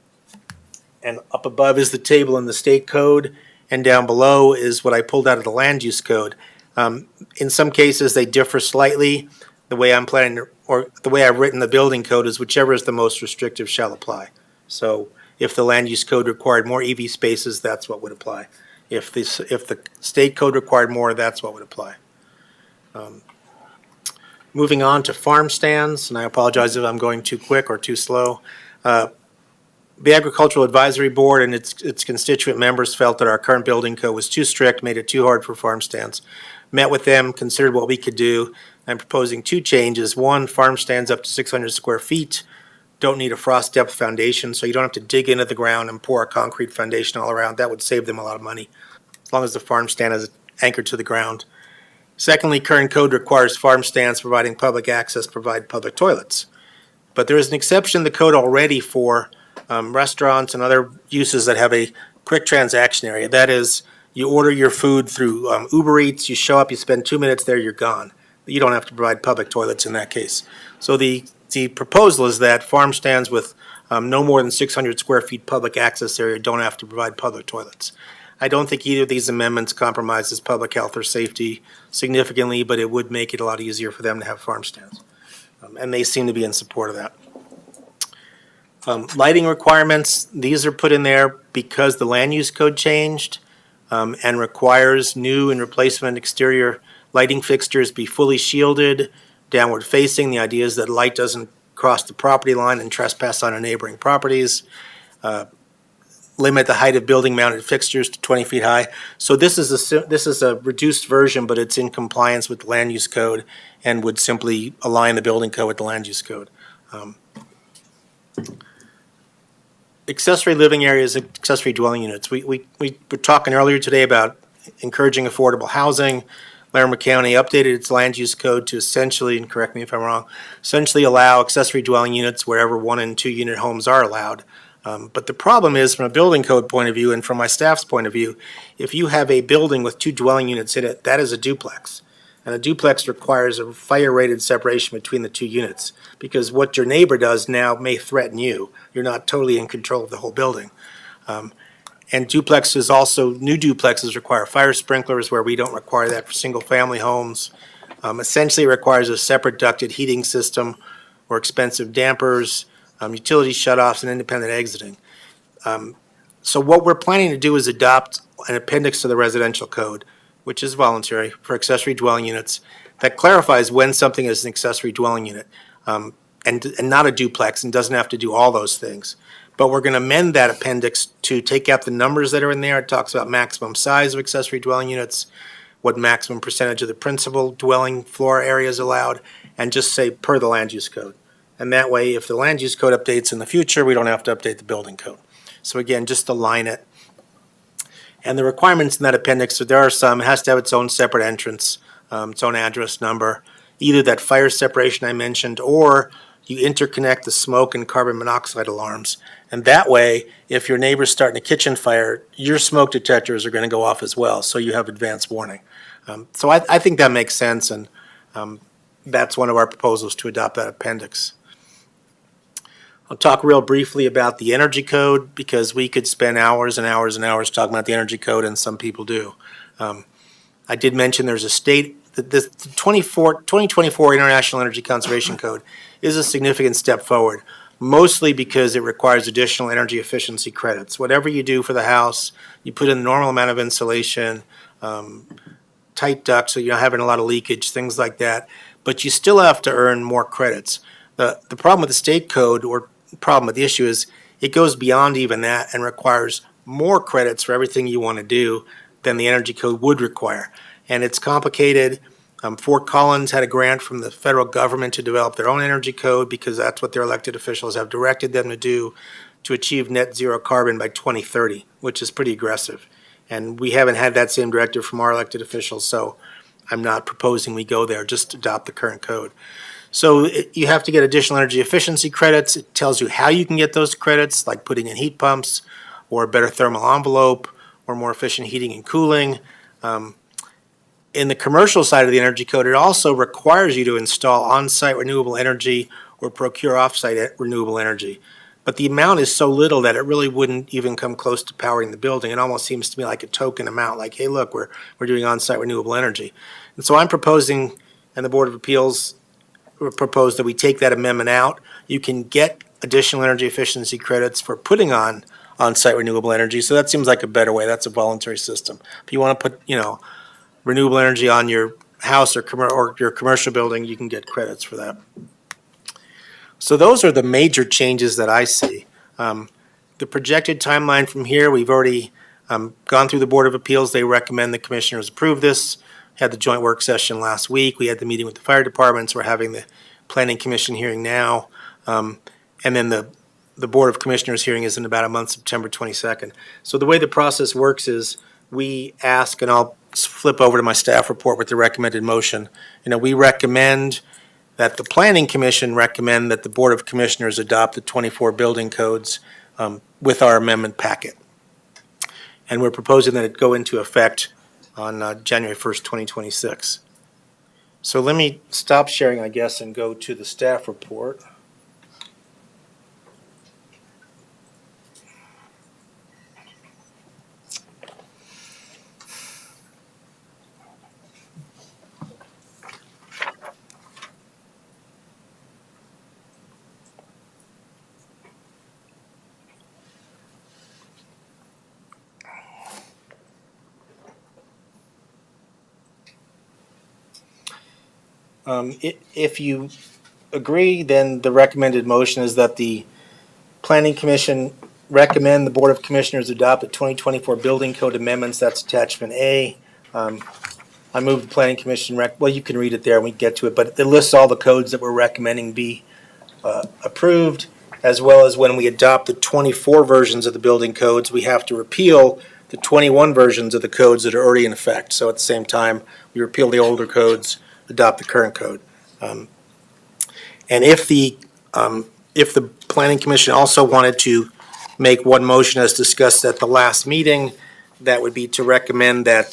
Speaker 16: up above is the table in the state code. and down below is what I pulled out of the land use code. In some cases, they differ slightly. The way I'm planning, or the way I've written the building code is whichever is the most restrictive shall apply. So if the land use code required more EV spaces, that's what would apply. If the state code required more, that's what would apply. Moving on to farm stands, and I apologize if I'm going too quick or too slow. The Agricultural Advisory Board and its constituent members felt that our current building code was too strict, made it too hard for farm stands. Met with them, considered what we could do. I'm proposing two changes. One, farm stands up to 600 square feet don't need a frost depth foundation, so you don't have to dig into the ground and pour a concrete foundation all around. That would save them a lot of money, as long as the farm stand is anchored to the ground. Secondly, current code requires farm stands providing public access provide public toilets. But there is an exception in the code already for restaurants and other uses that have a quick transaction area. That is, you order your food through Uber Eats, you show up, you spend 2 minutes there, you're gone. You don't have to provide public toilets in that case. So the proposal is that farm stands with no more than 600 square feet public access area don't have to provide public toilets. I don't think either of these amendments compromises public health or safety significantly, but it would make it a lot easier for them to have farm stands. And they seem to be in support of that. Lighting requirements, these are put in there because the land use code changed and requires new and replacement exterior lighting fixtures be fully shielded, downward facing. The idea is that light doesn't cross the property line and trespass on neighboring properties. Limit the height of building mounted fixtures to 20 feet high. So this is a reduced version, but it's in compliance with the land use code and would simply align the building code with the land use code. Accessory living areas, accessory dwelling units. We were talking earlier today about encouraging affordable housing. Larimer County updated its land use code to essentially, and correct me if I'm wrong, essentially allow accessory dwelling units wherever 1 and 2 unit homes are allowed. But the problem is, from a building code point of view and from my staff's point of view, if you have a building with 2 dwelling units in it, that is a duplex. And a duplex requires a fire-rated separation between the 2 units, because what your neighbor does now may threaten you. You're not totally in control of the whole building. And duplexes also, new duplexes require fire sprinklers, where we don't require that for single-family homes. Essentially, it requires a separate ducted heating system or expensive dampers, utility shutoffs, and independent exiting. So what we're planning to do is adopt an appendix to the residential code, which is voluntary, for accessory dwelling units, that clarifies when something is an accessory dwelling unit and not a duplex, and doesn't have to do all those things. But we're going to amend that appendix to take out the numbers that are in there. It talks about maximum size of accessory dwelling units, what maximum percentage of the principal dwelling floor area is allowed, and just say per the land use code. And that way, if the land use code updates in the future, we don't have to update the building code. So again, just align it. And the requirements in that appendix, so there are some, it has to have its own separate entrance, its own address number, either that fire separation I mentioned, or you interconnect the smoke and carbon monoxide alarms. And that way, if your neighbor's starting a kitchen fire, your smoke detectors are going to go off as well, so you have advance warning. So I think that makes sense, and that's one of our proposals, to adopt that appendix. I'll talk real briefly about the energy code, because we could spend hours and hours and hours talking about the energy code, and some people do. I did mention there's a state, the 2024 International Energy Conservation Code is a significant step forward, mostly because it requires additional energy efficiency credits. Whatever you do for the house, you put in the normal amount of insulation, tight ducts so you're not having a lot of leakage, things like that, but you still have to earn more credits. The problem with the state code, or problem with the issue, is it goes beyond even that and requires more credits for everything you want to do than the energy code would require. And it's complicated. Fort Collins had a grant from the federal government to develop their own energy code, because that's what their elected officials have directed them to do, to achieve net zero carbon by 2030, which is pretty aggressive. And we haven't had that same directive from our elected officials, so I'm not proposing we go there, just adopt the current code. So you have to get additional energy efficiency credits. It tells you how you can get those credits, like putting in heat pumps, or a better thermal envelope, or more efficient heating and cooling. In the commercial side of the energy code, it also requires you to install on-site renewable energy or procure off-site renewable energy. but the amount is so little that it really wouldn't even come close to powering the building. It almost seems to me like a token amount, like, hey, look, we're doing on-site renewable energy. And so I'm proposing, and the Board of Appeals proposed, that we take that amendment out. You can get additional energy efficiency credits for putting on-site renewable energy, so that seems like a better way. That's a voluntary system. If you want to put, renewable energy on your house or your commercial building, you can get credits for that. So those are the major changes that I see. The projected timeline from here, we've already gone through the Board of Appeals. They recommend the commissioners approve this. Had the joint work session last week. We had the meeting with the fire departments. We're having the Planning Commission hearing now. And then the Board of Commissioners hearing is in about a month, September 22nd. So the way the process works is we ask, and I'll flip over to my staff report with the recommended motion. We recommend that the Planning Commission recommend that the Board of Commissioners adopt the 24 building codes with our amendment packet. And we're proposing that it go into effect on January 1st, 2026. So let me stop sharing, I guess, and go to the staff report. If you agree, then the recommended motion is that the Planning Commission recommend the Board of Commissioners adopt the 2024 Building Code Amendments. That's attachment A. I move the Planning Commission, well, you can read it there and we can get to it, but it lists all the codes that we're recommending be approved, as well as when we adopt the 24 versions of the building codes, we have to repeal the 21 versions of the codes that are already in effect. So at the same time, we repeal the older codes, adopt the current code. And if the Planning Commission also wanted to make one motion as discussed at the last meeting, that would be to recommend that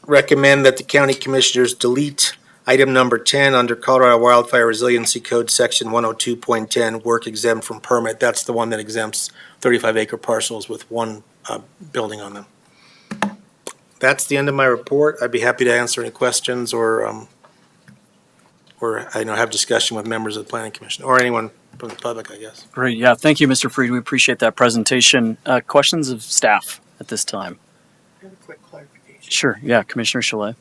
Speaker 16: the county commissioners delete item number 10 under Colorado Wildfire Resiliency Code section 102.10, work exempt from permit. That's the one that exempts 35-acre parcels with one building on them. That's the end of my report. I'd be happy to answer any questions or have discussion with members of the Planning Commission or anyone from the public, I guess.
Speaker 1: Great. Yeah. Thank you, Mr. Freed. We appreciate that presentation. Questions of staff at this time?
Speaker 7: I have a quick clarification.
Speaker 1: Sure. Yeah. Commissioner Chalet.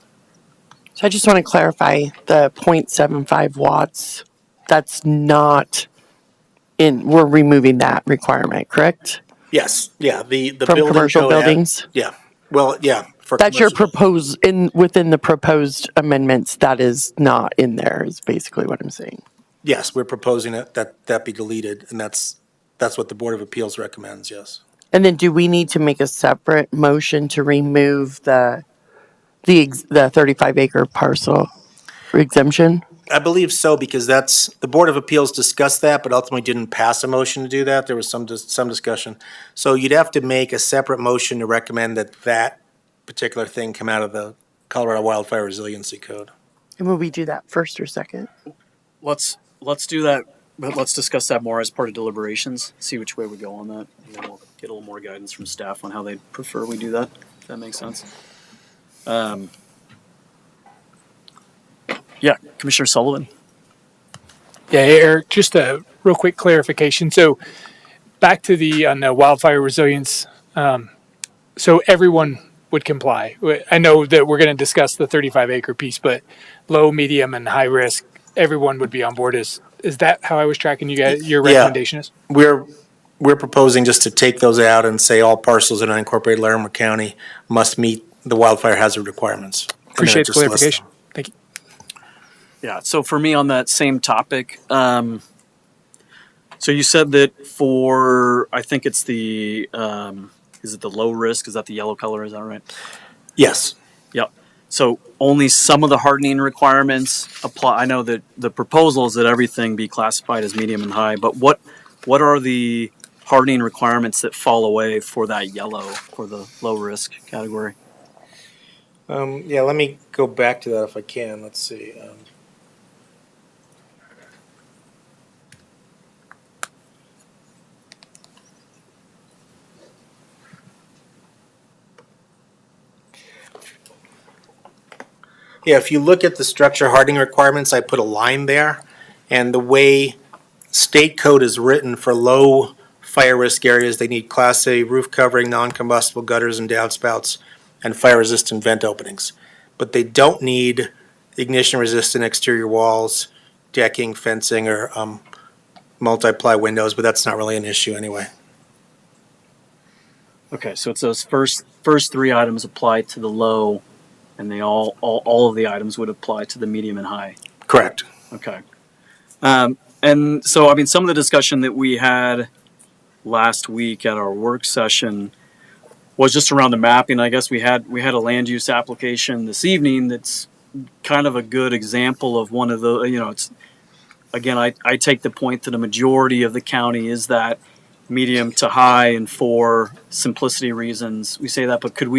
Speaker 7: So I just want to clarify the 0.75 watts. That's not we're removing that requirement, correct?
Speaker 16: Yes. Yeah. The
Speaker 7: From
Speaker 16: building
Speaker 7: commercial
Speaker 16: code
Speaker 7: buildings?
Speaker 16: Yeah. Well, yeah.
Speaker 7: That's your proposed within the proposed amendments. That is not in there. Is basically what I'm saying.
Speaker 16: Yes, we're proposing that be deleted, and that's what the Board of Appeals recommends. Yes.
Speaker 7: And then, do we need to make a separate motion to remove the 35-acre parcel exemption?
Speaker 16: I believe so, because the Board of Appeals discussed that, but ultimately didn't pass a motion to do that. There was some discussion. So you'd have to make a separate motion to recommend that particular thing come out of the Colorado Wildfire Resiliency Code.
Speaker 7: And will we do that first or second?
Speaker 1: Let's do that, but let's discuss that more as part of deliberations, see which way we go on that, and then we'll get a little more guidance from staff on how they prefer we do that, if that makes sense. Yeah, Commissioner Sullivan.
Speaker 5: Yeah, Eric, just a real quick clarification. So back to the wildfire resilience. So everyone would comply. I know that we're going to discuss the 35-acre piece, but low, medium, and high risk, everyone would be on board. Is that how I was tracking you guys? Your recommendation is?
Speaker 16: We're proposing just to take those out and say all parcels in unincorporated Larimer County must meet the wildfire hazard requirements.
Speaker 5: Appreciate the clarification. Thank you.
Speaker 1: Yeah, so for me on that same topic, so you said that for, I think it's the, is it the low risk? Is that the yellow color? Is that right?
Speaker 16: Yes.
Speaker 1: Yep. So only some of the hardening requirements apply. I know that the proposal is that everything be classified as medium and high, but what are the hardening requirements that fall away for that yellow, for the low risk category?
Speaker 16: Yeah, let me go back to that if I can. Let's see. Yeah, if you look at the structure hardening requirements, I put a line there. And the way state code is written for low fire risk areas, they need Class A roof covering, non-combustible gutters and downspouts, and fire-resistant vent openings. But they don't need ignition-resistant exterior walls, decking, fencing, or multi-ply windows, but that's not really an issue anyway.
Speaker 1: Okay, so it's those first three items apply to the low, and they all of the items would apply to the medium and high.
Speaker 16: Correct.
Speaker 1: Okay. And so, I mean, some of the discussion that we had last week at our work session was just around the mapping. I guess we had a land use application this evening that's kind of a good example of one of the, it's, again, I take the point that a majority of the county is that medium to high, and for simplicity reasons, we say that, but could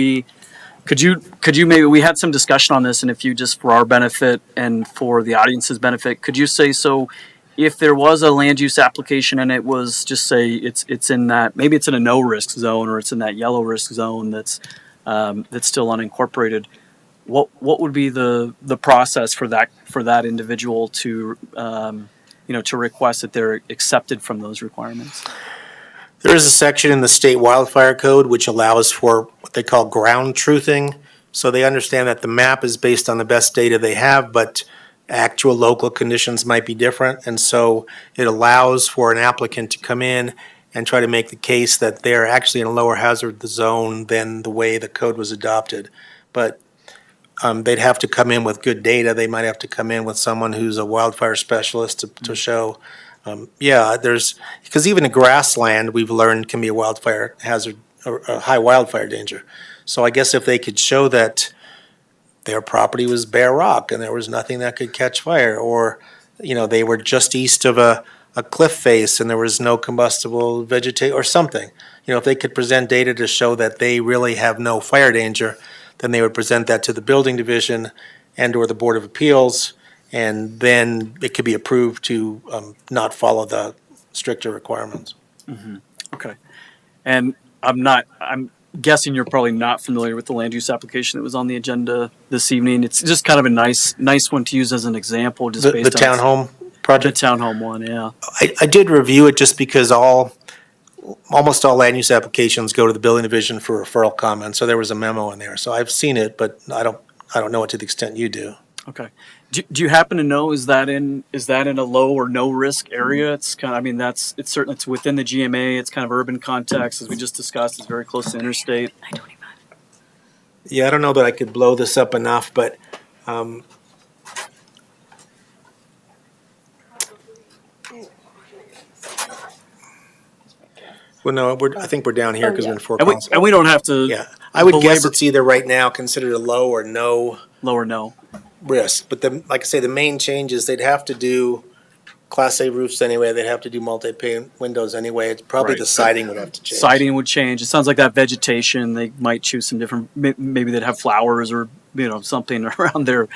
Speaker 1: you maybe, we had some discussion on this, and if you, just for our benefit and for the audience's benefit, could you say, so if there was a land use application and it was, just say it's in that, maybe it's in a no risk zone, or it's in that yellow risk zone that's still unincorporated, what would be the process for that individual to to request that they're accepted from those requirements?
Speaker 16: There is a section in the state wildfire code which allows for what they call ground truthing. So they understand that the map is based on the best data they have, but actual local conditions might be different. And so it allows for an applicant to come in and try to make the case that they're actually in a lower hazard zone than the way the code was adopted. But they'd have to come in with good data. They might have to come in with someone who's a wildfire specialist to show. Because even a grassland, we've learned, can be a wildfire hazard or a high wildfire danger. So I guess if they could show that their property was bare rock and there was nothing that could catch fire, or they were just east of a cliff face and there was no combustible vegetation or something. If they could present data to show that they really have no fire danger, then they would present that to the building division and or the Board of Appeals, and then it could be approved to not follow the stricter requirements.
Speaker 1: Mm-hmm. Okay. And I'm guessing you're probably not familiar with the land use application that was on the agenda this evening. It's just kind of a nice one to use as an example, just
Speaker 16: The
Speaker 1: based on
Speaker 16: townhome project?
Speaker 1: The townhome one, yeah.
Speaker 16: I did review it just because almost all land use applications go to the building division for referral comments. So there was a memo in there. So I've seen it, but I don't know it to the extent you do.
Speaker 1: Okay. Do you happen to know, is that in a low or no risk area? It's kind of, I mean, it's within the GMA. It's kind of urban context, as we just discussed. It's very close to interstate.
Speaker 16: Yeah, I don't know that I could blow this up enough, but well, no, I think we're down here because we're in Fort Collins.
Speaker 1: And we don't have to.
Speaker 16: Yeah, I would guess it's either right now considered a low or no.
Speaker 1: Low or no
Speaker 16: risk. But like I say, the main change is they'd have to do Class A roofs anyway. They'd have to do multi-pane windows anyway. It's probably the siding would have to change.
Speaker 1: Siding would change. It sounds like that vegetation, they might choose some different, maybe they'd have flowers or, something around there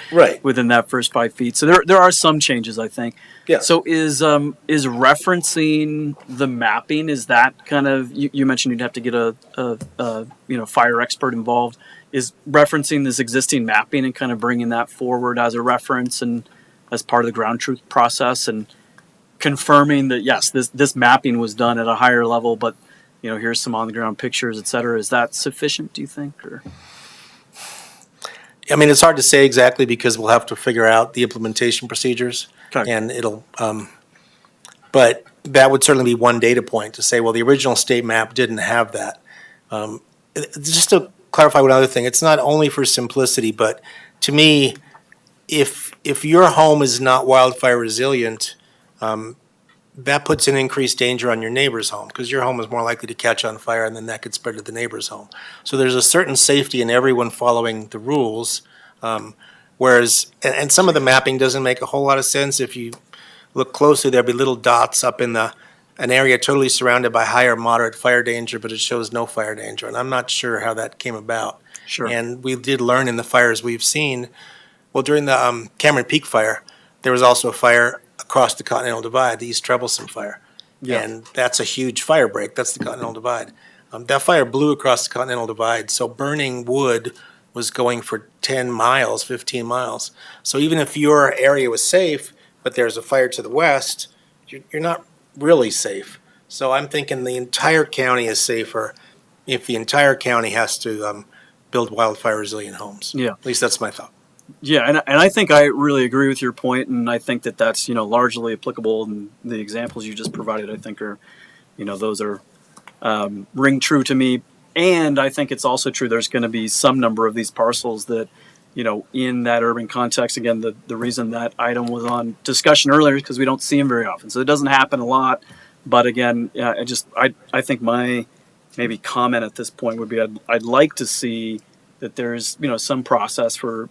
Speaker 1: within that first 5 feet. So there are some changes, I think.
Speaker 16: Yeah.
Speaker 1: So is referencing the mapping, is that kind of, you mentioned you'd have to get a fire expert involved. Is referencing this existing mapping and kind of bringing that forward as a reference and as part of the ground truth process, and confirming that, yes, this mapping was done at a higher level, but here's some on the ground pictures, et cetera. Is that sufficient, do you think? Or
Speaker 16: I mean, it's hard to say exactly because we'll have to figure out the implementation procedures, and it'll. But that would certainly be one data point to say, well, the original state map didn't have that. Just to clarify one other thing, it's not only for simplicity, but to me, if your home is not wildfire resilient, that puts an increased danger on your neighbor's home because your home is more likely to catch on fire and then that could spread to the neighbor's home. So there's a certain safety in everyone following the rules, whereas, and some of the mapping doesn't make a whole lot of sense. If you look closely, there'll be little dots up in an area totally surrounded by high or moderate fire danger, but it shows no fire danger. And I'm not sure how that came about.
Speaker 1: Sure.
Speaker 16: And we did learn in the fires we've seen, well, during the Cameron Peak fire, there was also a fire across the Continental Divide, the East Troublesome fire.
Speaker 1: Yeah.
Speaker 16: And that's a huge fire break. That's the Continental Divide. That fire blew across the Continental Divide, so burning wood was going for 10 miles, 15 miles. So even if your area was safe, but there's a fire to the west, you're not really safe. So I'm thinking the entire county is safer if the entire county has to build wildfire resilient homes.
Speaker 1: Yeah.
Speaker 16: At least that's my thought.
Speaker 1: Yeah, and I think I really agree with your point, and I think that that's largely applicable. And the examples you just provided, I think are, those are ring true to me. And I think it's also true there's going to be some number of these parcels that, in that urban context. Again, the reason that item was on discussion earlier is because we don't see them very often, so it doesn't happen a lot. But again, I think my maybe comment at this point would be I'd like to see that there's some process for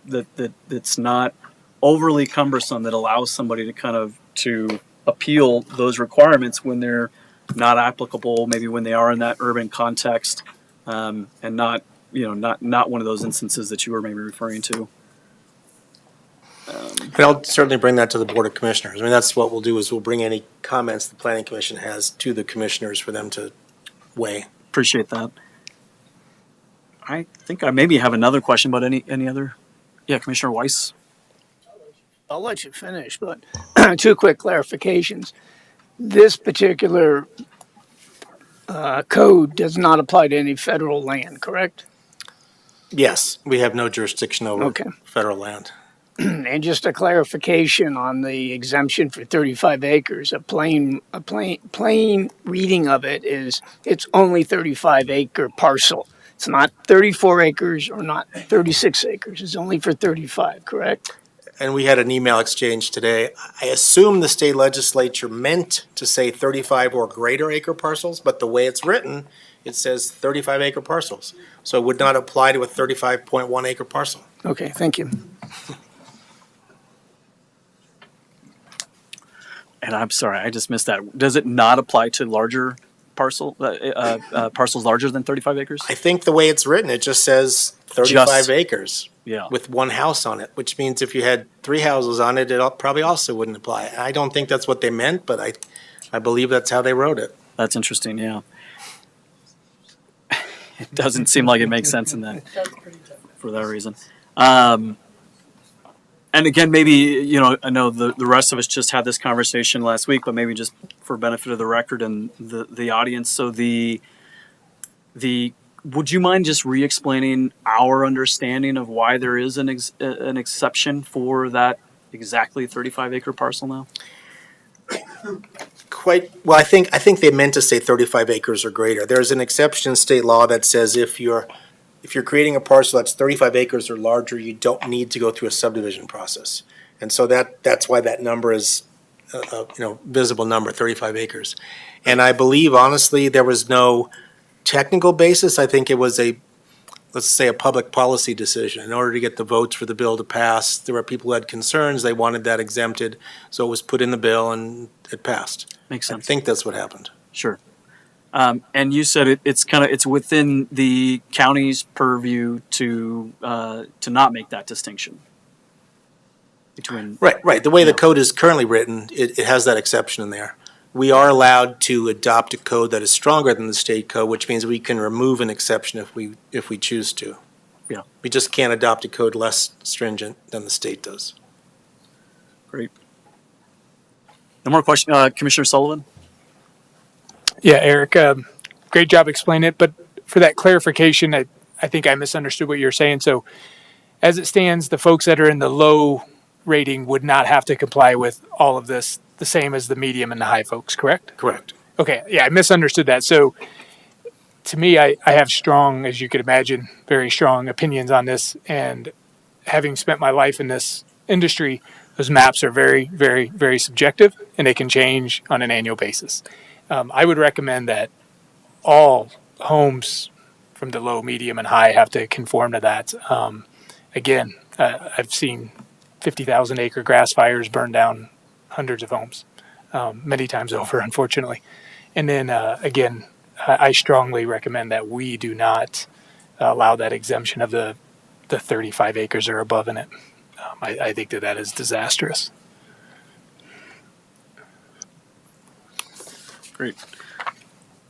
Speaker 1: that's not overly cumbersome, that allows somebody to kind of to appeal those requirements when they're not applicable, maybe when they are in that urban context, and not not one of those instances that you were maybe referring to.
Speaker 16: And I'll certainly bring that to the Board of Commissioners. I mean, that's what we'll do, is we'll bring any comments the Planning Commission has to the commissioners for them to weigh.
Speaker 1: Appreciate that. I think I maybe have another question, but any other? Yeah, Commissioner Weiss.
Speaker 4: I'll let you finish, but two quick clarifications. This particular code does not apply to any federal land, correct?
Speaker 16: Yes, we have no jurisdiction over
Speaker 4: Okay.
Speaker 16: federal land.
Speaker 4: And just a clarification on the exemption for 35 acres. A plain reading of it is it's only 35-acre parcel. It's not 34 acres or not 36 acres. It's only for 35, correct?
Speaker 16: And we had an email exchange today. I assume the state legislature meant to say 35 or greater acre parcels, but the way it's written, it says 35 acre parcels. So it would not apply to a 35.1 acre parcel.
Speaker 4: Okay, thank you.
Speaker 1: And I'm sorry, I just missed that. Does it not apply to larger parcels larger than 35 acres?
Speaker 16: I think the way it's written, it just says 35 acres.
Speaker 1: Yeah.
Speaker 16: With one house on it, which means if you had 3 houses on it, it probably also wouldn't apply. I don't think that's what they meant, but I believe that's how they wrote it.
Speaker 1: That's interesting, yeah. It doesn't seem like it makes sense in that for that reason. And again, maybe, I know the rest of us just had this conversation last week, but maybe just for benefit of the record and the audience. So would you mind just re-explaining our understanding of why there is an exception for that exactly 35-acre parcel now?
Speaker 16: Quite well. I think they meant to say 35 acres or greater. There's an exception in state law that says if you're creating a parcel that's 35 acres or larger, you don't need to go through a subdivision process. And so that's why that number is a visible number, 35 acres. And I believe, honestly, there was no technical basis. I think it was let's say a public policy decision. In order to get the votes for the bill to pass, there were people who had concerns. They wanted that exempted, so it was put in the bill and it passed.
Speaker 1: Makes sense.
Speaker 16: I think that's what happened.
Speaker 1: Sure. And you said it's within the county's purview to not make that distinction between.
Speaker 16: Right. The way the code is currently written, it has that exception in there. We are allowed to adopt a code that is stronger than the state code, which means we can remove an exception if we choose to.
Speaker 1: Yeah.
Speaker 16: We just can't adopt a code less stringent than the state does.
Speaker 1: Great. No more questions, Commissioner Sullivan?
Speaker 5: Yeah, Eric, great job explaining it. But for that clarification, I think I misunderstood what you were saying. So as it stands, the folks that are in the low rating would not have to comply with all of this, the same as the medium and the high folks, correct?
Speaker 16: Correct.
Speaker 5: Okay, yeah, I misunderstood that. So to me, I have strong, as you could imagine, very strong opinions on this. And having spent my life in this industry, those maps are very, very, very subjective, and they can change on an annual basis. I would recommend that all homes from the low, medium, and high have to conform to that. Again, I've seen 50,000 acre grass fires burn down hundreds of homes, many times over, unfortunately. And then again, I strongly recommend that we do not allow that exemption of the 35 acres or above in it. I think that is disastrous.
Speaker 1: Great.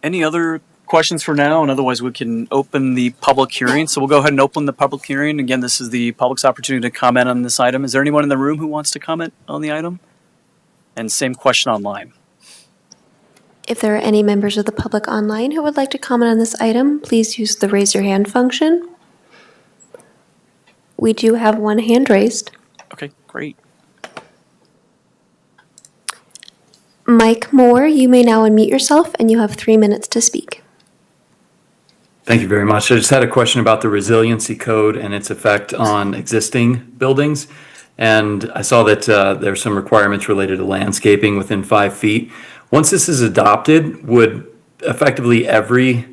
Speaker 1: Any other questions for now, and otherwise we can open the public hearing. So we'll go ahead and open the public hearing. Again, this is the public's opportunity to comment on this item. Is there anyone in the room who wants to comment on the item? And same question online.
Speaker 9: If there are any members of the public online who would like to comment on this item, please use the raise your hand function. We do have one hand raised.
Speaker 1: Okay, great.
Speaker 9: Mike Moore, you may now unmute yourself and you have 3 minutes to speak.
Speaker 17: Thank you very much. I just had a question about the resiliency code and its effect on existing buildings. And I saw that there's some requirements related to landscaping within 5 feet. Once this is adopted, would effectively every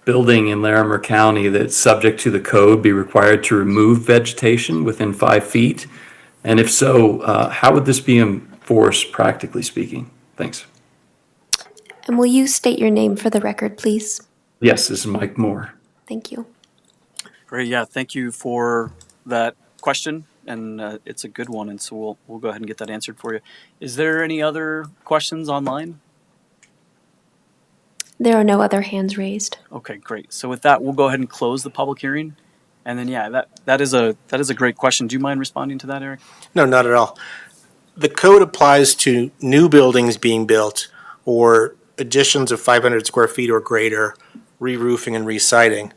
Speaker 17: building in Larimer County that's subject to the code be required to remove vegetation within 5 feet? And if so, how would this be enforced, practically speaking? Thanks.
Speaker 9: And will you state your name for the record, please?
Speaker 17: Yes, this is Mike Moore.
Speaker 9: Thank you.
Speaker 1: Great. Yeah, thank you for that question, and it's a good one. And so we'll go ahead and get that answered for you. Is there any other questions online?
Speaker 9: There are no other hands raised.
Speaker 1: Okay, great. So with that, we'll go ahead and close the public hearing. And then, yeah, that is a great question. Do you mind responding to that, Eric?
Speaker 16: No, not at all. The code applies to new buildings being built or additions of 500 square feet or greater, re-roofing and re-siding.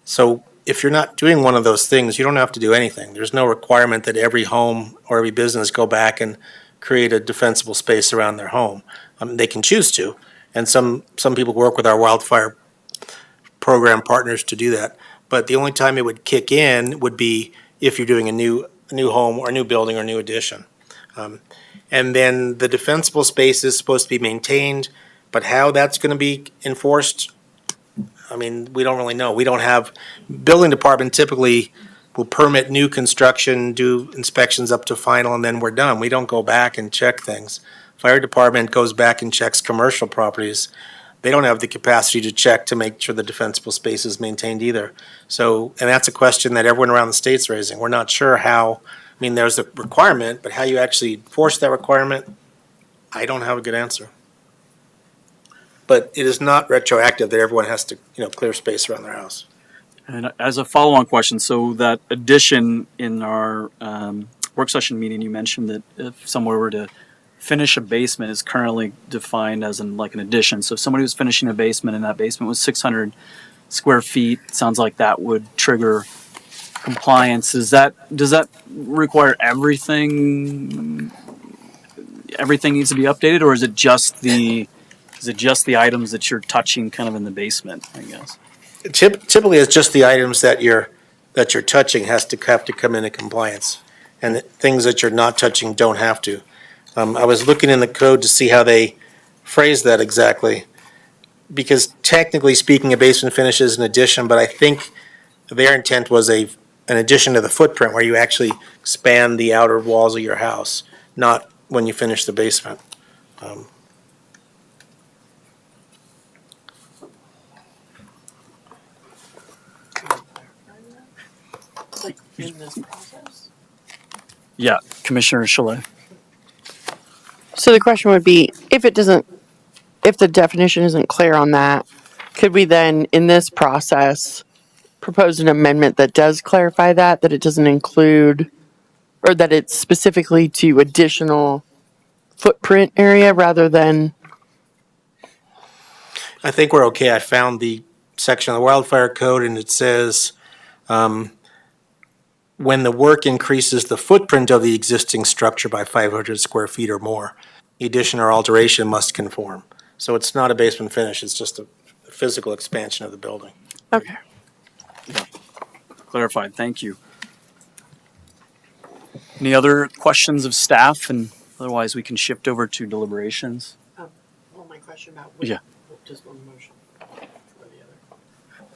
Speaker 16: So if you're not doing one of those things, you don't have to do anything. There's no requirement that every home or every business go back and create a defensible space around their home. They can choose to, and some people work with our wildfire program partners to do that. But the only time it would kick in would be if you're doing a new home or a new building or new addition. And then the defensible space is supposed to be maintained, but how that's going to be enforced, I mean, we don't really know. We don't have, building department typically will permit new construction, do inspections up to final, and then we're done. We don't go back and check things. Fire department goes back and checks commercial properties. They don't have the capacity to check to make sure the defensible space is maintained either. So, and that's a question that everyone around the state's raising. We're not sure how, I mean, there's a requirement, but how you actually enforce that requirement, I don't have a good answer. But it is not retroactive that everyone has to, clear space around their house.
Speaker 1: And as a follow-on question, so that addition in our work session meeting, you mentioned that if someone were to finish a basement is currently defined as an addition. So if somebody was finishing a basement and that basement was 600 square feet, sounds like that would trigger compliance. Does that require everything? Everything needs to be updated, or is it just the items that you're touching kind of in the basement, I guess?
Speaker 16: Typically, it's just the items that you're touching have to come into compliance, and the things that you're not touching don't have to. I was looking in the code to see how they phrase that exactly, because technically speaking, a basement finish is an addition, but I think their intent was an addition to the footprint where you actually expand the outer walls of your house, not when you finish the basement.
Speaker 7: In this process?
Speaker 1: Yeah, Commissioner Chalet.
Speaker 7: So the question would be, if the definition isn't clear on that, could we then, in this process, propose an amendment that does clarify that it doesn't include, or that it's specifically to additional footprint area rather than?
Speaker 16: I think we're okay. I found the section of the wildfire code, and it says, when the work increases the footprint of the existing structure by 500 square feet or more, the addition or alteration must conform. So it's not a basement finish, it's just a physical expansion of the building.
Speaker 7: Okay.
Speaker 1: Yeah. Clarified, thank you. Any other questions of staff? And otherwise we can shift over to deliberations.
Speaker 7: Well, my question about
Speaker 1: just one motion or the other.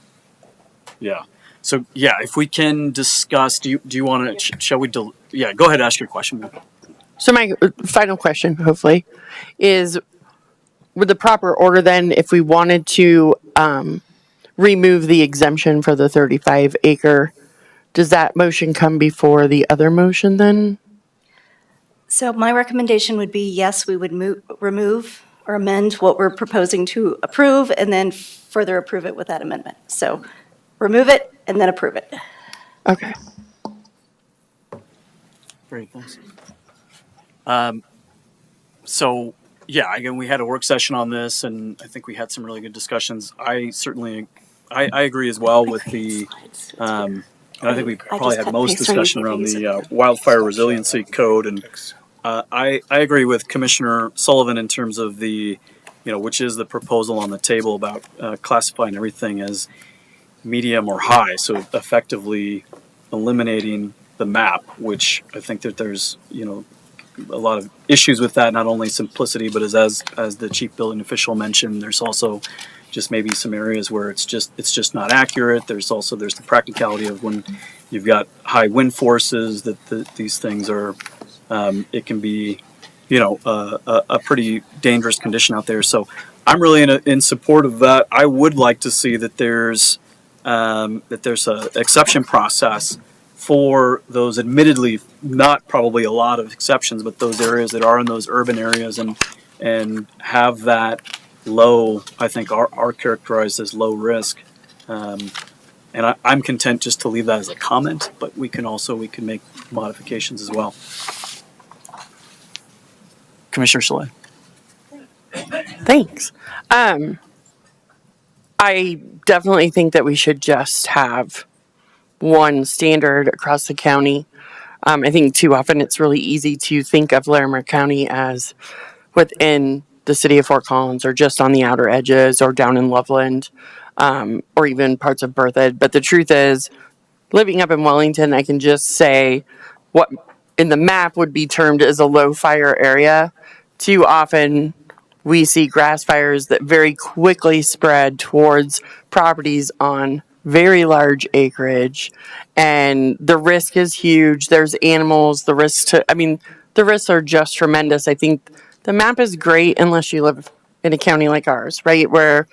Speaker 1: Yeah. So yeah, if we can discuss, do you want to? Shall we? Go ahead. Ask your question.
Speaker 7: So my final question, hopefully, is with the proper order then, if we wanted to remove the exemption for the 35 acre, does that motion come before the other motion then?
Speaker 8: So my recommendation would be yes, we would remove or amend what we're proposing to approve, and then further approve it with that amendment. So remove it and then approve it.
Speaker 7: Okay.
Speaker 1: Great, thanks. So, yeah, again, we had a work session on this, and I think we had some really good discussions. I certainly, I agree as well with the, and I think we probably had most discussion around the wildfire resiliency code, and I agree with Commissioner Sullivan in terms of the, which is the proposal on the table about classifying everything as medium or high, so effectively eliminating the map, which I think that there's, a lot of issues with that, not only simplicity, but as the chief building official mentioned, there's also just maybe some areas where it's just not accurate. There's the practicality of when you've got high wind forces that these things are, it can be, a pretty dangerous condition out there. So I'm really in support of that. I would like to see that there's a exception process for those, admittedly not probably a lot of exceptions, but those areas that are in those urban areas and have that low, I think are characterized as low risk. And I'm content just to leave that as a comment, but we can make modifications as well. Commissioner Saleh.
Speaker 7: Thanks. I definitely think that we should just have one standard across the county. I think too often it's really easy to think of Larimer County as within the city of Fort Collins or just on the outer edges or down in Loveland, or even parts of Berthoud. But the truth is, living up in Wellington, I can just say what in the map would be termed as a low fire area. Too often we see grass fires that very quickly spread towards properties on very large acreage, and the risk is huge. There's animals, the risks are just tremendous. I think the map is great unless you live in a county like ours, right? Where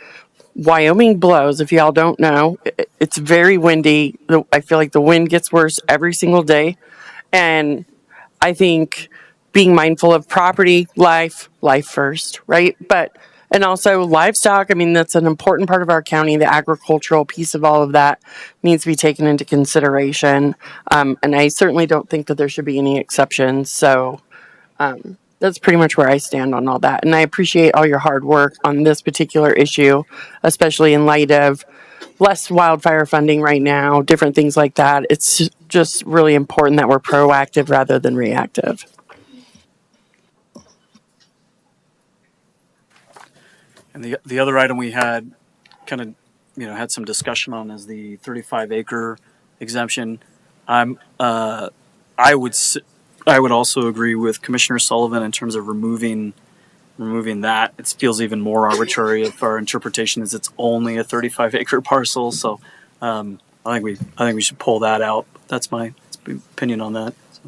Speaker 7: Wyoming blows, if y'all don't know, it's very windy. I feel like the wind gets worse every single day. And I think being mindful of property, life first, right? And also livestock, that's an important part of our county. The agricultural piece of all of that needs to be taken into consideration. And I certainly don't think that there should be any exceptions. So that's pretty much where I stand on all that. And I appreciate all your hard work on this particular issue, especially in light of less wildfire funding right now, different things like that. It's just really important that we're proactive rather than reactive.
Speaker 1: And the other item we had kind of, had some discussion on is the 35-acre exemption. I would also agree with Commissioner Sullivan in terms of removing that. It feels even more arbitrary if our interpretation is it's only a 35-acre parcel. So I think we should pull that out. That's my opinion on that. So.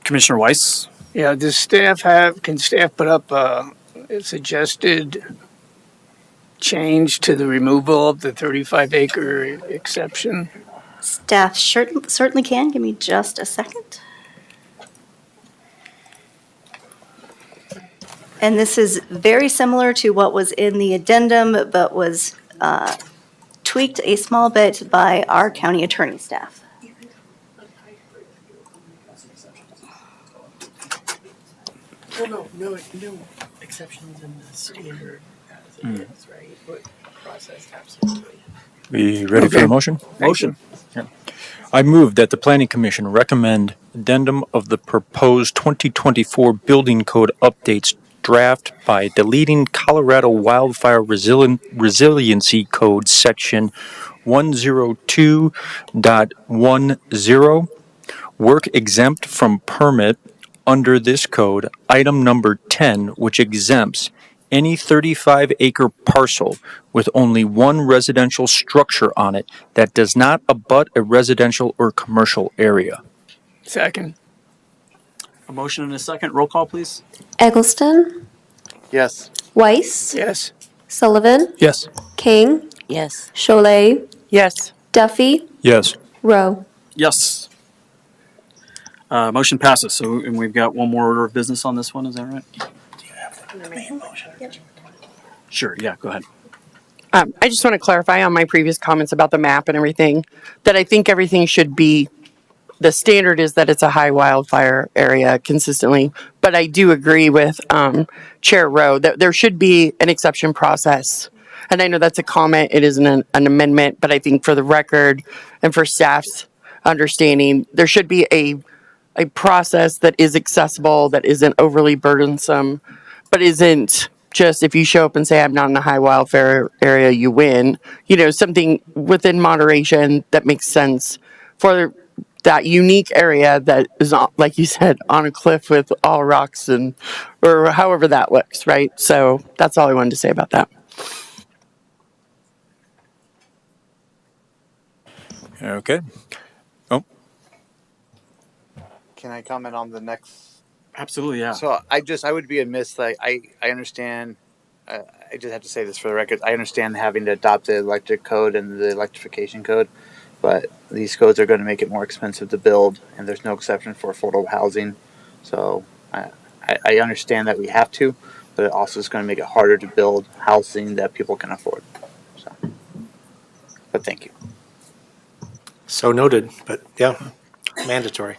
Speaker 1: Commissioner Weiss.
Speaker 4: Yeah, can staff put up a suggested change to the removal of the 35-acre exception?
Speaker 8: Staff certainly can. Give me just a second. And this is very similar to what was in the addendum, but was tweaked a small bit by our county attorney staff.
Speaker 7: No exceptions in the standard as it is, right? What process, absolutely.
Speaker 2: We ready for the motion?
Speaker 1: Motion.
Speaker 2: Yeah. I move that the Planning Commission recommend addendum of the proposed 2024 Building Code updates draft by deleting Colorado Wildfire Resiliency Code Section 102.10, work exempt from permit under this code, item number 10, which exempts any 35-acre parcel with only one residential structure on it that does not abut a residential or commercial area.
Speaker 4: Second.
Speaker 1: A motion and a second. Roll call, please.
Speaker 9: Eggleston,
Speaker 3: Yes.
Speaker 9: Weiss,
Speaker 4: Yes.
Speaker 9: Sullivan,
Speaker 2: Yes.
Speaker 9: King,
Speaker 6: Yes.
Speaker 9: Cholet,
Speaker 7: Yes.
Speaker 9: Duffy,
Speaker 2: Yes.
Speaker 9: Rowe.
Speaker 1: Yes. Motion passes. So, and we've got one more order of business on this one. Is that right? Sure. Yeah. Go ahead.
Speaker 7: I just want to clarify on my previous comments about the map and everything, that I think everything should be, the standard is that it's a high wildfire area consistently. But I do agree with Chair Rowe that there should be an exception process. And I know that's a comment, it isn't an amendment, but I think for the record and for staff's understanding, there should be a process that is accessible, that isn't overly burdensome, but isn't just if you show up and say, I'm not in a high wildfire area, you win. You know, something within moderation that makes sense for that unique area that is, like you said, on a cliff with all rocks and, or however that looks, right? So that's all I wanted to say about that.
Speaker 2: Okay. Oh,
Speaker 3: Can I comment on the next?
Speaker 1: Absolutely. Yeah.
Speaker 3: So I would be amiss. Like I understand. I just have to say this for the record. I understand having to adopt the electric code and the electrification code, but these codes are going to make it more expensive to build, and there's no exception for affordable housing. So I understand that we have to, but it also is going to make it harder to build housing that people can afford. So, but thank you.
Speaker 16: So noted, but yeah, mandatory.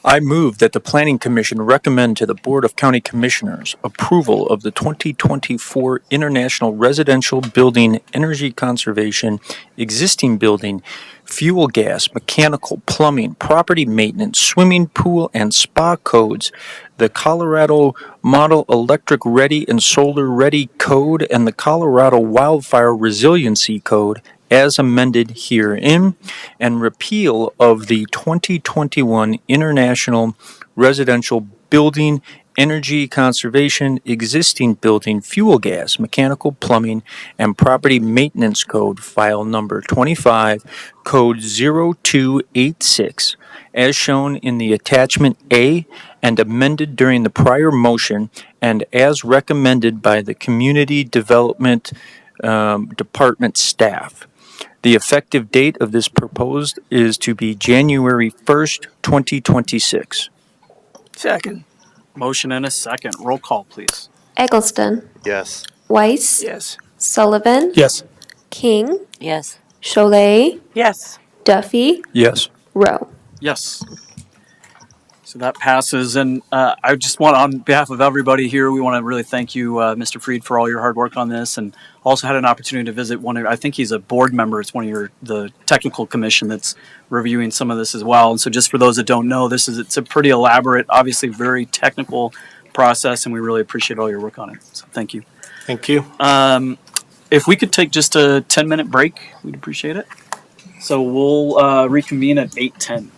Speaker 2: I move that the Planning Commission recommend to the Board of County Commissioners approval of the 2024 International Residential Building Energy Conservation Existing Building Fuel Gas, Mechanical, Plumbing, Property Maintenance, Swimming Pool, and Spa Codes, the Colorado Model Electric Ready and Solar Ready Code, and the Colorado Wildfire Resiliency Code as amended herein, and repeal of the 2021 International Residential Building Energy Conservation Existing Building Fuel Gas, Mechanical, Plumbing, and Property Maintenance Code, file number 25, code 0286, as shown in the attachment A and amended during the prior motion, and as recommended by the Community Development Department staff. The effective date of this proposed is to be January 1st, 2026.
Speaker 4: Second.
Speaker 1: Motion and a second. Roll call, please.
Speaker 9: Eggleston,
Speaker 3: Yes.
Speaker 9: Weiss,
Speaker 4: Yes.
Speaker 9: Sullivan,
Speaker 16: Yes.
Speaker 9: King,
Speaker 6: Yes.
Speaker 9: Cholet,
Speaker 7: Yes.
Speaker 9: Duffy,
Speaker 2: Yes.
Speaker 9: Rowe.
Speaker 1: Yes. So that passes. And I just want, on behalf of everybody here, we want to really thank you, Mr. Freed, for all your hard work on this. And also had an opportunity to visit one of, I think he's a board member. It's one of the technical commission that's reviewing some of this as well. And so just for those that don't know, it's a pretty elaborate, obviously very technical process. And we really appreciate all your work on it. So thank you.
Speaker 16: Thank you.
Speaker 1: If we could take just a 10-minute break, we'd appreciate it. So we'll reconvene at 8:10.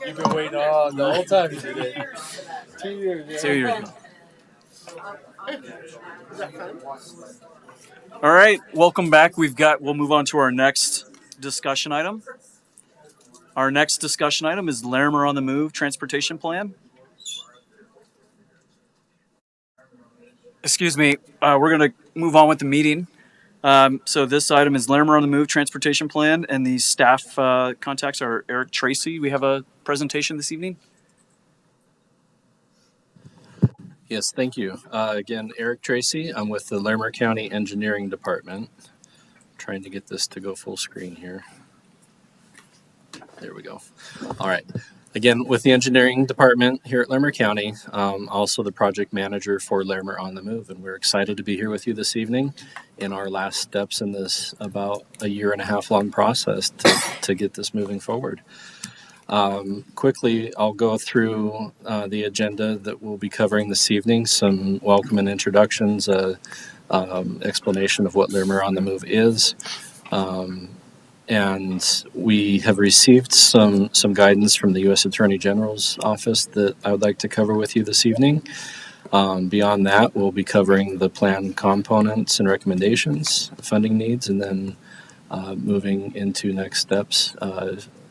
Speaker 10: You've been waiting all the whole time you did it. 2 years. Yeah.
Speaker 1: 2 years. All right, welcome back. We'll move on to our next discussion item. Our next discussion item is Larimer on the Move Transportation Plan. Excuse me, we're going to move on with the meeting. So this item is Larimer on the Move Transportation Plan, and the staff contacts are Eric Tracy. We have a presentation this evening.
Speaker 18: Yes, thank you. Again, Eric Tracy. I'm with the Larimer County Engineering Department. Trying to get this to go full screen here. There we go. All right. Again, with the engineering department here at Larimer County, also the project manager for Larimer on the Move, and we're excited to be here with you this evening in our last steps in this about a 1.5 year long process to get this moving forward. Quickly, I'll go through the agenda that we'll be covering this evening, some welcome and introductions, explanation of what Larimer on the Move is, and we have received some guidance from the U.S. Attorney General's office that I would like to cover with you this evening. Beyond that, we'll be covering the plan components and recommendations, funding needs, and then moving into next steps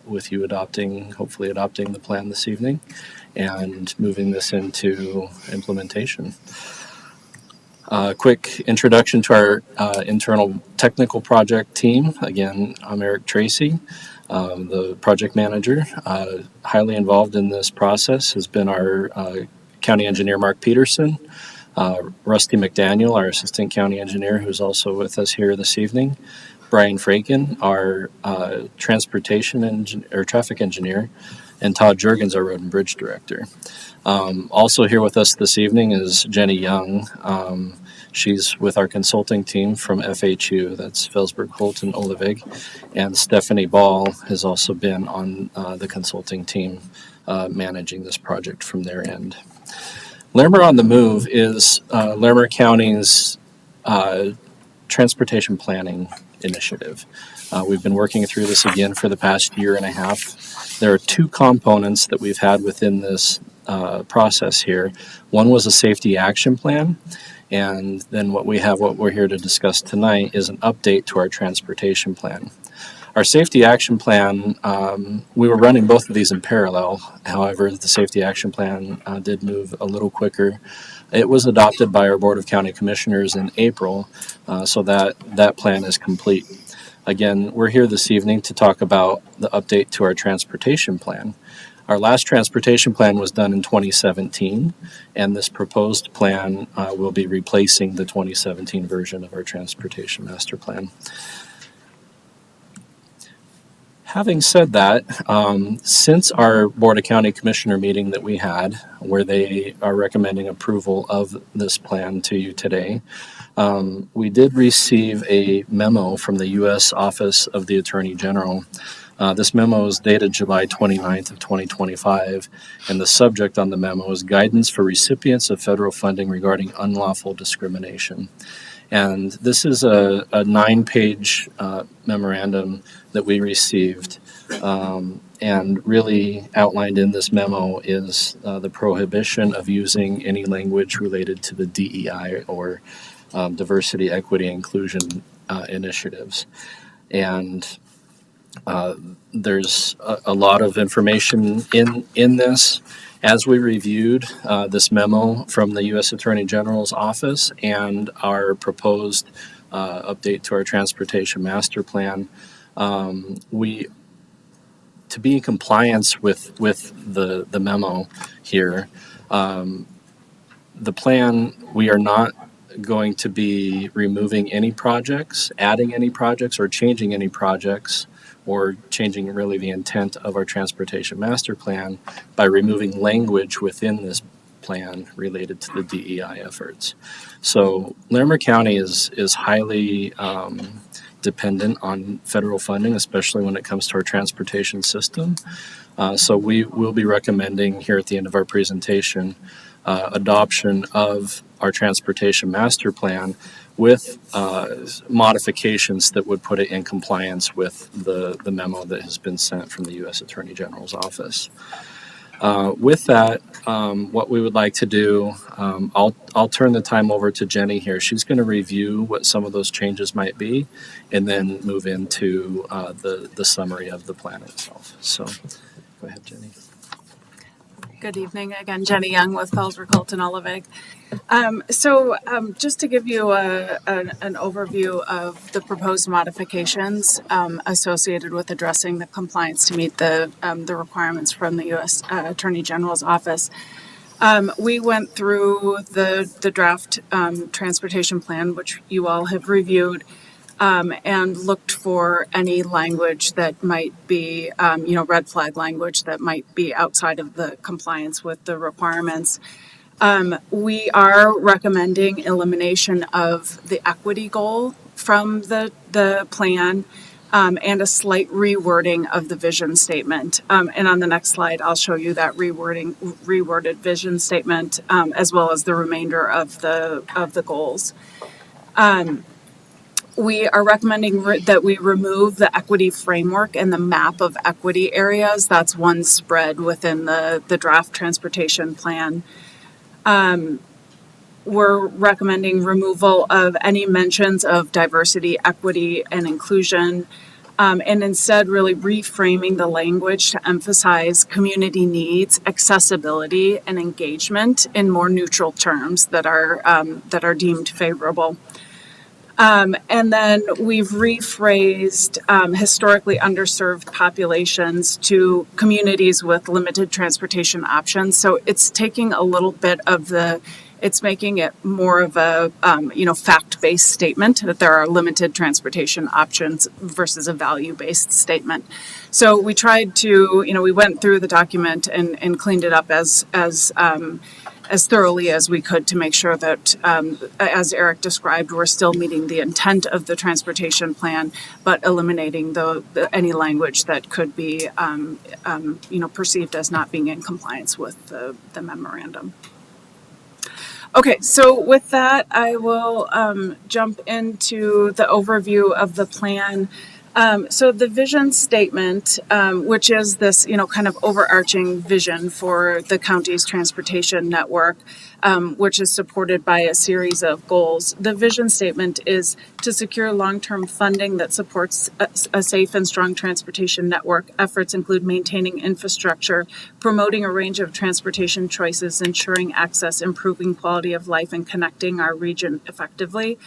Speaker 18: with you hopefully adopting the plan this evening and moving this into implementation. Quick introduction to our internal technical project team. Again, I'm Eric Tracy, the project manager. Highly involved in this process has been our county engineer, Mark Peterson, Rusty McDaniel, our assistant county engineer, who's also with us here this evening, Brian Fraken, our traffic engineer, and Todd Juergens, our road and bridge director. Also here with us this evening is Jenny Young. She's with our consulting team from FHU, that's Felsberg, Holt, and Olivig. And Stephanie Ball has also been on the consulting team managing this project from their end. Larimer on the Move is Larimer County's transportation planning initiative. We've been working through this again for the past 1.5 years. There are 2 components that we've had within this process here. One was a safety action plan, and then what we're here to discuss tonight is an update to our transportation plan. Our safety action plan, we were running both of these in parallel. However, the safety action plan did move a little quicker. It was adopted by our Board of County Commissioners in April, so that plan is complete. Again, we're here this evening to talk about the update to our transportation plan. Our last transportation plan was done in 2017, and this proposed plan will be replacing the 2017 version of our transportation master plan. Having said that, since our Board of County Commissioner meeting that we had, where they are recommending approval of this plan to you today, we did receive a memo from the U.S. Office of the Attorney General. This memo is dated July 29th of 2025, and the subject on the memo is guidance for recipients of federal funding regarding unlawful discrimination. And this is a 9-page memorandum that we received, and really outlined in this memo is the prohibition of using any language related to the DEI or diversity, equity, inclusion initiatives. And there's a lot of information in this. As we reviewed this memo from the U.S. Attorney General's office and our proposed update to our transportation master plan, to be in compliance with the memo here, the plan, we are not going to be removing any projects, adding any projects, or changing any projects, or changing really the intent of our transportation master plan by removing language within this plan related to the DEI efforts. So Larimer County is highly dependent on federal funding, especially when it comes to our transportation system. So we will be recommending here at the end of our presentation adoption of our transportation master plan with modifications that would put it in compliance with the memo that has been sent from the U.S. Attorney General's office. With that, what we would like to do, I'll turn the time over to Jenny here. She's going to review what some of those changes might be, and then move into the summary of the plan itself. So, go ahead, Jenny.
Speaker 19: Good evening. Again, Jenny Young with Felsler Colton Olivig. Just to give you an overview of the proposed modifications associated with addressing the compliance to meet the requirements from the U.S. Attorney General's office. We went through the draft transportation plan, which you all have reviewed, and looked for any language that might be, red flag language that might be outside of the compliance with the requirements. We are recommending elimination of the equity goal from the plan, and a slight rewording of the vision statement. And on the next slide, I'll show you that reworded vision statement, as well as the remainder of the goals. We are recommending that we remove the equity framework and the map of equity areas. That's one spread within the draft transportation plan. We're recommending removal of any mentions of diversity, equity, and inclusion, and instead really reframing the language to emphasize community needs, accessibility, and engagement in more neutral terms that are deemed favorable. And then we've rephrased historically underserved populations to communities with limited transportation options. So it's taking a little bit of it's making it more of a, fact-based statement that there are limited transportation options versus a value-based statement. So we tried to, we went through the document and cleaned it up as thoroughly as we could to make sure that, as Eric described, we're still meeting the intent of the transportation plan, but eliminating any language that could be, perceived as not being in compliance with the memorandum. Okay, so with that, I will jump into the overview of the plan. So the vision statement, which is this, kind of overarching vision for the county's transportation network, which is supported by a series of goals. The vision statement is to secure long-term funding that supports a safe and strong transportation network. Efforts include maintaining infrastructure, promoting a range of transportation choices, ensuring access, improving quality of life, and connecting our region effectively.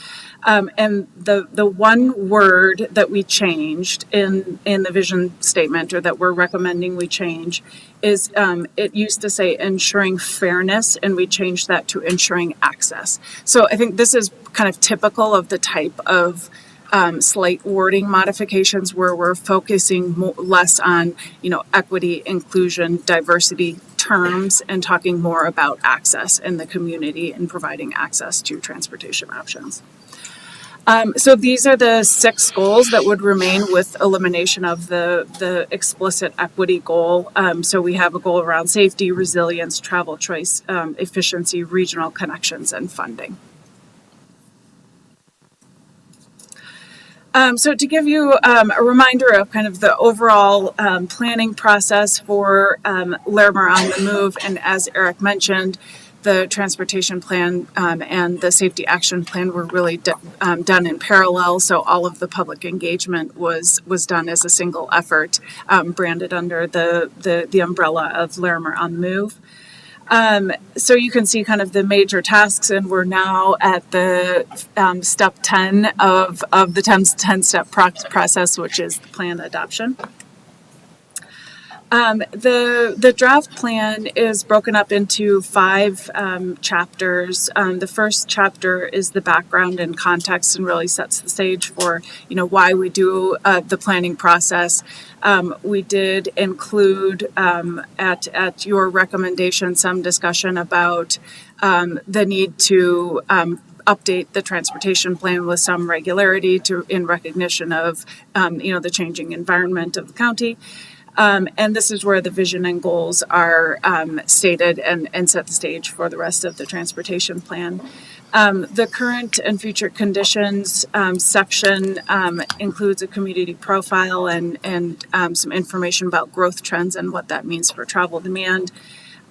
Speaker 19: And the one word that we changed in the vision statement, or that we're recommending we change, is it used to say ensuring fairness, and we changed that to ensuring access. So I think this is kind of typical of the type of slight wording modifications where we're focusing less on, equity, inclusion, diversity terms, and talking more about access in the community and providing access to transportation options. So these are the 6 goals that would remain with elimination of the explicit equity goal. So we have a goal around safety, resilience, travel choice, efficiency, regional connections, and funding. So to give you a reminder of kind of the overall planning process for Larimer on the Move, and as Eric mentioned, the transportation plan and the safety action plan were really done in parallel. So all of the public engagement was done as a single effort, branded under the umbrella of Larimer on the Move. So you can see kind of the major tasks, and we're now at the step 10 of the 10-step process, which is the plan adoption. The draft plan is broken up into 5 chapters. The first chapter is the background and context, and really sets the stage for why we do the planning process. We did include at your recommendation some discussion about the need to update the transportation plan with some regularity in recognition of the changing environment of the county. And this is where the vision and goals are stated and set the stage for the rest of the transportation plan. The current and future conditions section includes a community profile and some information about growth trends and what that means for travel demand.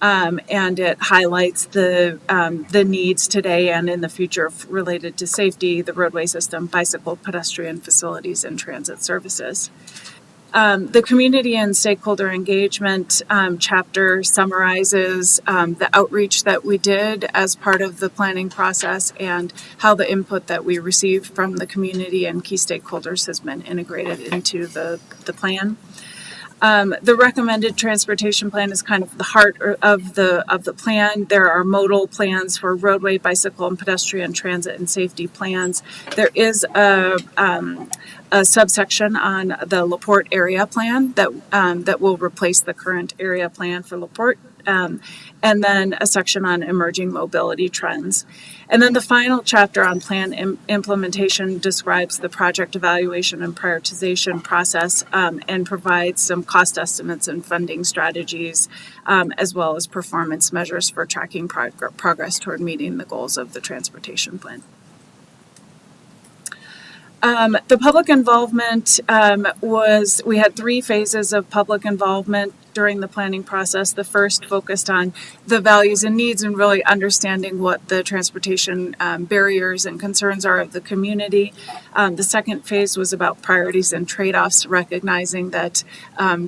Speaker 19: And it highlights the needs today and in the future related to safety, the roadway system, bicycle, pedestrian facilities, and transit services. The community and stakeholder engagement chapter summarizes the outreach that we did as part of the planning process and how the input that we received from the community and key stakeholders has been integrated into the plan. The recommended transportation plan is kind of the heart of the plan. There are modal plans for roadway, bicycle, and pedestrian transit and safety plans. There is a subsection on the LaPorte area plan that will replace the current area plan for LaPorte. And then a section on emerging mobility trends. And then the final chapter on plan implementation describes the project evaluation and prioritization process and provides some cost estimates and funding strategies, as well as performance measures for tracking progress toward meeting the goals of the transportation plan. The public involvement we had 3 phases of public involvement during the planning process. The first focused on the values and needs and really understanding what the transportation barriers and concerns are of the community. The second phase was about priorities and trade-offs, recognizing that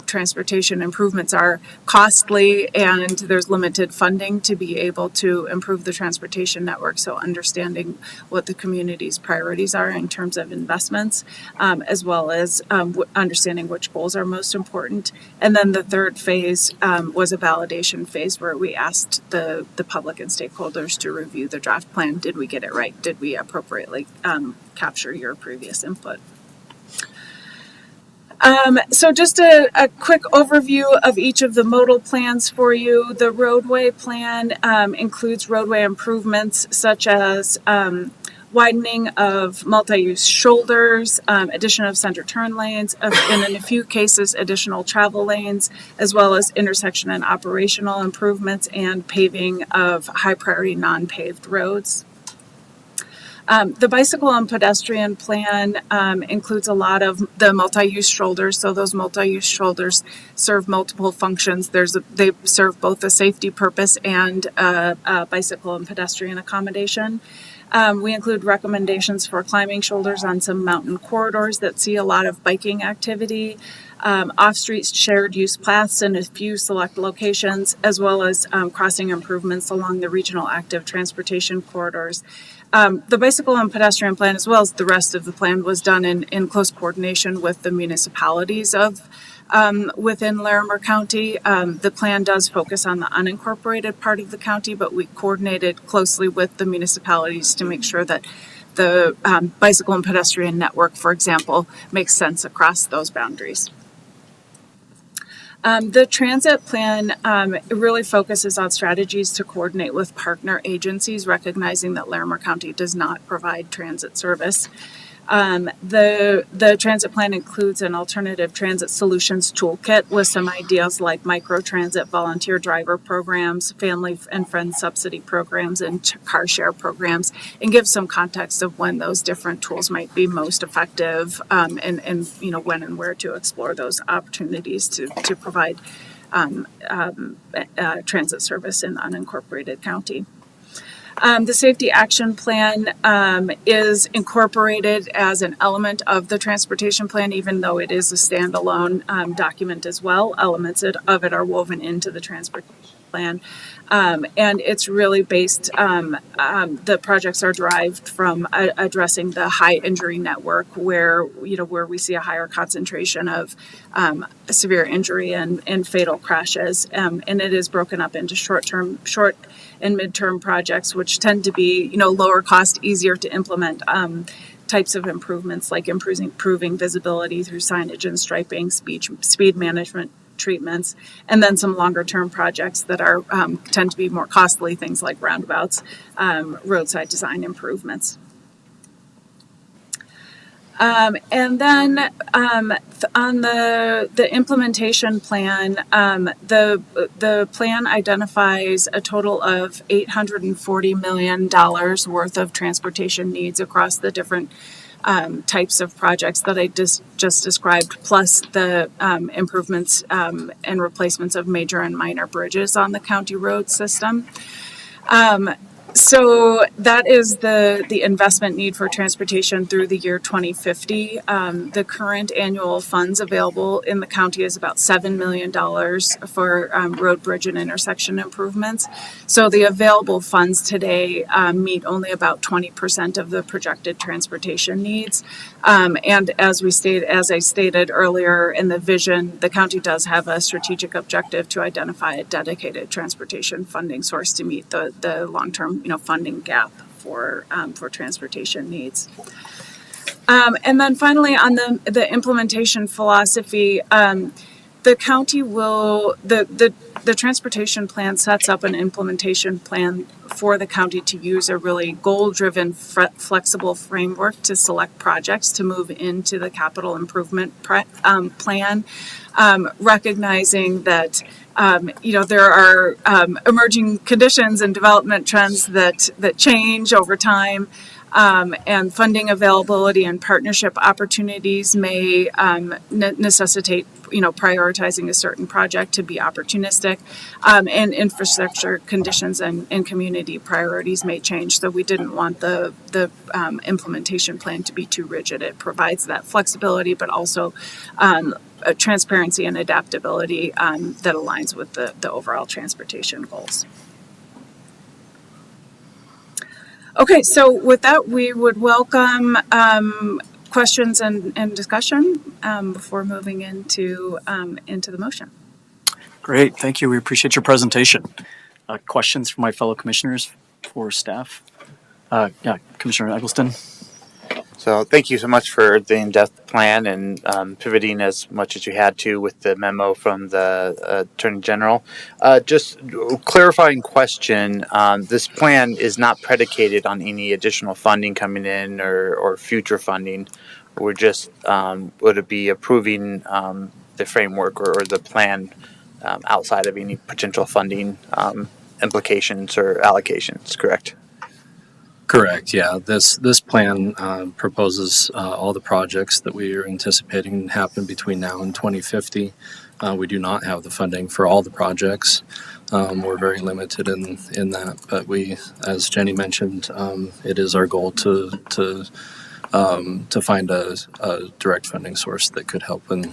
Speaker 19: transportation improvements are costly and there's limited funding to be able to improve the transportation network. So understanding what the community's priorities are in terms of investments, as well as understanding which goals are most important. And then the third phase was a validation phase where we asked the public and stakeholders to review the draft plan. Did we get it right? Did we appropriately capture your previous input? So just a quick overview of each of the modal plans for you. The roadway plan includes roadway improvements such as widening of multi-use shoulders, addition of center turn lanes, and in a few cases, additional travel lanes, as well as intersection and operational improvements and paving of high-priority non-paved roads. The bicycle and pedestrian plan includes a lot of the multi-use shoulders. So those multi-use shoulders serve multiple functions. They serve both a safety purpose and a bicycle and pedestrian accommodation. We include recommendations for climbing shoulders on some mountain corridors that see a lot of biking activity, off-street shared use paths in a few select locations, as well as crossing improvements along the regional active transportation corridors. The bicycle and pedestrian plan, as well as the rest of the plan, was done in close coordination with the municipalities within Larimer County. The plan does focus on the unincorporated part of the county, but we coordinated closely with the municipalities to make sure that the bicycle and pedestrian network, for example, makes sense across those boundaries. The transit plan really focuses on strategies to coordinate with partner agencies, recognizing that Larimer County does not provide transit service. The transit plan includes an alternative transit solutions toolkit with some ideas like microtransit volunteer driver programs, family and friend subsidy programs, and car share programs, and gives some context of when those different tools might be most effective, and you know when and where to explore those opportunities to provide transit service in the unincorporated county. The safety action plan is incorporated as an element of the transportation plan, even though it is a standalone document as well. Elements of it are woven into the transportation plan. And it's really based, the projects are derived from addressing the high injury network where we see a higher concentration of severe injury and fatal crashes. And it is broken up into short and midterm projects, which tend to be, lower cost, easier to implement types of improvements like improving visibility through signage and striping, speed management treatments, and then some longer term projects that are tend to be more costly, things like roundabouts, roadside design improvements. And then on the implementation plan, the plan identifies a total of $840 million worth of transportation needs across the different types of projects that I just described, plus the improvements and replacements of major and minor bridges on the county road system. So that is the investment need for transportation through the year 2050. The current annual funds available in the county is about $7 million for road, bridge, and intersection improvements. So the available funds today meet only about 20% of the projected transportation needs. And as I stated earlier in the vision, the county does have a strategic objective to identify a dedicated transportation funding source to meet the long-term funding gap for transportation needs. And then finally, on the implementation philosophy, the county will the transportation plan sets up an implementation plan for the county to use a really goal-driven, flexible framework to select projects to move into the capital improvement plan, recognizing that there are emerging conditions and development trends that change over time. And funding availability and partnership opportunities may necessitate, prioritizing a certain project to be opportunistic, and infrastructure conditions and community priorities may change. So we didn't want the implementation plan to be too rigid. It provides that flexibility, but also transparency and adaptability that aligns with the overall transportation goals. Okay, so with that, we would welcome questions and discussion before moving into the motion.
Speaker 1: Great, thank you. We appreciate your presentation. Questions from my fellow commissioners for staff? Yeah, Commissioner Eggleston.
Speaker 3: So thank you so much for the in-depth plan and pivoting as much as you had to with the memo from the Attorney General. Just clarifying question, this plan is not predicated on any additional funding coming in or future funding. We're just, would it be approving the framework or the plan outside of any potential funding implications or allocations, correct?
Speaker 18: Correct. Yeah. This plan proposes all the projects that we are anticipating happen between now and 2050. We do not have the funding for all the projects. We're very limited in that, but we, as Jenny mentioned, it is our goal to find a direct funding source that could help in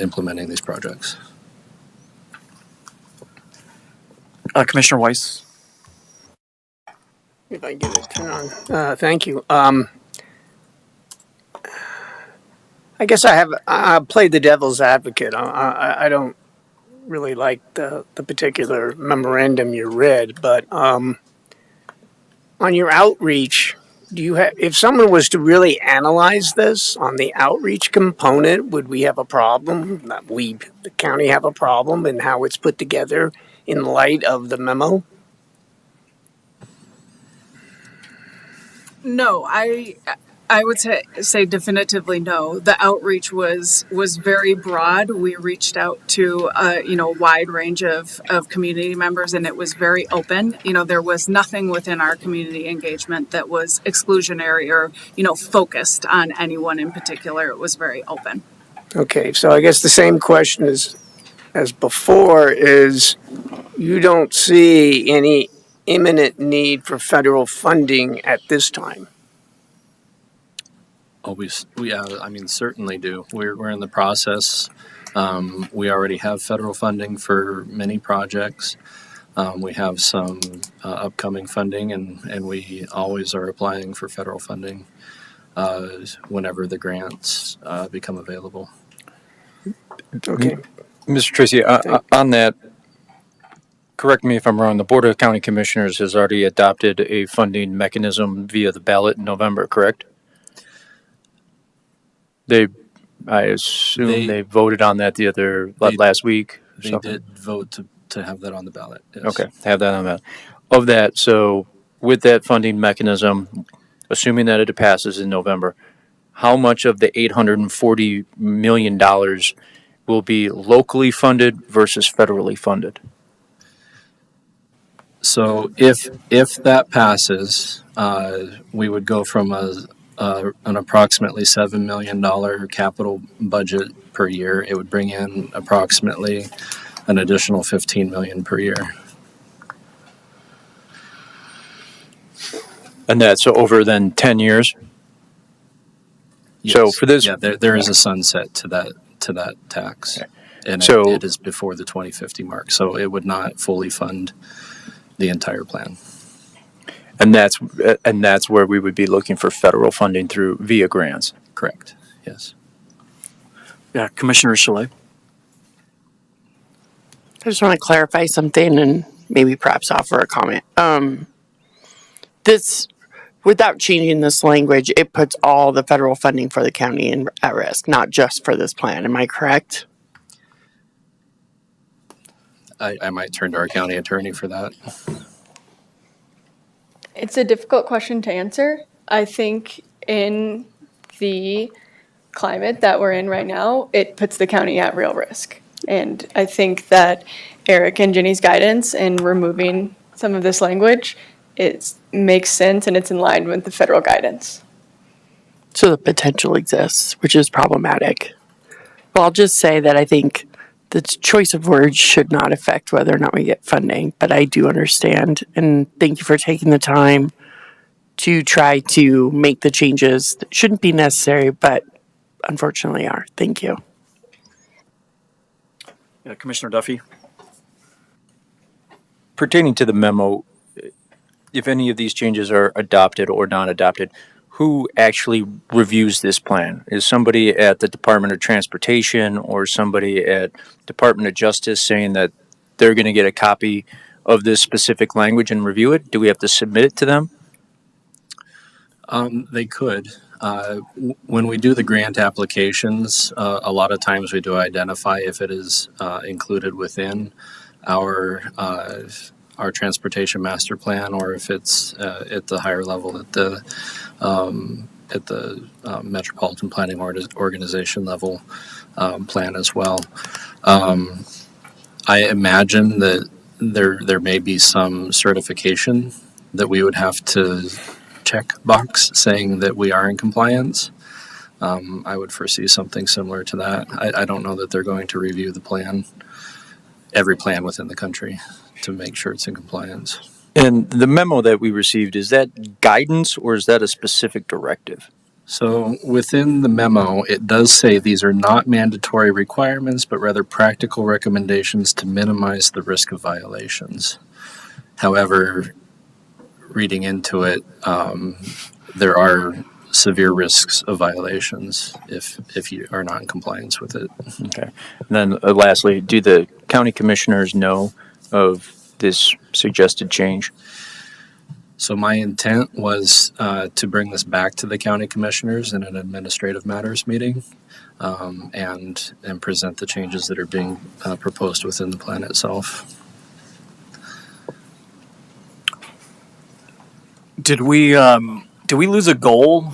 Speaker 18: implementing these projects.
Speaker 1: Commissioner Weiss.
Speaker 4: If I get it turned on. Thank you. I guess I played the devil's advocate. I don't really like the particular memorandum you read, but on your outreach, do you have, if someone was to really analyze this on the outreach component, would we have a problem? Not we, the county have a problem in how it's put together in light of the memo?
Speaker 19: No, I would say definitively no. The outreach was very broad. We reached out to a wide range of community members, and it was very open. There was nothing within our community engagement that was exclusionary or focused on anyone in particular. It was very open.
Speaker 4: Okay, so I guess the same question as before is, you don't see any imminent need for federal funding at this time?
Speaker 18: Oh, we certainly do. We're in the process. We already have federal funding for many projects. We have some upcoming funding, and we always are applying for federal funding whenever the grants become available.
Speaker 4: Okay.
Speaker 2: Mr. Tracy, on that, correct me if I'm wrong, the Board of County Commissioners has already adopted a funding mechanism via the ballot in November, correct? I assume they voted on that last week or
Speaker 18: They
Speaker 2: something?
Speaker 18: did vote to have that on the ballot. Yes.
Speaker 2: Okay, have that on the ballot. Of that, so with that funding mechanism, assuming that it passes in November, how much of the $840 million will be locally funded versus federally funded?
Speaker 18: So if that passes, we would go from an approximately $7 million capital budget per year. It would bring in approximately an additional $15 million per year.
Speaker 2: And that's over then 10 years?
Speaker 18: Yes.
Speaker 2: So for this,
Speaker 18: yeah, there is a sunset to that tax, and
Speaker 2: So-
Speaker 18: it is before the 2050 mark. So it would not fully fund the entire plan.
Speaker 2: and that's where we would be looking for federal funding through via grants.
Speaker 18: Correct. Yes.
Speaker 1: Yeah, Commissioner Chalet.
Speaker 7: I just want to clarify something and maybe perhaps offer a comment. This, without changing this language, it puts all the federal funding for the county at risk, not just for this plan. Am I correct?
Speaker 18: I might turn to our county attorney for that.
Speaker 20: It's a difficult question to answer. I think in the climate that we're in right now, it puts the county at real risk. And I think that Eric and Jenny's guidance in removing some of this language, it makes sense and it's in line with the federal guidance.
Speaker 7: So the potential exists, which is problematic. Well, I'll just say that I think the choice of words should not affect whether or not we get funding, but I do understand, and thank you for taking the time to try to make the changes that shouldn't be necessary, but unfortunately are. Thank you.
Speaker 1: Yeah, Commissioner Duffy.
Speaker 2: Pertaining to the memo, if any of these changes are adopted or not adopted, who actually reviews this plan? Is somebody at the Department of Transportation or somebody at Department of Justice saying that they're going to get a copy of this specific language and review it? Do we have to submit it to them?
Speaker 18: They could. When we do the grant applications, a lot of times we do identify if it is included within our transportation master plan, or if it's at the higher level at the metropolitan planning organization level plan as well. I imagine that there may be some certification that we would have to check box saying that we are in compliance. I would foresee something similar to that. I don't know that they're going to review the plan, every plan within the country, to make sure it's in compliance.
Speaker 2: And the memo that we received, is that guidance or is that a specific directive?
Speaker 18: So within the memo, it does say these are not mandatory requirements, but rather practical recommendations to minimize the risk of violations. However, reading into it, there are severe risks of violations if you are not in compliance with it.
Speaker 2: Okay. And then lastly, do the county commissioners know of this suggested change?
Speaker 18: So my intent was to bring this back to the county commissioners in an administrative matters meeting and present the changes that are being proposed within the plan itself.
Speaker 1: Did we lose a goal?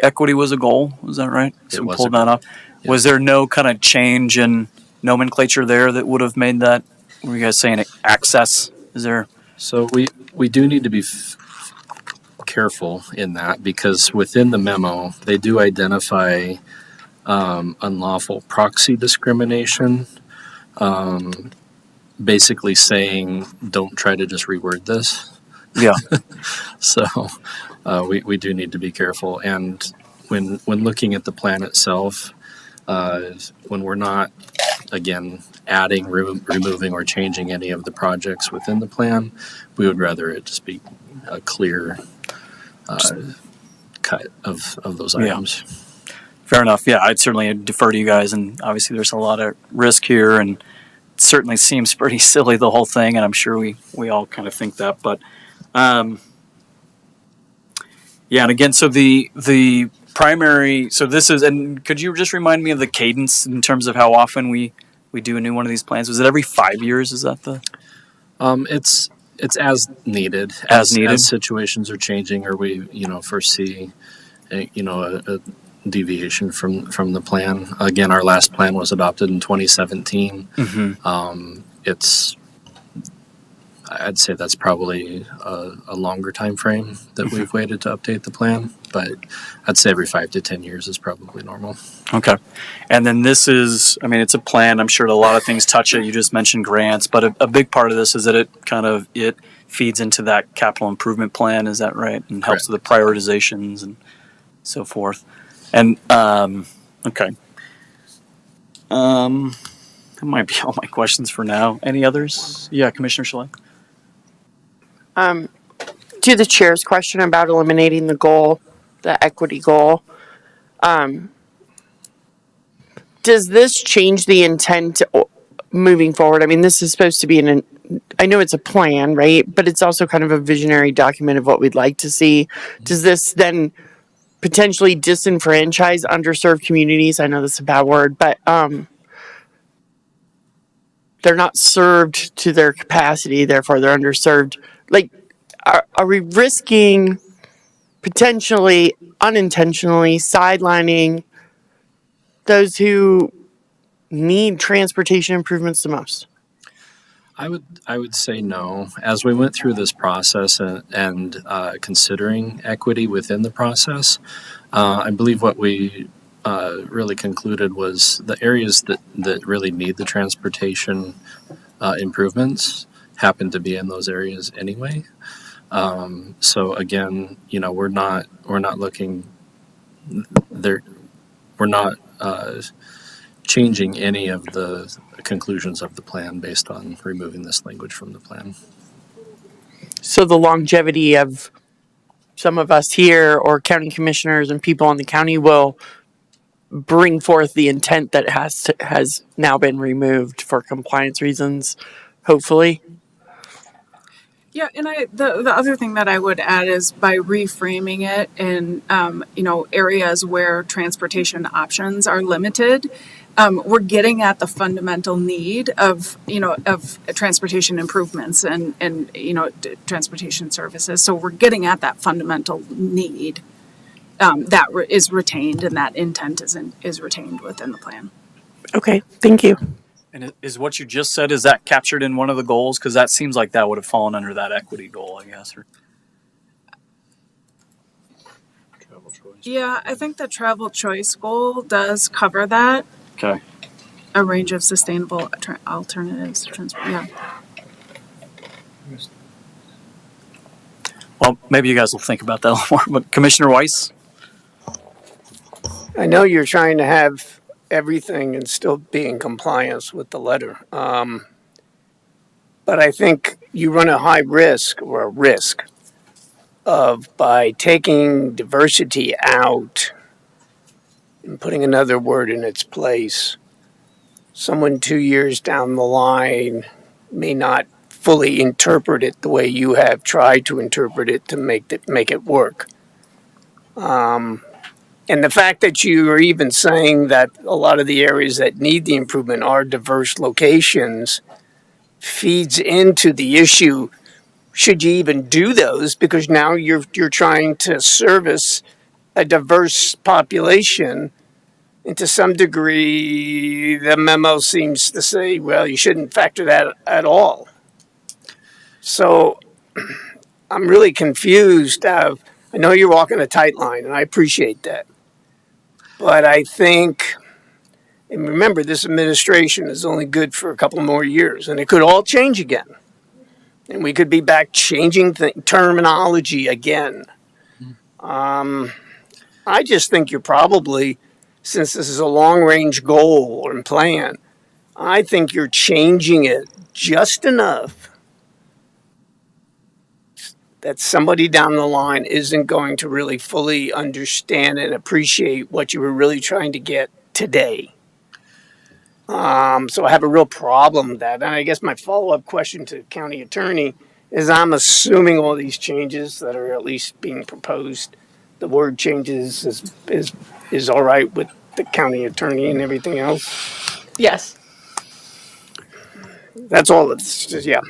Speaker 1: Equity was a goal. Was that right? So we pulled that up.
Speaker 18: Yeah.
Speaker 1: Was there no kind of change in nomenclature there that would have made that? Were you guys saying access? Is there?
Speaker 18: So we do need to be careful in that, because within the memo they do identify unlawful proxy discrimination, basically saying don't try to just reword this.
Speaker 1: Yeah.
Speaker 18: So we do need to be careful, and when looking at the plan itself, when we're not again adding, removing, or changing any of the projects within the plan, we would rather it just be a clear cut of those items.
Speaker 1: Yeah. Fair enough. Yeah, I'd certainly defer to you guys, and obviously there's a lot of risk here, and it certainly seems pretty silly, the whole thing, and I'm sure we all kind of think that, but yeah, and again, so the primary, so this is, and could you just remind me of the cadence in terms of how often we do a new one of these plans? Was it every 5 years? Is that the?
Speaker 18: It's as needed.
Speaker 1: As needed.
Speaker 18: As situations are changing, or we foresee a deviation from the plan. Again, our last plan was adopted in 2017. I'd say that's probably a longer time frame that we've waited to update the plan, but I'd say every 5 to 10 years is probably normal.
Speaker 1: Okay. And then this is, I mean, it's a plan. I'm sure a lot of things touch it. You just mentioned grants, but a big part of this is that it feeds into that capital improvement plan. Is that right? And helps with the prioritizations and so forth. And, okay. That might be all my questions for now. Any others? Yeah, Commissioner Chalet.
Speaker 7: To the chair's question about eliminating the goal, the equity goal, does this change the intent moving forward? I mean, this is supposed to be I know it's a plan, right? But it's also kind of a visionary document of what we'd like to see. Does this then potentially disenfranchise underserved communities? I know that's a bad word, but they're not served to their capacity, therefore they're underserved. Like, are we risking potentially unintentionally sidelining those who need transportation improvements the most?
Speaker 18: I would say no. As we went through this process and considering equity within the process, I believe what we really concluded was the areas that really need the transportation improvements happen to be in those areas anyway. So again, we're not looking there. We're not changing any of the conclusions of the plan based on removing this language from the plan.
Speaker 7: So the longevity of some of us here or county commissioners and people in the county will bring forth the intent that has now been removed for compliance reasons, hopefully.
Speaker 19: Yeah, and the other thing that I would add is by reframing it in areas where transportation options are limited, we're getting at the fundamental need of transportation improvements and transportation services. So we're getting at that fundamental need that is retained, and that intent is retained within the plan.
Speaker 7: Okay, thank you.
Speaker 1: And is what you just said, is that captured in one of the goals? Because that seems like that would have fallen under that equity goal, I guess.
Speaker 19: Yeah, I think the travel choice goal does cover that.
Speaker 1: Okay.
Speaker 19: A range of sustainable alternatives. Yeah.
Speaker 1: Well, maybe you guys will think about that a little more. But Commissioner Weiss?
Speaker 4: I know you're trying to have everything and still be in compliance with the letter. But I think you run a high risk or a risk of, by taking diversity out and putting another word in its place, someone 2 years down the line may not fully interpret it the way you have tried to interpret it to make it work. And the fact that you are even saying that a lot of the areas that need the improvement are diverse locations feeds into the issue. Should you even do those? Because now you're trying to service a diverse population. And to some degree, the memo seems to say, well, you shouldn't factor that at all. So I'm really confused. I know you're walking a tight line, and I appreciate that. But I think, and remember, this administration is only good for a couple more years, and it could all change again. And we could be back changing terminology again. I just think you're probably, since this is a long-range goal and plan, I think you're changing it just enough that somebody down the line isn't going to really fully understand and appreciate what you were really trying to get today. So I have a real problem with that. And I guess my follow-up question to the county attorney is, I'm assuming all these changes that are at least being proposed, the word changes is all right with the county attorney and everything else?
Speaker 20: Yes.
Speaker 4: That's all. It's just, yeah.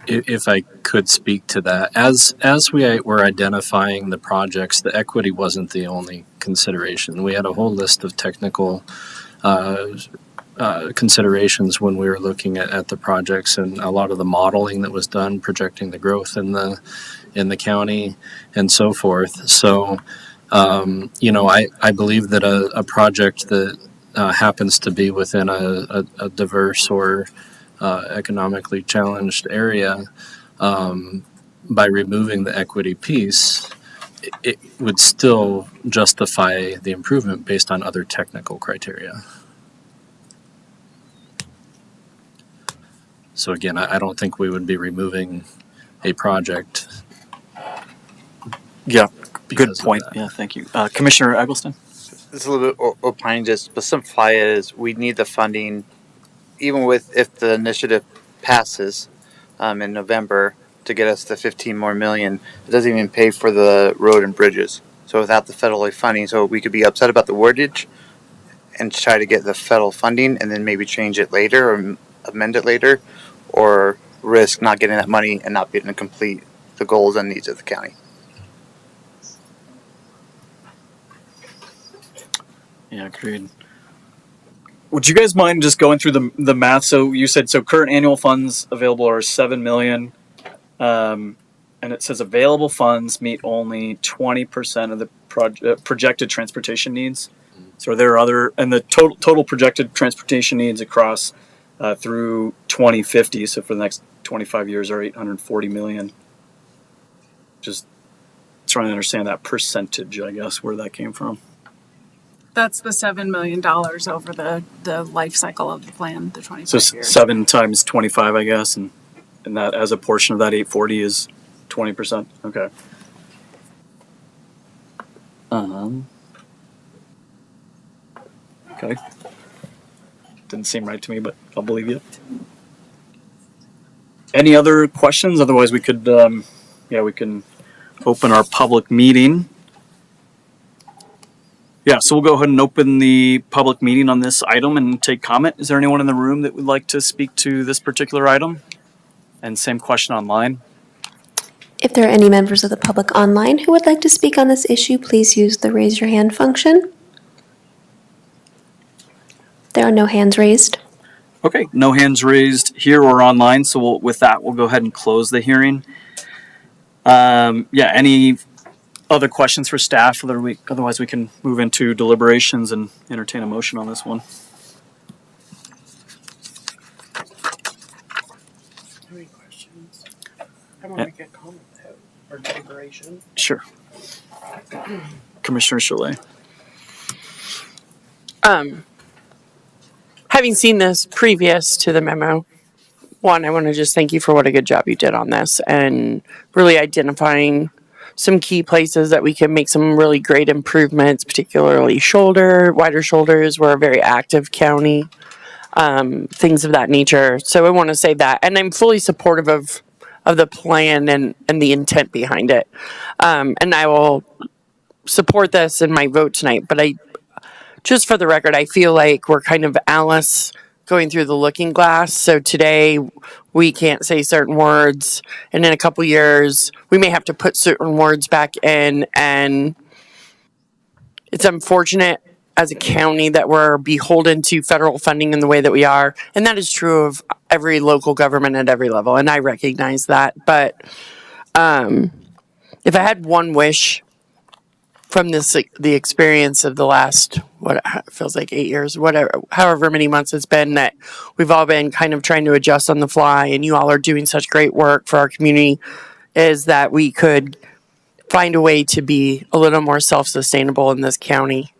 Speaker 18: If I could speak to that, as we were identifying the projects, the equity wasn't the only consideration. We had a whole list of technical considerations when we were looking at the projects, and a lot of the modeling that was done projecting the growth in the county and so forth. So, I believe that a project that happens to be within a diverse or economically challenged area, by removing the equity piece, it would still justify the improvement based on other technical criteria. So again, I don't think we would be removing a project.
Speaker 1: Yeah, good point. Yeah, thank you. Commissioner Eggleston?
Speaker 3: It's a little bit opining, just but simplify it is we need the funding, even if the initiative passes in November, to get us the 15 more million. It doesn't even pay for the road and bridges. So without the federal funding, so we could be upset about the wordage and try to get the federal funding and then maybe change it later or amend it later, or risk not getting that money and not being able to complete the goals and needs of the county.
Speaker 1: Yeah, agreed. Would you guys mind just going through the math? So you said current annual funds available are 7 million, and it says available funds meet only 20% of the projected transportation needs. So are there and the total projected transportation needs across through 2050. So for the next 25 years are 840 million. Just trying to understand that percentage, I guess, where that came from.
Speaker 19: That's the $7 million over the life cycle of the plan, the 25
Speaker 1: So
Speaker 19: years.
Speaker 1: 7 times 25, I guess, and that as a portion of that 840 is 20%. Okay. Okay. Didn't seem right to me, but I'll believe you. Any other questions? Otherwise, we could, we can open our public meeting. Yeah, so we'll go ahead and open the public meeting on this item and take comment. Is there anyone in the room that would like to speak to this particular item? And same question online.
Speaker 9: If there are any members of the public online who would like to speak on this issue, please use the raise your hand function. There are no hands raised.
Speaker 1: Okay, no hands raised here or online, so with that, we'll go ahead and close the hearing. Any other questions for staff? Otherwise, we can move into deliberations and entertain a motion on this one.
Speaker 7: Any questions? I want to make a comment or deliberation.
Speaker 1: Sure. Commissioner Chalet.
Speaker 7: Having seen this previous to the memo, one, I want to just thank you for what a good job you did on this and really identifying some key places that we can make some really great improvements, particularly wider shoulders. We're a very active county, things of that nature. So I want to say that, and I'm fully supportive of the plan and the intent behind it. And I will support this in my vote tonight, but just for the record, I feel like we're kind of Alice going through the looking glass. So today we can't say certain words, and in a couple years we may have to put certain words back in. And it's unfortunate as a county that we're beholden to federal funding in the way that we are, and that is true of every local government at every level, and I recognize that. But if I had one wish from the experience of the last, what feels like 8 years, however many months it's been, that we've all been kind of trying to adjust on the fly, and you all are doing such great work for our community, is that we could find a way to be a little more self-sustainable in this county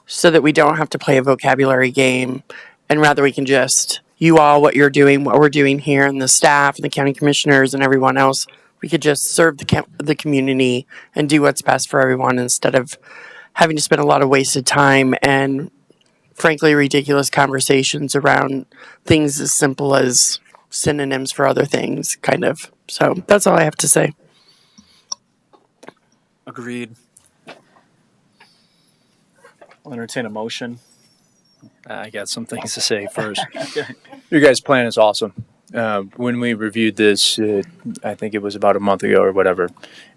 Speaker 7: so that we don't have to play a vocabulary game, and rather we can just, you all, what you're doing, what we're doing here, and the staff and the county commissioners and everyone else, we could just serve the community and do what's best for everyone instead of having to spend a lot of wasted time and, frankly, ridiculous conversations around things as simple as synonyms for other things, kind of. So that's all I have to say.
Speaker 1: Agreed. I'll entertain a motion.
Speaker 2: I got some things to say first. Your guys' plan is awesome. When we reviewed this, I think it was about a month ago or whatever,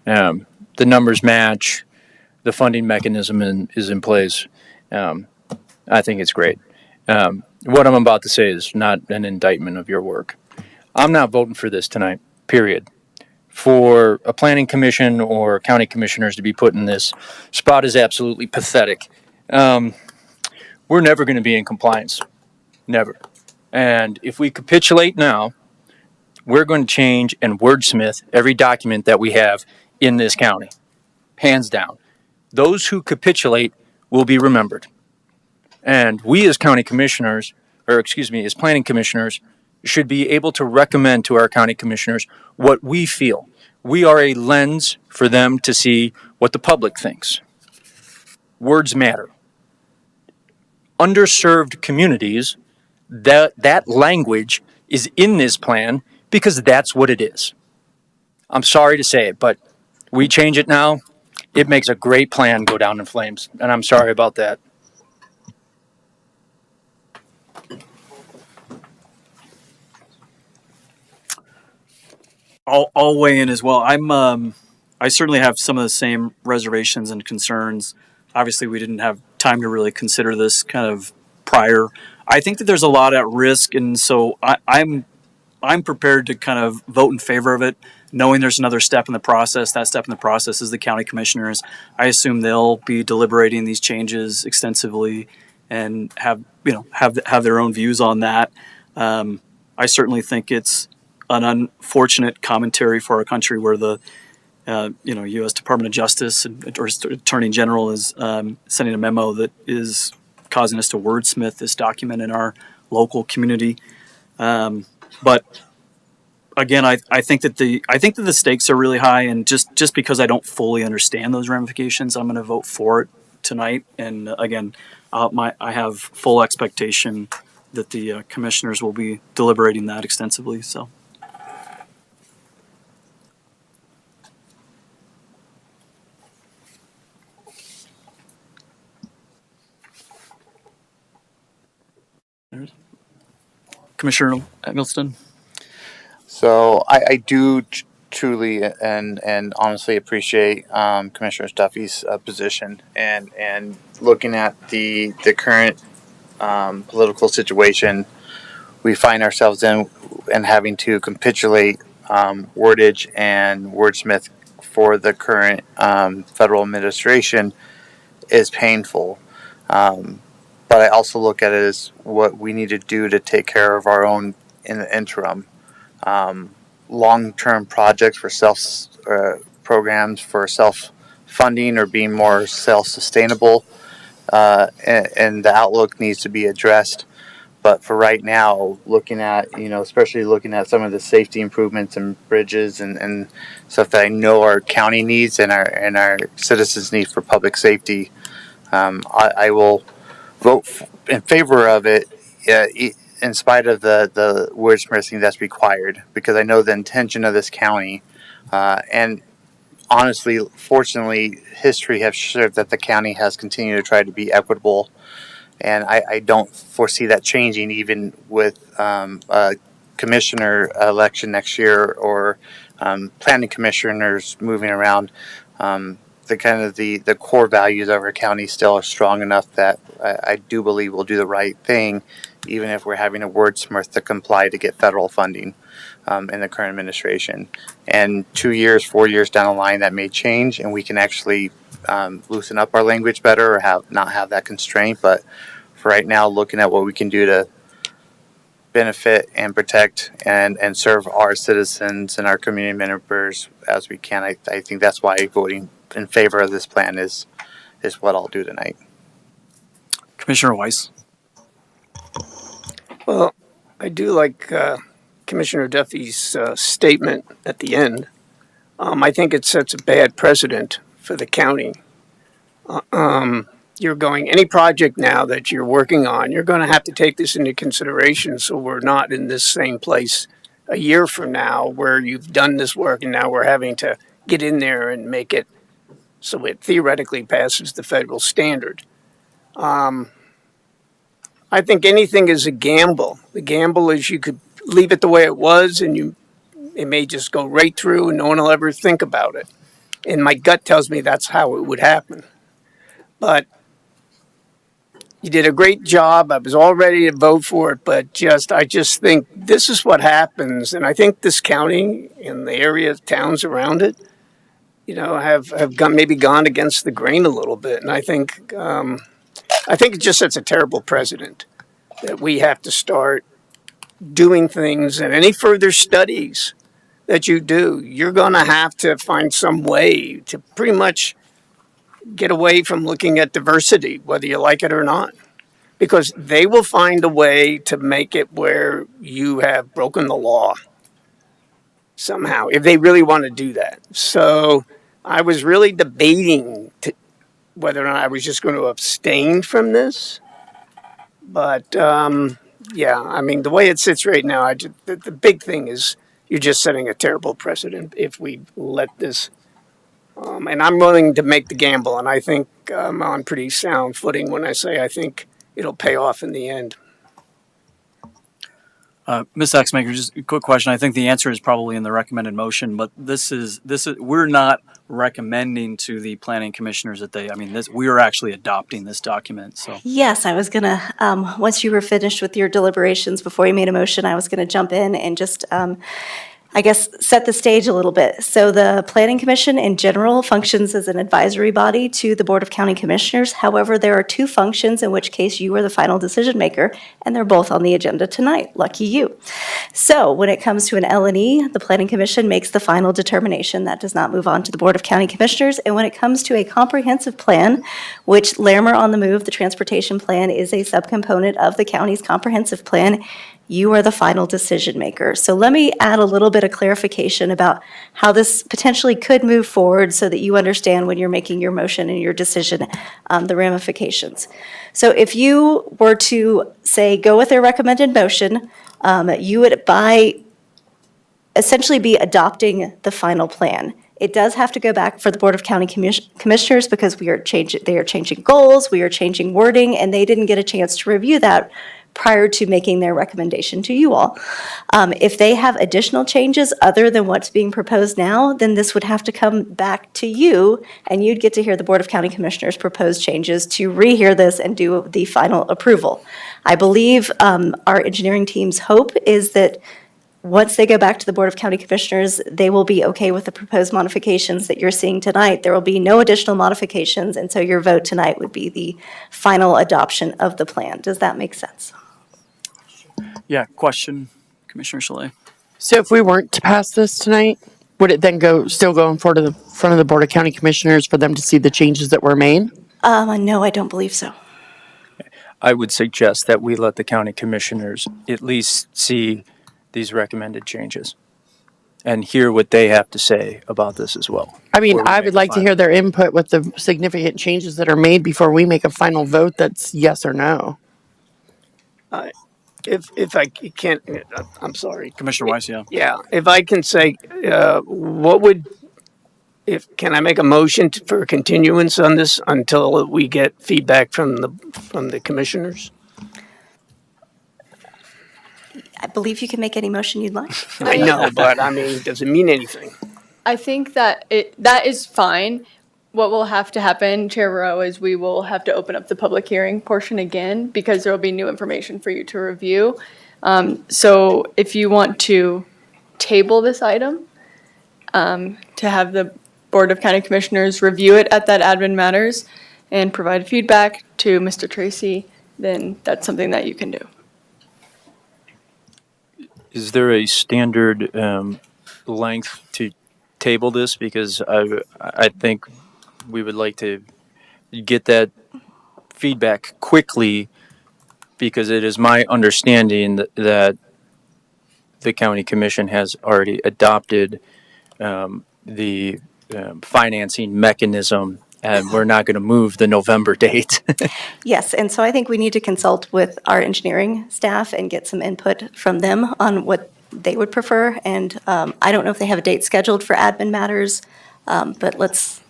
Speaker 2: the numbers match. the funding mechanism is in place. I think it's great. What I'm about to say is not an indictment of your work. I'm not voting for this tonight, period. For a planning commission or county commissioners to be put in this spot is absolutely pathetic. We're never going to be in compliance. Never. And if we capitulate now, we're going to change and wordsmith every document that we have in this county. Hands down. Those who capitulate will be remembered. And we as county commissioners, as planning commissioners, should be able to recommend to our county commissioners what we feel. We are a lens for them to see what the public thinks. Words matter. Underserved communities, that language is in this plan because that's what it is. I'm sorry to say it, but we change it now, it makes a great plan go down in flames, and I'm sorry about that.
Speaker 1: I'll weigh in as well. I certainly have some of the same reservations and concerns. Obviously, we didn't have time to really consider this kind of prior. I think that there's a lot at risk, and so I'm prepared to kind of vote in favor of it, knowing there's another step in the process. That step in the process is the county commissioners. I assume they'll be deliberating these changes extensively and have their own views on that. I certainly think it's an unfortunate commentary for our country where the U.S. Department of Justice or Attorney General is sending a memo that is causing us to wordsmith this document in our local community. But again, I think that the stakes are really high, and just because I don't fully understand those ramifications, I'm going to vote for it tonight. And again, I have full expectation that the commissioners will be deliberating that extensively. So. Commissioner Eggleston.
Speaker 3: So I do truly and honestly appreciate Commissioner Duffy's position and looking at the current political situation we find ourselves in and having to capitulate wordage and wordsmith for the current federal administration is painful. But I also look at it as what we need to do to take care of our own in the interim. Long-term projects for programs for self-funding or being more self-sustainable, and the outlook needs to be addressed. But for right now, looking at, especially looking at some of the safety improvements and bridges and stuff that I know our county needs and our citizens need for public safety, I will vote in favor of it, in spite of the wordsmithing that's required, because I know the intention of this county, and honestly, fortunately, history has showed that the county has continued to try to be equitable, and I don't foresee that changing even with a commissioner election next year or planning commissioners moving around. The core values of our county still are strong enough that I do believe we'll do the right thing, even if we're having a wordsmith to comply to get federal funding in the current administration. And 2 years, 4 years down the line, that may change, and we can actually loosen up our language better or not have that constraint. But for right now, looking at what we can do to benefit and protect and serve our citizens and our community members as we can, I think that's why voting in favor of this plan is what I'll do tonight.
Speaker 1: Commissioner Weiss.
Speaker 4: Well, I do like Commissioner Duffy's statement at the end. I think it sets a bad precedent for the county. You're going, any project now that you're working on, you're going to have to take this into consideration so we're not in this same place a year from now where you've done this work and now we're having to get in there and make it so it theoretically passes the federal standard. I think anything is a gamble. The gamble is you could leave it the way it was and it may just go right through and no one will ever think about it. And my gut tells me that's how it would happen. but you did a great job. I was all ready to vote for it, but I just think this is what happens. And I think this county and the area towns around it, have maybe gone against the grain a little bit. And I think it just sets a terrible precedent that we have to start doing things, and any further studies that you do, you're going to have to find some way to pretty much get away from looking at diversity, whether you like it or not, because they will find a way to make it where you have broken the law somehow, if they really want to do that. So I was really debating whether or not I was just going to abstain from this. But yeah, I mean, the way it sits right now, the big thing is you're just setting a terrible precedent if we let this. And I'm willing to make the gamble, and I think I'm on pretty sound footing when I say I think it'll pay off in the end.
Speaker 1: Ms. Axmaker, just a quick question. I think the answer is probably in the recommended motion, but we're not recommending to the planning commissioners that we are actually adopting this document. So
Speaker 8: Yes, I was gonna, once you were finished with your deliberations, before you made a motion, I was gonna jump in and just, I guess, set the stage a little bit. So the Planning Commission in general functions as an advisory body to the Board of County Commissioners. However, there are two functions in which case you are the final decision maker, and they're both on the agenda tonight. Lucky you. So when it comes to an L&E, the Planning Commission makes the final determination. That does not move on to the Board of County Commissioners. And when it comes to a comprehensive plan, which Larimer on the Move, the transportation plan, is a subcomponent of the county's comprehensive plan, you are the final decision maker. So let me add a little bit of clarification about how this potentially could move forward so that you understand when you're making your motion and your decision, the ramifications. So if you were to say, go with their recommended motion, you would essentially be adopting the final plan. It does have to go back for the Board of County Commissioners because they are changing goals, we are changing wording, and they didn't get a chance to review that prior to making their recommendation to you all. If they have additional changes other than what's being proposed now, then this would have to come back to you, and you'd get to hear the Board of County Commissioners propose changes to rehear this and do the final approval. I believe our engineering team's hope is that once they go back to the Board of County Commissioners, they will be okay with the proposed modifications that you're seeing tonight. There will be no additional modifications, and so your vote tonight would be the final adoption of the plan. Does that make sense?
Speaker 1: yeah, question, Commissioner Chalet.
Speaker 7: So if we weren't to pass this tonight, would it then still go in front of the Board of County Commissioners for them to see the changes that were made?
Speaker 8: No, I don't believe so.
Speaker 2: I would suggest that we let the county commissioners at least see these recommended changes and hear what they have to say about this as well.
Speaker 7: I mean,
Speaker 2: before we
Speaker 7: I
Speaker 2: make
Speaker 7: would
Speaker 2: a
Speaker 7: like to
Speaker 2: final-
Speaker 7: hear their input with the significant changes that are made before we make a final vote that's yes or no.
Speaker 4: If I can't, I'm sorry.
Speaker 1: Commissioner Weiss, yeah.
Speaker 4: Yeah, if I can say, can I make a motion for continuance on this until we get feedback from the commissioners?
Speaker 8: I believe you can make any motion you'd like.
Speaker 4: I know, but I mean, does it mean anything?
Speaker 20: I think that that is fine. What will have to happen, Chair Rowe, is we will have to open up the public hearing portion again because there will be new information for you to review. So if you want to table this item, to have the Board of County Commissioners review it at that admin matters and provide feedback to Mr. Tracy, then that's something that you can do.
Speaker 2: Is there a standard length to table this? Because I think we would like to get that feedback quickly, because it is my understanding that the county commission has already adopted the financing mechanism, and we're not going to move the November date.
Speaker 8: Yes, and so I think we need to consult with our engineering staff and get some input from them on what they would prefer. And I don't know if they have a date scheduled for admin matters, but let's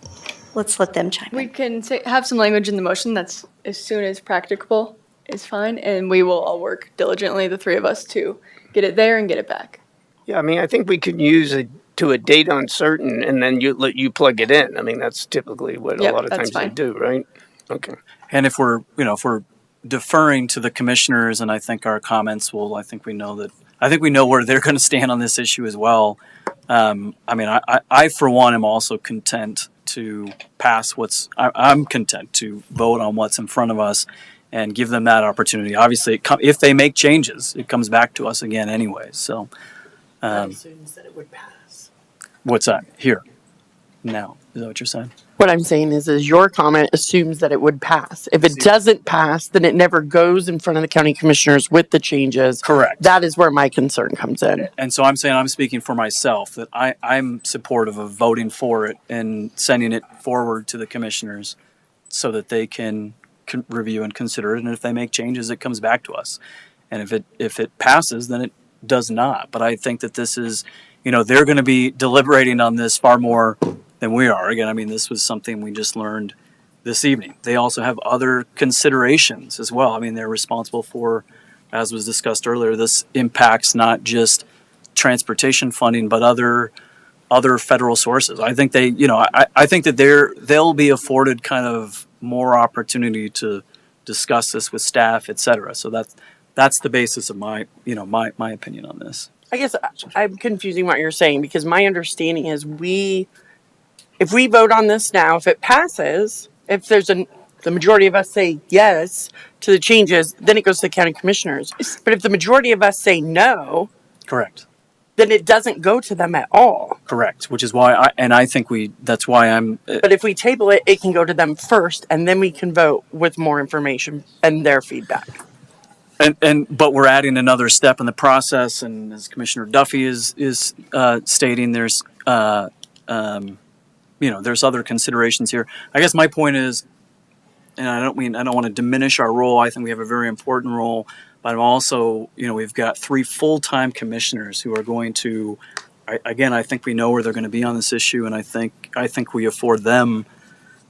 Speaker 8: let them chime in.
Speaker 20: We can have some language in the motion that's as soon as practicable is fine, and we will all work diligently, the three of us, to get it there and get it back.
Speaker 4: Yeah, I mean, I think we could use it to a date uncertain, and then you plug it in. I mean, that's typically what a lot of times they do, right?
Speaker 7: Okay.
Speaker 1: And if we're deferring to the commissioners, and I think our comments will, I think we know where they're going to stand on this issue as well. I mean, I for one am also content to pass I'm content to vote on what's in front of us and give them that opportunity. Obviously, if they make changes, it comes back to us again anyway. So,
Speaker 7: That assumes that it would pass.
Speaker 1: what's that here? Now, is that what you're saying?
Speaker 7: What I'm saying is your comment assumes that it would pass. If it doesn't pass, then it never goes in front of the county commissioners with the changes.
Speaker 1: Correct.
Speaker 7: That is where my concern comes in.
Speaker 1: And so I'm saying, I'm speaking for myself, that I'm supportive of voting for it and sending it forward to the commissioners so that they can review and consider it. And if they make changes, it comes back to us. And if it passes, then it does not. But I think that this is, they're going to be deliberating on this far more than we are. Again, I mean, this was something we just learned this evening. They also have other considerations as well. I mean, they're responsible for, as was discussed earlier, this impacts not just transportation funding, but other federal sources. I think I think that they'll be afforded kind of more opportunity to discuss this with staff, et cetera. So that's the basis of my opinion on this.
Speaker 7: I guess I'm confusing what you're saying, because my understanding is if we vote on this now, if it passes, if the majority of us say yes to the changes, then it goes to the county commissioners. But if the majority of us say no,
Speaker 1: correct,
Speaker 7: then it doesn't go to them at all.
Speaker 1: Correct, which is why I think that's why I'm.
Speaker 7: But if we table it, it can go to them first, and then we can vote with more information and their feedback.
Speaker 1: But we're adding another step in the process, and as Commissioner Duffy is stating, there's there's other considerations here. I guess my point is, and I don't want to diminish our role. I think we have a very important role, but I'm also, we've got 3 full-time commissioners who are going to, I think we know where they're going to be on this issue, and I think we afford them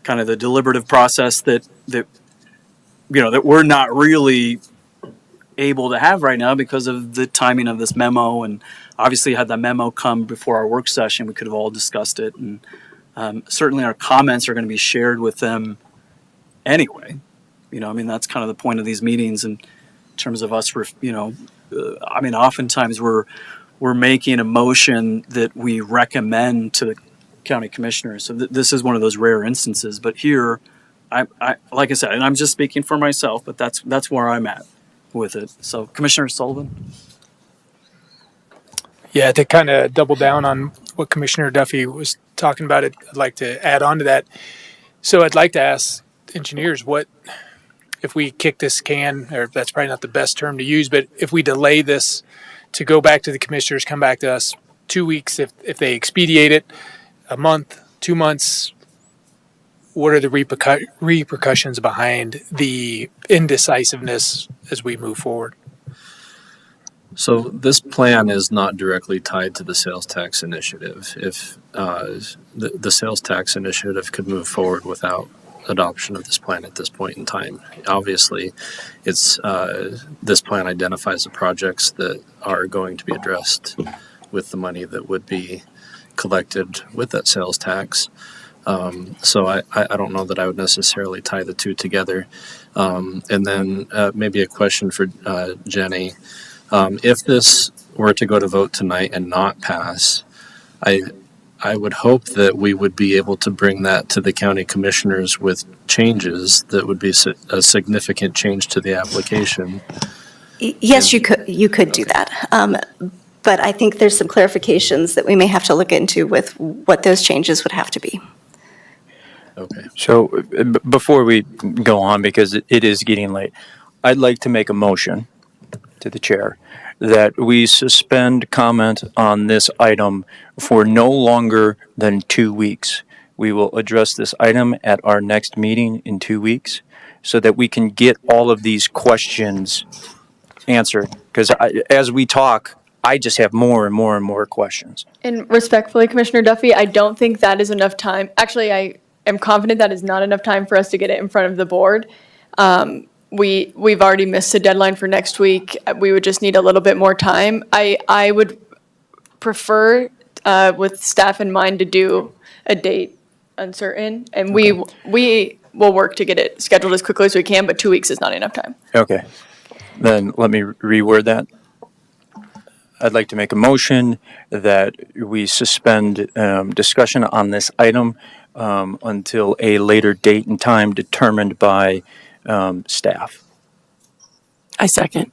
Speaker 1: kind of the deliberative process that we're not really able to have right now because of the timing of this memo. And obviously, had that memo come before our work session, we could have all discussed it. And certainly our comments are going to be shared with them anyway. That's kind of the point of these meetings in terms of us, oftentimes we're making a motion that we recommend to the county commissioners. So this is one of those rare instances. But here, I like I said, and I'm just speaking for myself, but that's where I'm at with it. So, Commissioner Sullivan?
Speaker 5: Yeah, to kind of double down on what Commissioner Duffy was talking about, I'd like to add on to that. So I'd like to ask engineers, what if we kick this can, or that's probably not the best term to use, but if we delay this to go back to the commissioners, come back to us 2 weeks, if they expedite it, a month, 2 months, what are the repercussions behind the indecisiveness as we move forward?
Speaker 18: So this plan is not directly tied to the sales tax initiative. If the sales tax initiative could move forward without adoption of this plan at this point in time, obviously, it's this plan identifies the projects that are going to be addressed with the money that would be collected with that sales tax. So I don't know that I would necessarily tie the two together. And then maybe a question for Jenny. If this were to go to vote tonight and not pass, I would hope that we would be able to bring that to the county commissioners with changes that would be a significant change to the application.
Speaker 8: Yes, you could do that. But I think there's some clarifications that we may have to look into with what those changes would have to be.
Speaker 18: Okay.
Speaker 2: So before we go on, because it is getting late, I'd like to make a motion to the chair that we suspend comment on this item for no longer than 2 weeks. We will address this item at our next meeting in 2 weeks so that we can get all of these questions answered. Because as we talk, I just have more and more and more questions.
Speaker 20: And respectfully, Commissioner Duffy, I don't think that is enough time. Actually, I am confident that is not enough time for us to get it in front of the board. We've already missed a deadline for next week. We would just need a little bit more time. I would prefer, with staff in mind, to do a date uncertain. And we we'll work to get it scheduled as quickly as we can, but 2 weeks is not enough time.
Speaker 2: Okay. Then let me reword that. I'd like to make a motion that we suspend discussion on this item until a later date and time determined by staff.
Speaker 7: I second.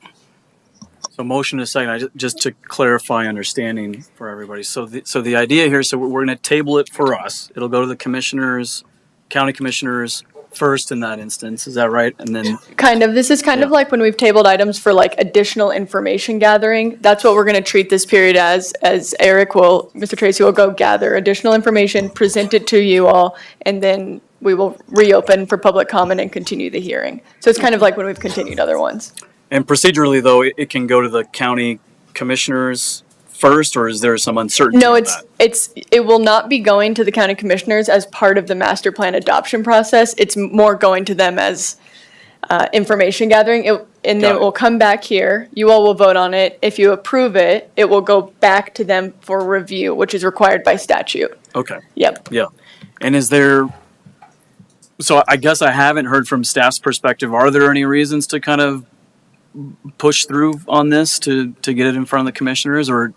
Speaker 1: So motion is second. Just to clarify understanding for everybody. So the idea here, so we're going to table it for us. It'll go to the commissioners, county commissioners first in that instance. Is that right? And then
Speaker 20: Kind of. This is kind of like when we've tabled items for like additional information gathering. That's what we're going to treat this period as Mr. Tracy will go gather additional information, present it to you all, and then we will reopen for public comment and continue the hearing. So it's kind of like when we've continued other ones.
Speaker 1: and procedurally though, it can go to the county commissioners first, or is there some uncertainty?
Speaker 20: No,
Speaker 1: with that?
Speaker 20: it will not be going to the county commissioners as part of the master plan adoption process. It's more going to them as information gathering. And then it will come back here. You all will vote on it. If you approve it, it will go back to them for review, which is required by statute.
Speaker 1: Okay.
Speaker 20: Yep.
Speaker 1: Yeah. And is there, so I guess I haven't heard from staff's perspective, are there any reasons to kind of push through on this to get it in front of the commissioners, or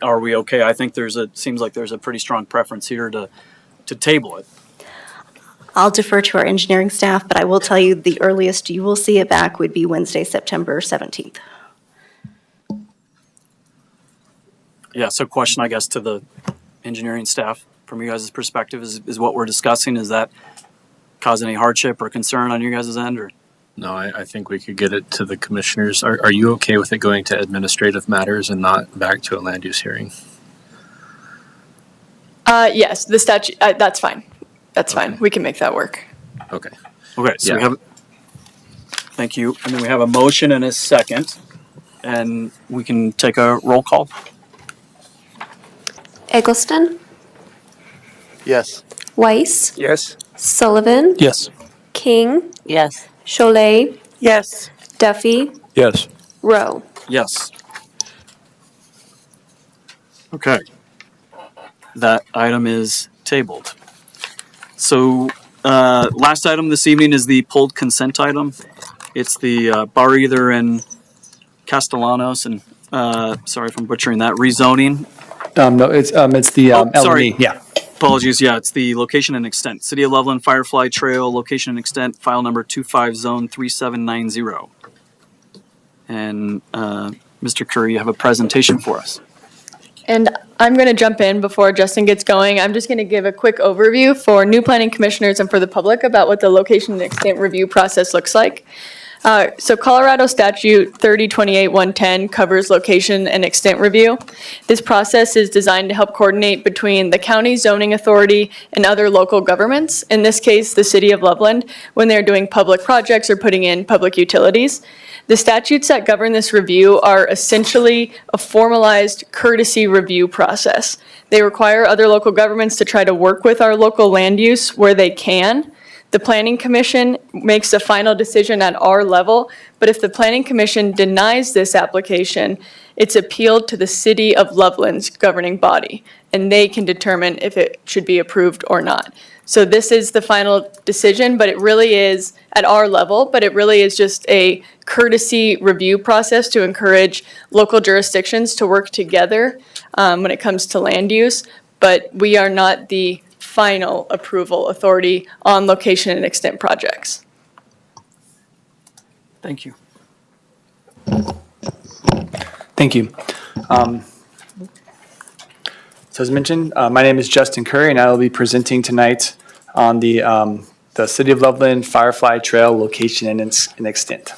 Speaker 1: are we okay? I think seems like there's a pretty strong preference here to table it.
Speaker 8: I'll defer to our engineering staff, but I will tell you the earliest you will see it back would be Wednesday, September 17th.
Speaker 1: Yeah, so question, I guess, to the engineering staff, from you guys' perspective, is what we're discussing, does that cause any hardship or concern on your guys' end, or?
Speaker 18: No, I think we could get it to the commissioners. Are you okay with it going to administrative matters and not back to a land use hearing?
Speaker 20: Yes, the statute, that's fine. That's fine. We can make that work.
Speaker 18: Okay.
Speaker 1: Okay, so we
Speaker 18: Yeah.
Speaker 1: have, thank you, and then we have a motion and a second, and we can take a roll call.
Speaker 9: Eggleston,
Speaker 3: Yes.
Speaker 9: Weiss,
Speaker 2: Yes.
Speaker 9: Sullivan,
Speaker 2: Yes.
Speaker 9: King,
Speaker 6: Yes.
Speaker 9: Cholet,
Speaker 7: Yes.
Speaker 9: Duffy,
Speaker 2: Yes.
Speaker 9: Rowe.
Speaker 1: Yes. Okay. That item is tabled. So, last item this evening is the pulled consent item. It's the Bar Either and Castellanos, and sorry if I'm butchering that, rezoning.
Speaker 10: No, it's the
Speaker 1: sorry.
Speaker 10: L&E. Yeah.
Speaker 1: Apologies, yeah, it's the location and extent. City of Loveland Firefly Trail, location and extent, file number 25 zone 3790. And Mr. Curry, you have a presentation for us.
Speaker 20: And I'm going to jump in before Justin gets going. I'm just going to give a quick overview for new planning commissioners and for the public about what the location and extent review process looks like. So Colorado Statute 3028-110 covers location and extent review. This process is designed to help coordinate between the county zoning authority and other local governments, in this case, the City of Loveland, when they're doing public projects or putting in public utilities. The statutes that govern this review are essentially a formalized courtesy review process. They require other local governments to try to work with our local land use where they can. The Planning Commission makes the final decision at our level, but if the Planning Commission denies this application, it's appealed to the City of Loveland's governing body, and they can determine if it should be approved or not. So this is the final decision, but it really is at our level, but it really is just a courtesy review process to encourage local jurisdictions to work together when it comes to land use, but we are not the final approval authority on location and extent projects.
Speaker 1: Thank you.
Speaker 10: Thank you. So as mentioned, my name is Justin Curry, and I will be presenting tonight on the City of Loveland Firefly Trail location and extent.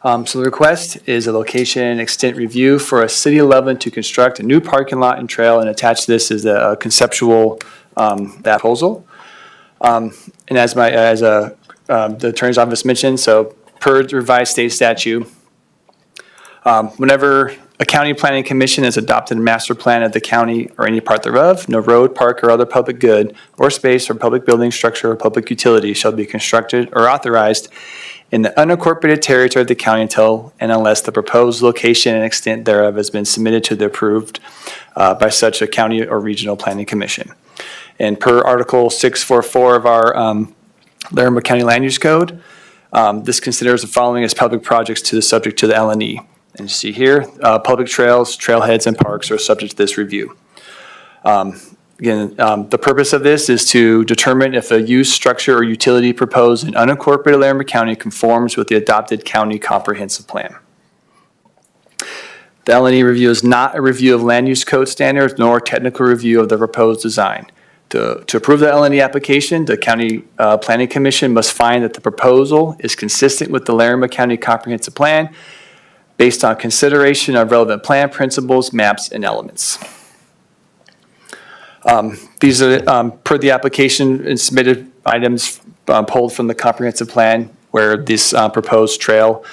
Speaker 10: So the request is a location and extent review for a City of Loveland to construct a new parking lot and trail, and attached to this is a conceptual proposal. And as the Attorney's Office mentioned, so per the revised state statute, whenever a county planning commission has adopted a master plan of the county or any part thereof, no road, park, or other public good or space or public building, structure, or public utility shall be constructed or authorized in the unincorporated territory of the county until and unless the proposed location and extent thereof has been submitted to the approved by such a county or regional planning commission. And per Article 644 of our Larimer County Land Use Code, this considers the following as public projects to the subject to the LNE. And you see here, public trails, trailheads, and parks are subject to this review. Again, the purpose of this is to determine if a use, structure, or utility proposed in unincorporated Larimer County conforms with the adopted county comprehensive plan. The LNE review is not a review of land use code standards nor a technical review of the proposed design. To approve the LNE application, the County Planning Commission must find that the proposal is consistent with the Larimer County Comprehensive Plan based on consideration of relevant plan principles, maps, and elements. These are per the application and submitted items pulled from the comprehensive plan where this proposed trail,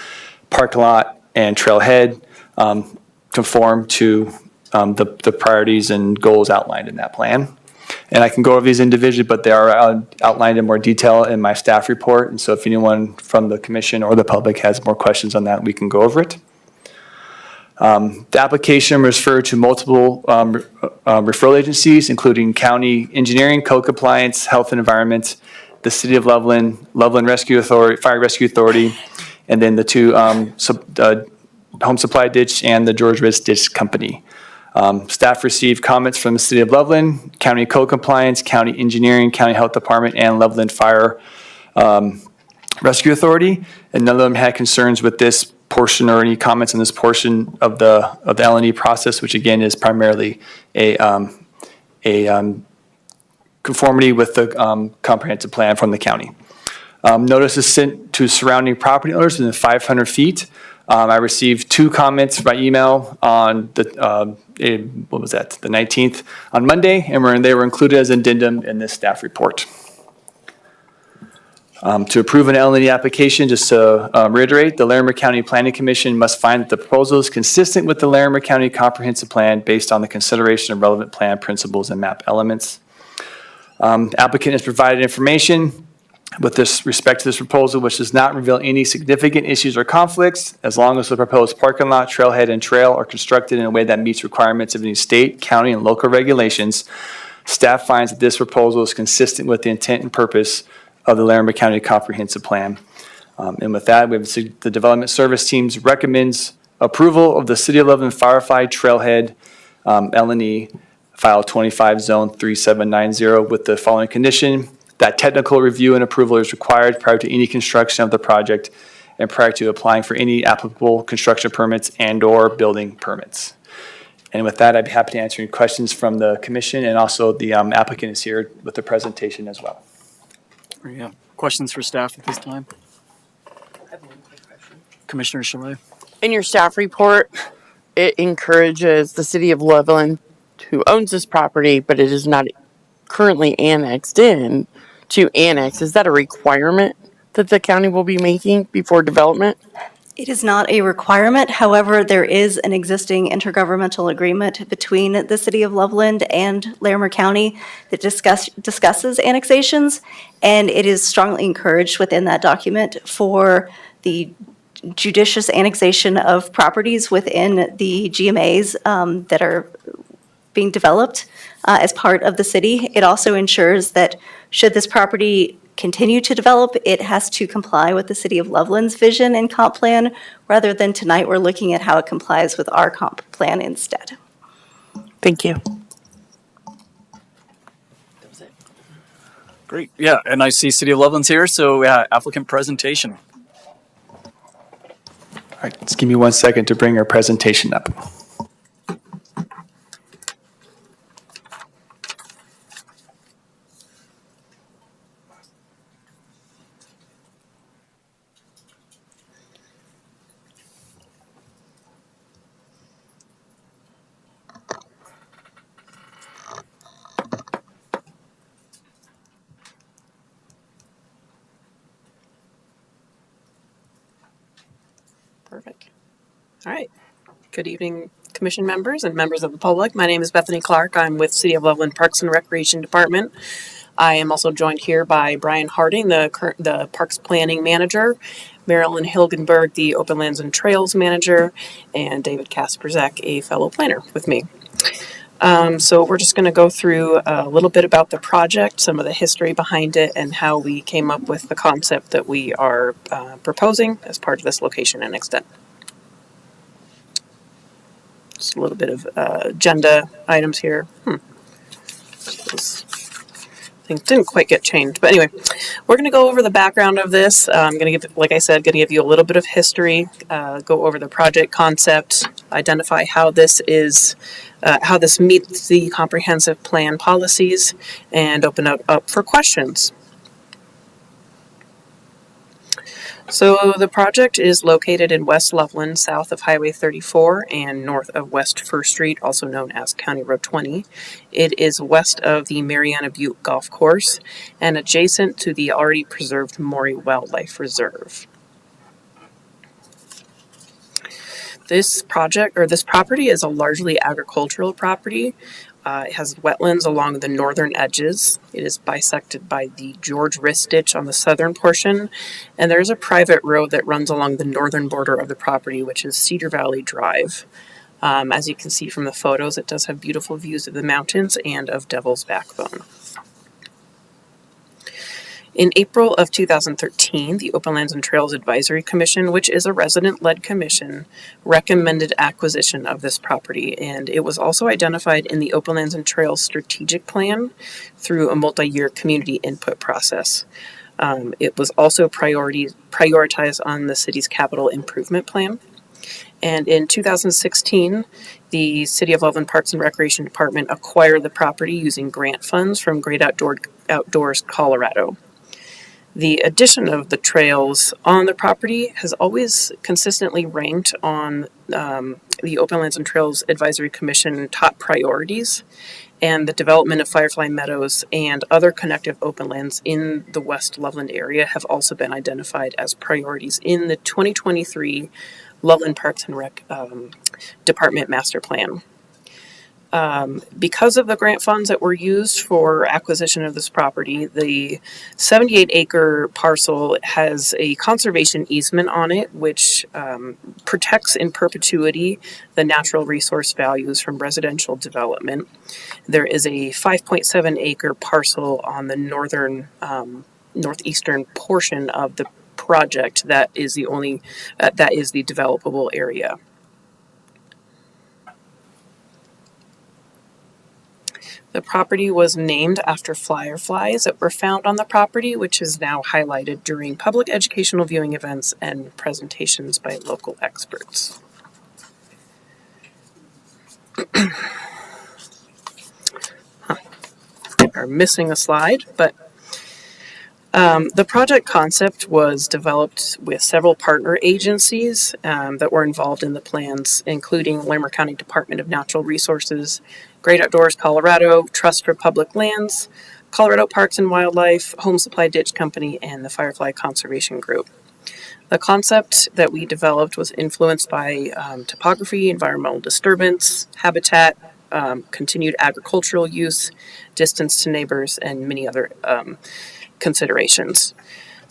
Speaker 10: parking lot, and trailhead conform to the priorities and goals outlined in that plan. And I can go over these individually, but they are outlined in more detail in my staff report. And so if anyone from the commission or the public has more questions on that, we can go over it. The application referred to multiple referral agencies, including County Engineering, Code Compliance, Health and Environment, the City of Loveland, Loveland Rescue Authority, Fire Rescue Authority, and then the two Home Supply Ditch and the George Ritz Ditch Company. Staff received comments from the City of Loveland, County Code Compliance, County Engineering, County Health Department, and Loveland Fire Rescue Authority, and none of them had concerns with this portion or any comments on this portion of the LNE process, which again is primarily a conformity with the comprehensive plan from the county. Notice is sent to surrounding property owners within 500 feet. I received 2 comments by email on the, the 19th on Monday, and they were included as addendum in this staff report. To approve an LNE application, just to reiterate, the Larimer County Planning Commission must find that the proposal is consistent with the Larimer County Comprehensive Plan based on the consideration of relevant plan principles and map elements. Applicant has provided information with this respect to this proposal, which does not reveal any significant issues or conflicts, as long as the proposed parking lot, trailhead, and trail are constructed in a way that meets requirements of any state, county, and local regulations. Staff finds that this proposal is consistent with the intent and purpose of the Larimer County Comprehensive Plan. And with that, we have the Development Service Teams recommends approval of the City of Loveland Firefly Trailhead LNE File 25 Zone 3790 with the following condition: that technical review and approval is required prior to any construction of the project and prior to applying for any applicable construction permits and/or building permits. And with that, I'd be happy to answer any questions from the commission, and also the applicant is here with the presentation as well.
Speaker 1: Yeah. Questions for staff at this time? Commissioner Chalet.
Speaker 7: In your staff report, it encourages the City of Loveland, who owns this property, but it is not currently annexed in, to annex. Is that a requirement that the county will be making before development?
Speaker 8: It is not a requirement. However, there is an existing intergovernmental agreement between the City of Loveland and Larimer County that discusses annexations, and it is strongly encouraged within that document for the judicious annexation of properties within the GMAs that are being developed as part of the city. It also ensures that should this property continue to develop, it has to comply with the City of Loveland's vision and comp plan, rather than tonight we're looking at how it complies with our comp plan instead.
Speaker 7: Thank you.
Speaker 1: Great. Yeah, and I see City of Loveland's here, so applicant presentation.
Speaker 10: All right, just give me 1 second to bring our presentation up.
Speaker 21: Perfect. All right. Good evening, commission members and members of the public. My name is Bethany Clark. I'm with City of Loveland Parks and Recreation Department. I am also joined here by Brian Harding, the Parks Planning Manager, Marilyn Hilgenberg, the Open Lands and Trails Manager, and David Kasperzak, a fellow planner with me. So we're just going to go through a little bit about the project, some of the history behind it, and how we came up with the concept that we are proposing as part of this location and extent. Just a little bit of agenda items here. Those things didn't quite get changed, but anyway, we're going to go over the background of this. I'm going to give, like I said, going to give you a little bit of history, go over the project concept, identify how this is, how this meets the comprehensive plan policies, and open it up for questions. So the project is located in West Loveland, south of Highway 34 and north of West 1st Street, also known as County Road 20. It is west of the Mariana Butte Golf Course and adjacent to the already preserved Maury Wildlife Reserve. This property is a largely agricultural property. It has wetlands along the northern edges. It is bisected by the George Rist Ditch on the southern portion, and there's a private road that runs along the northern border of the property, which is Cedar Valley Drive. As you can see from the photos, it does have beautiful views of the mountains and of Devil's Backbone. In April of 2013, the Open Lands and Trails Advisory Commission, which is a resident-led commission, recommended acquisition of this property, and it was also identified in the Open Lands and Trails Strategic Plan through a multi-year community input process. It was also prioritized on the city's capital improvement plan. And in 2016, the City of Loveland Parks and Recreation Department acquired the property using grant funds from Great Outdoors Colorado. The addition of the trails on the property has always consistently ranked on the Open Lands and Trails Advisory Commission top priorities, and the development of Firefly Meadows and other connective open lands in the West Loveland area have also been identified as priorities in the 2023 Loveland Parks and Rec Department Master Plan. Because of the grant funds that were used for acquisition of this property, the 78-acre parcel has a conservation easement on it, which protects in perpetuity the natural resource values from residential development. There is a 5.7-acre parcel on the northeastern portion of the project that is the only that is the developable area. The property was named after fireflies that were found on the property, which is now highlighted during public educational viewing events and presentations by local experts. Are missing a slide, but the project concept was developed with several partner agencies that were involved in the plans, including Larimer County Department of Natural Resources, Great Outdoors Colorado, Trust for Public Lands, Colorado Parks and Wildlife, Home Supply Ditch Company, and the Firefly Conservation Group. The concept that we developed was influenced by topography, environmental disturbance, habitat, continued agricultural use, distance to neighbors, and many other considerations.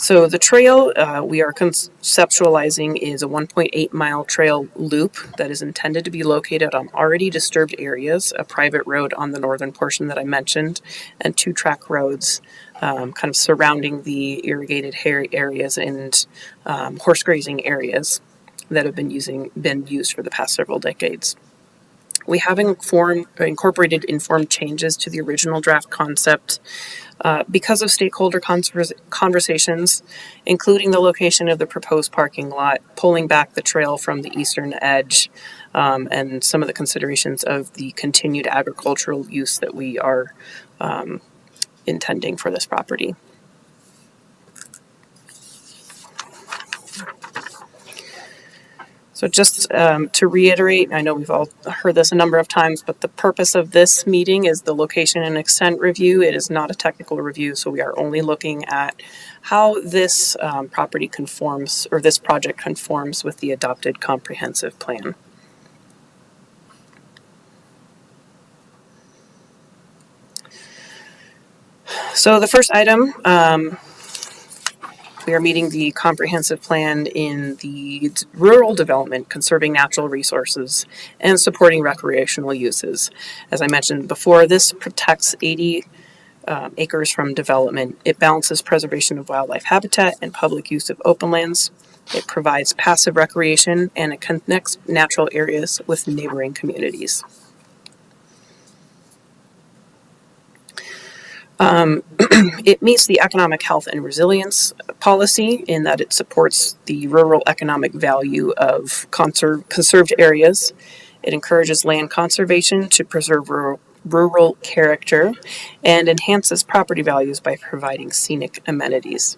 Speaker 21: So the trail we are conceptualizing is a 1.8 mile trail loop that is intended to be located on already disturbed areas, a private road on the northern portion that I mentioned, and 2-track roads kind of surrounding the irrigated areas and horse grazing areas that have been used for the past several decades. We have incorporated informed changes to the original draft concept because of stakeholder conversations, including the location of the proposed parking lot, pulling back the trail from the eastern edge, and some of the considerations of the continued agricultural use that we are intending for this property. So just to reiterate, I know we've all heard this a number of times, but the purpose of this meeting is the location and extent review. It is not a technical review, so we are only looking at how this property conforms, or this project conforms with the adopted comprehensive plan. So the first item We are meeting the comprehensive plan in the rural development, conserving natural resources, and supporting recreational uses. As I mentioned before, this protects 80 acres from development. It balances preservation of wildlife habitat and public use of open lands. It provides passive recreation, and it connects natural areas with neighboring communities. It meets the economic health and resilience policy in that it supports the rural economic value of conserved areas. It encourages land conservation to preserve rural character and enhances property values by providing scenic amenities.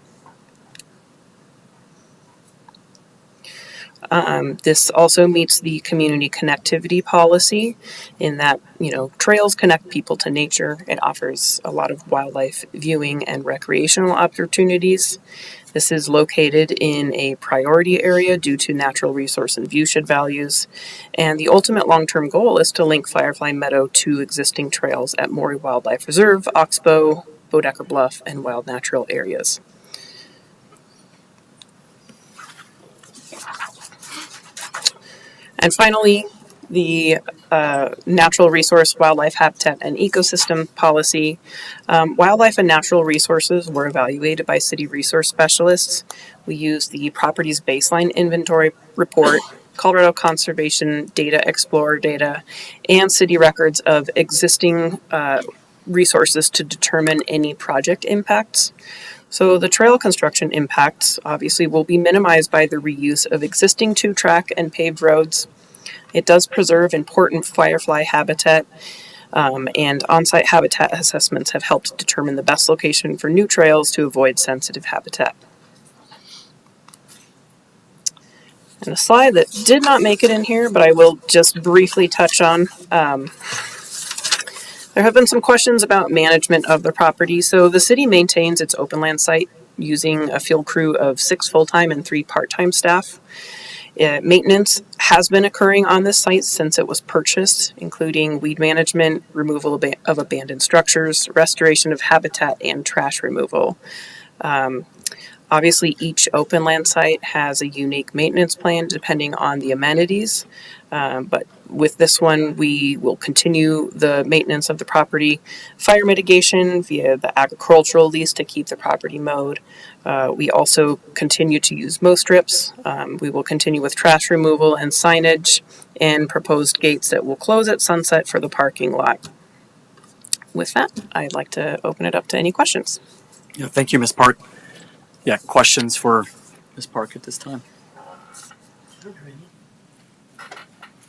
Speaker 21: This also meets the community connectivity policy in that, trails connect people to nature. It offers a lot of wildlife viewing and recreational opportunities. This is located in a priority area due to natural resource and viewshed values. And the ultimate long-term goal is to link Firefly Meadow to existing trails at Maury Wildlife Reserve, Oxbow, Bodecker Bluff, and wild natural areas. And finally, the natural resource, wildlife habitat, and ecosystem policy. Wildlife and natural resources were evaluated by city resource specialists. We used the property's baseline inventory report, Colorado Conservation Data Explorer data, and city records of existing resources to determine any project impacts. So the trail construction impacts obviously will be minimized by the reuse of existing 2-track and paved roads. It does preserve important firefly habitat, and on-site habitat assessments have helped determine the best location for new trails to avoid sensitive habitat. And a slide that did not make it in here, but I will just briefly touch on. There have been some questions about management of the property. So the city maintains its open land site using a field crew of 6 full-time and 3 part-time staff. Maintenance has been occurring on this site since it was purchased, including weed management, removal of abandoned structures, restoration of habitat, and trash removal. Obviously, each open land site has a unique maintenance plan depending on the amenities. But with this one, we will continue the maintenance of the property, fire mitigation via the agricultural lease to keep the property mowed. We also continue to use mow strips. We will continue with trash removal and signage and proposed gates that will close at sunset for the parking lot. With that, I'd like to open it up to any questions.
Speaker 1: Yeah, thank you, Ms. Park. Yeah, questions for Ms. Park at this time?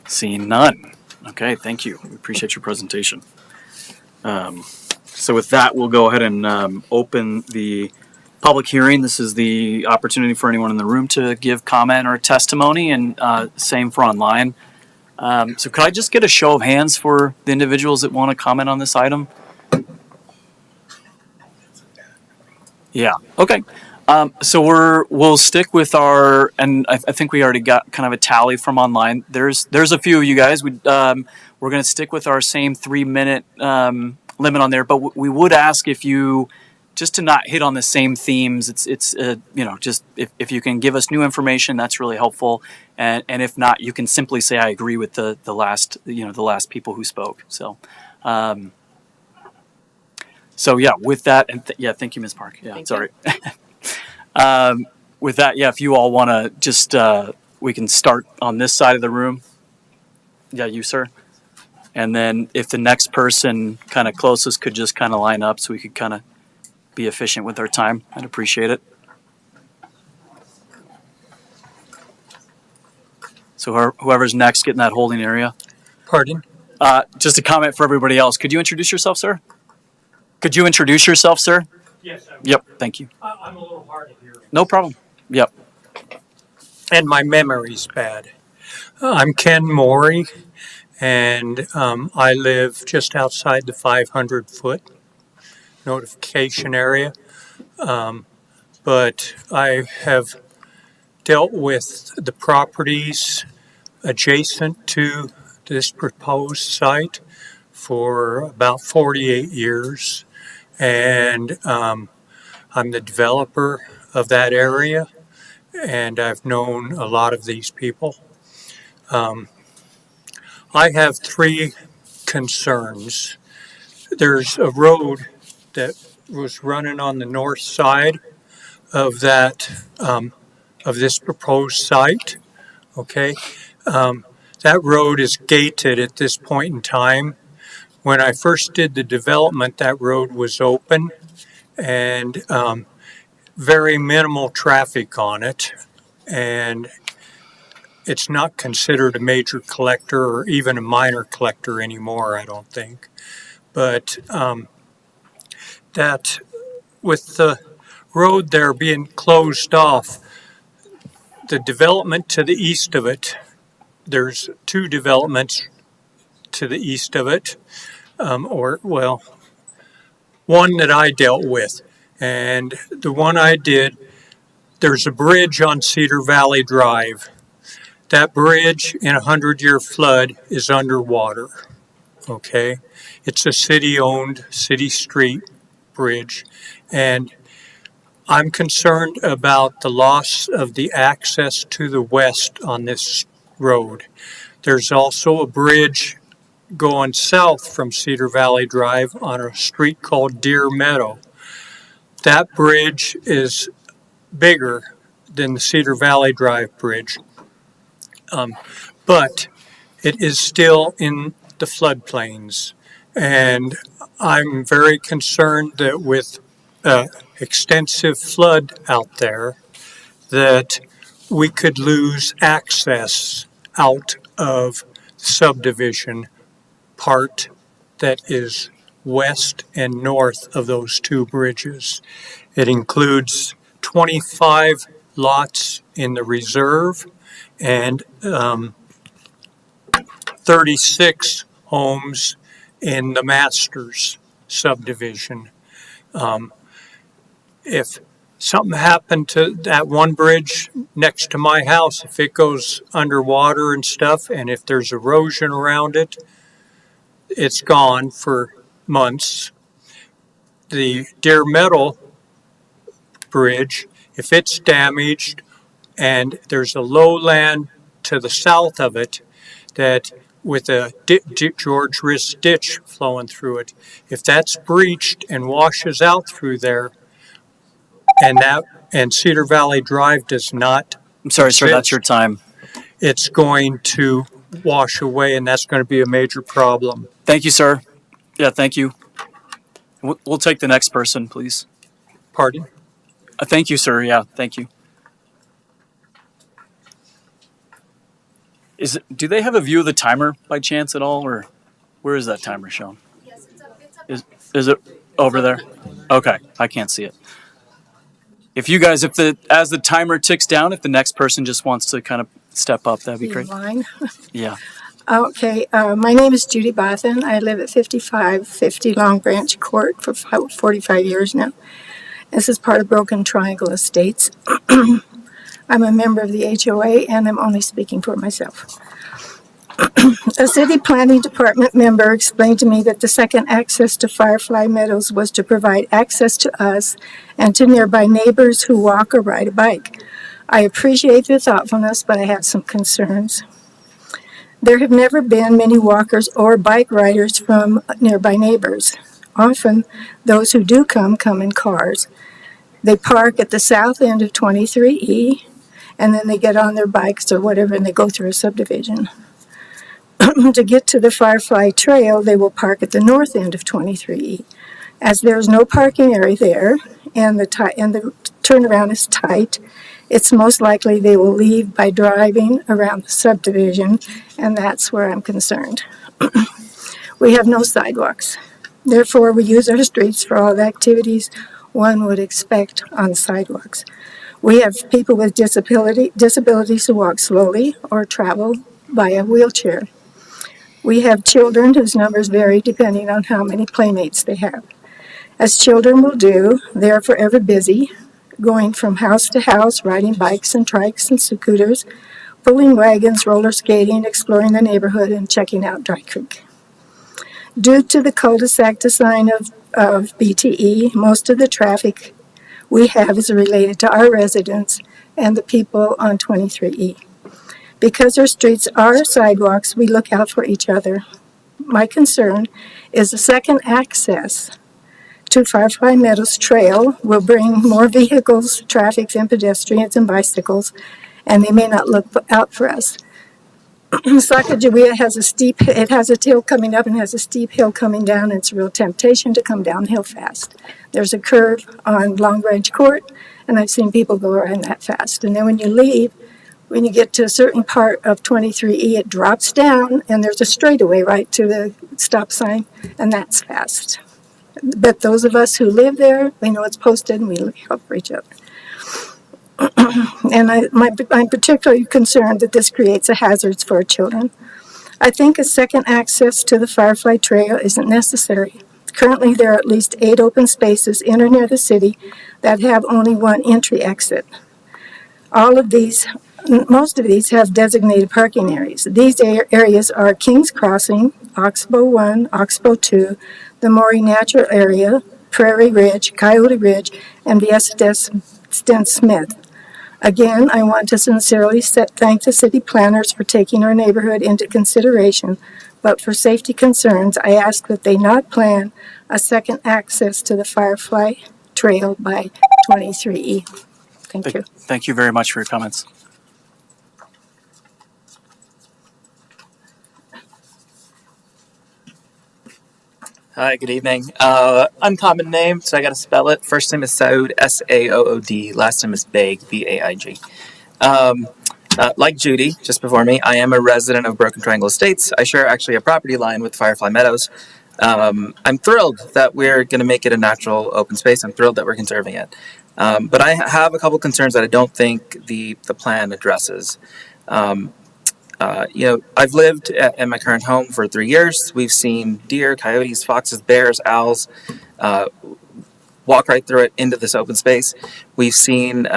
Speaker 1: Seeing none. Okay, thank you. We appreciate your presentation. So with that, we'll go ahead and open the public hearing. This is the opportunity for anyone in the room to give comment or testimony, and same for online. So could I just get a show of hands for the individuals that want to comment on this item? Yeah, okay. So we'll stick with our, and I think we already got kind of a tally from online. There's a few of you guys. We're going to stick with our same 3-minute limit on there, but we would ask if you, just to not hit on the same themes. It's just if you can give us new information, that's really helpful. And if not, you can simply say I agree with the last people who spoke. So. So yeah, with that, and thank you, Ms. Park. Yeah, sorry. With that, if you all want to just, we can start on this side of the room. Yeah, you, sir. And then if the next person kind of closest could just kind of line up so we could kind of be efficient with our time, I'd appreciate it. So whoever's next, get in that holding area.
Speaker 11: Pardon?
Speaker 1: Just a comment for everybody else. Could you introduce yourself, sir? Could you introduce yourself, sir?
Speaker 11: Yes.
Speaker 1: Yep, thank you.
Speaker 11: I'm a little hard of hearing.
Speaker 1: No problem. Yep.
Speaker 11: And my memory's bad. I'm Ken Morey, and I live just outside the 500-foot notification area. But I have dealt with the properties adjacent to this proposed site for about 48 years. And I'm the developer of that area, and I've known a lot of these people. I have three concerns. There's a road that was running on the north side of that of this proposed site. Okay, that road is gated at this point in time. When I first did the development, that road was open and very minimal traffic on it, and it's not considered a major collector or even a minor collector anymore, I don't think. But that with the road there being closed off, the development to the east of it, there's two developments to the east of it, one that I dealt with. And the one I did, there's a bridge on Cedar Valley Drive. That bridge in a 100-year flood is underwater, okay? It's a city-owned, city street bridge. And I'm concerned about the loss of the access to the west on this road. There's also a bridge going south from Cedar Valley Drive on a street called Deer Meadow. That bridge is bigger than the Cedar Valley Drive bridge, but it is still in the floodplains. And I'm very concerned that with extensive flood out there, that we could lose access out of the subdivision part that is west and north of those two bridges. It includes 25 lots in the reserve and 36 homes in the Masters subdivision. If something happened to that one bridge next to my house, if it goes underwater and stuff, and if there's erosion around it, it's gone for months. The Deer Meadow Bridge, if it's damaged and there's a lowland to the south of it that with a George Riss ditch flowing through it, if that's breached and washes out through there, and Cedar Valley Drive does not.
Speaker 1: I'm sorry, sir, that's your time.
Speaker 11: It's going to wash away, and that's going to be a major problem.
Speaker 1: Thank you, sir. Yeah, thank you. We'll take the next person, please.
Speaker 11: Pardon?
Speaker 1: Thank you, sir. Yeah, thank you. Do they have a view of the timer by chance at all, or where is that timer shown?
Speaker 9: Yes, it's up.
Speaker 1: Is it over there? Okay, I can't see it. If you guys, as the timer ticks down, if the next person just wants to kind of step up, that'd be great.
Speaker 13: Line.
Speaker 1: Yeah.
Speaker 13: Okay, my name is Judy Bothan. I live at 5550 Long Branch Court for 45 years now. This is part of Broken Triangle Estates. I'm a member of the HOA, and I'm only speaking for myself. A city planning department member explained to me that the second access to Firefly Meadows was to provide access to us and to nearby neighbors who walk or ride a bike. I appreciate the thoughtfulness, but I have some concerns. There have never been many walkers or bike riders from nearby neighbors. Often, those who do come in cars. They park at the south end of 23E, and then they get on their bikes or whatever, and they go through a subdivision. To get to the Firefly Trail, they will park at the north end of 23E. As there is no parking area there, and the turnaround is tight, it's most likely they will leave by driving around the subdivision, and that's where I'm concerned. We have no sidewalks. Therefore, we use our streets for all the activities one would expect on sidewalks. We have people with disabilities who walk slowly or travel by a wheelchair. We have children whose numbers vary depending on how many playmates they have. As children will do, they are forever busy, going from house to house, riding bikes and trikes and scooters, pulling wagons, roller skating, exploring the neighborhood, and checking out Dry Creek. Due to the cul-de-sac design of BTE, most of the traffic we have is related to our residents and the people on 23E. Because our streets are sidewalks, we look out for each other. My concern is the second access to Firefly Meadows Trail will bring more vehicles, traffic, and pedestrians and bicycles, and they may not look out for us. Sacagawea has a hill coming up and has a steep hill coming down, and it's a real temptation to come downhill fast. There's a curve on Long Branch Court, and I've seen people go around that fast. And then when you leave, when you get to a certain part of 23E, it drops down, and there's a straightaway right to the stop sign, and that's fast. But those of us who live there, we know it's posted, and we look out for each other. And I'm particularly concerned that this creates a hazard for our children. I think a second access to the Firefly Trail isn't necessary. Currently, there are at least 8 open spaces in or near the city that have only one entry exit. Most of these have designated parking areas. These areas are Kings Crossing, Oxbow 1, Oxbow 2, the Maury Natural Area, Prairie Ridge, Coyote Ridge, and Viesta Smith. Again, I want to sincerely thank the city planners for taking our neighborhood into consideration, but for safety concerns, I ask that they not plan a second access to the Firefly Trail by 23E. Thank you.
Speaker 1: Thank you very much for your comments.
Speaker 15: Hi, good evening. Uncommon name, so I got to spell it. First name is Saoud, Saood. Last name is Baig, Baig. Like Judy, just before me, I am a resident of Broken Triangle Estates. I share actually a property line with Firefly Meadows. I'm thrilled that we're going to make it a natural open space. I'm thrilled that we're conserving it. But I have a couple concerns that I don't think the plan addresses. I've lived in my current home for 3 years. We've seen deer, coyotes, foxes, bears, owls walk right through it into this open space. We've seen,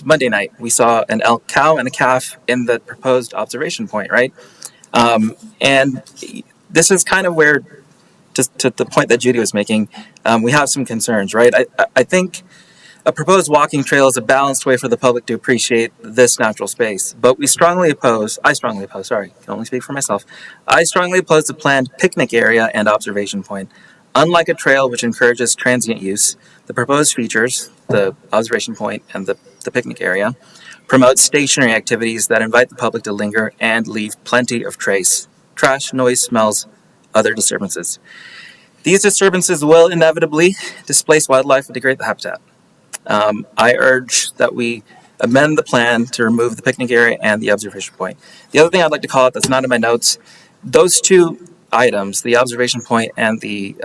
Speaker 15: Monday night, we saw an elk cow and a calf in the proposed observation point, right? And this is kind of where, to the point that Judy was making, we have some concerns, right? I think a proposed walking trail is a balanced way for the public to appreciate this natural space, but I strongly oppose, I can only speak for myself. I strongly oppose the planned picnic area and observation point. Unlike a trail which encourages transient use, the proposed features, the observation point and the picnic area, promote stationary activities that invite the public to linger and leave plenty of trace, trash, noise, smells, other disturbances. These disturbances will inevitably displace wildlife and degrade the habitat. I urge that we amend the plan to remove the picnic area and the observation point. The other thing I'd like to call out that's not in my notes, those two items, the observation point and the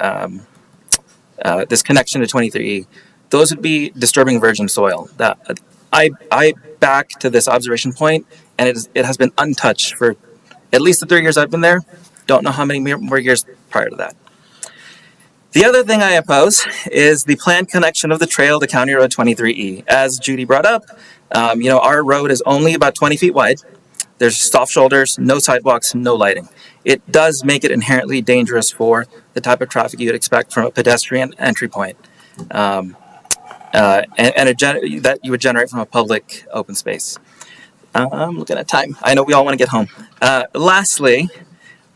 Speaker 15: this connection to 23E, those would be disturbing virgin soil. That I back to this observation point, and it has been untouched for at least the 3 years I've been there. Don't know how many more years prior to that. The other thing I oppose is the planned connection of the trail to County Road 23E. As Judy brought up, our road is only about 20 feet wide. There's soft shoulders, no sidewalks, no lighting. It does make it inherently dangerous for the type of traffic you would expect from a pedestrian entry point, that you would generate from a public open space. I'm looking at time. I know we all want to get home. Lastly,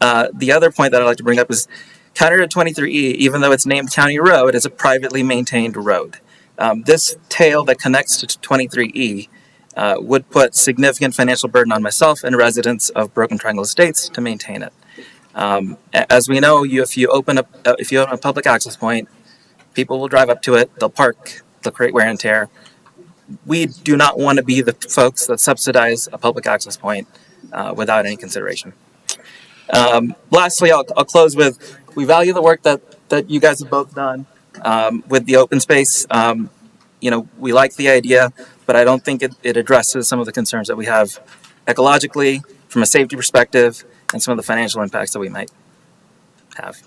Speaker 15: the other point that I'd like to bring up is County Road 23E, even though it's named County Road, is a privately maintained road. This tail that connects to 23E would put significant financial burden on myself and residents of Broken Triangle Estates to maintain it. As we know, if you open a public access point, people will drive up to it, they'll park, they'll create wear and tear. We do not want to be the folks that subsidize a public access point without any consideration. Lastly, I'll close with, we value the work that you guys have both done with the open space. We like the idea, but I don't think it addresses some of the concerns that we have ecologically, from a safety perspective, and some of the financial impacts that we might have.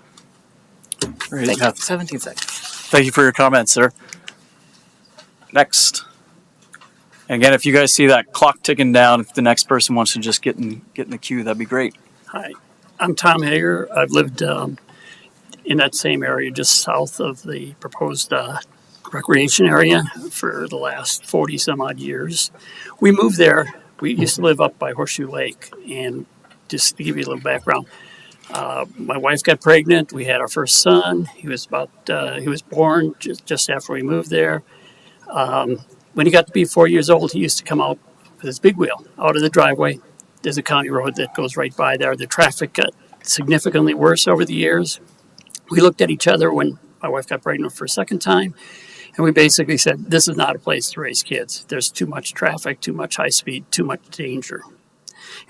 Speaker 15: Thank you. 17 seconds.
Speaker 1: Thank you for your comments, sir. Next. Again, if you guys see that clock ticking down, if the next person wants to just get in the queue, that'd be great.
Speaker 22: Hi, I'm Tom Hager. I've lived in that same area just south of the proposed recreation area for the last 40 some odd years. We moved there. We used to live up by Horseshoe Lake. And just to give you a little background, my wife got pregnant. We had our first son. He was born just after we moved there. When he got to be 4 years old, he used to come out with his big wheel out of the driveway. There's a county road that goes right by there. The traffic got significantly worse over the years. We looked at each other when my wife got pregnant for a second time, and we basically said, this is not a place to raise kids. There's too much traffic, too much high speed, too much danger.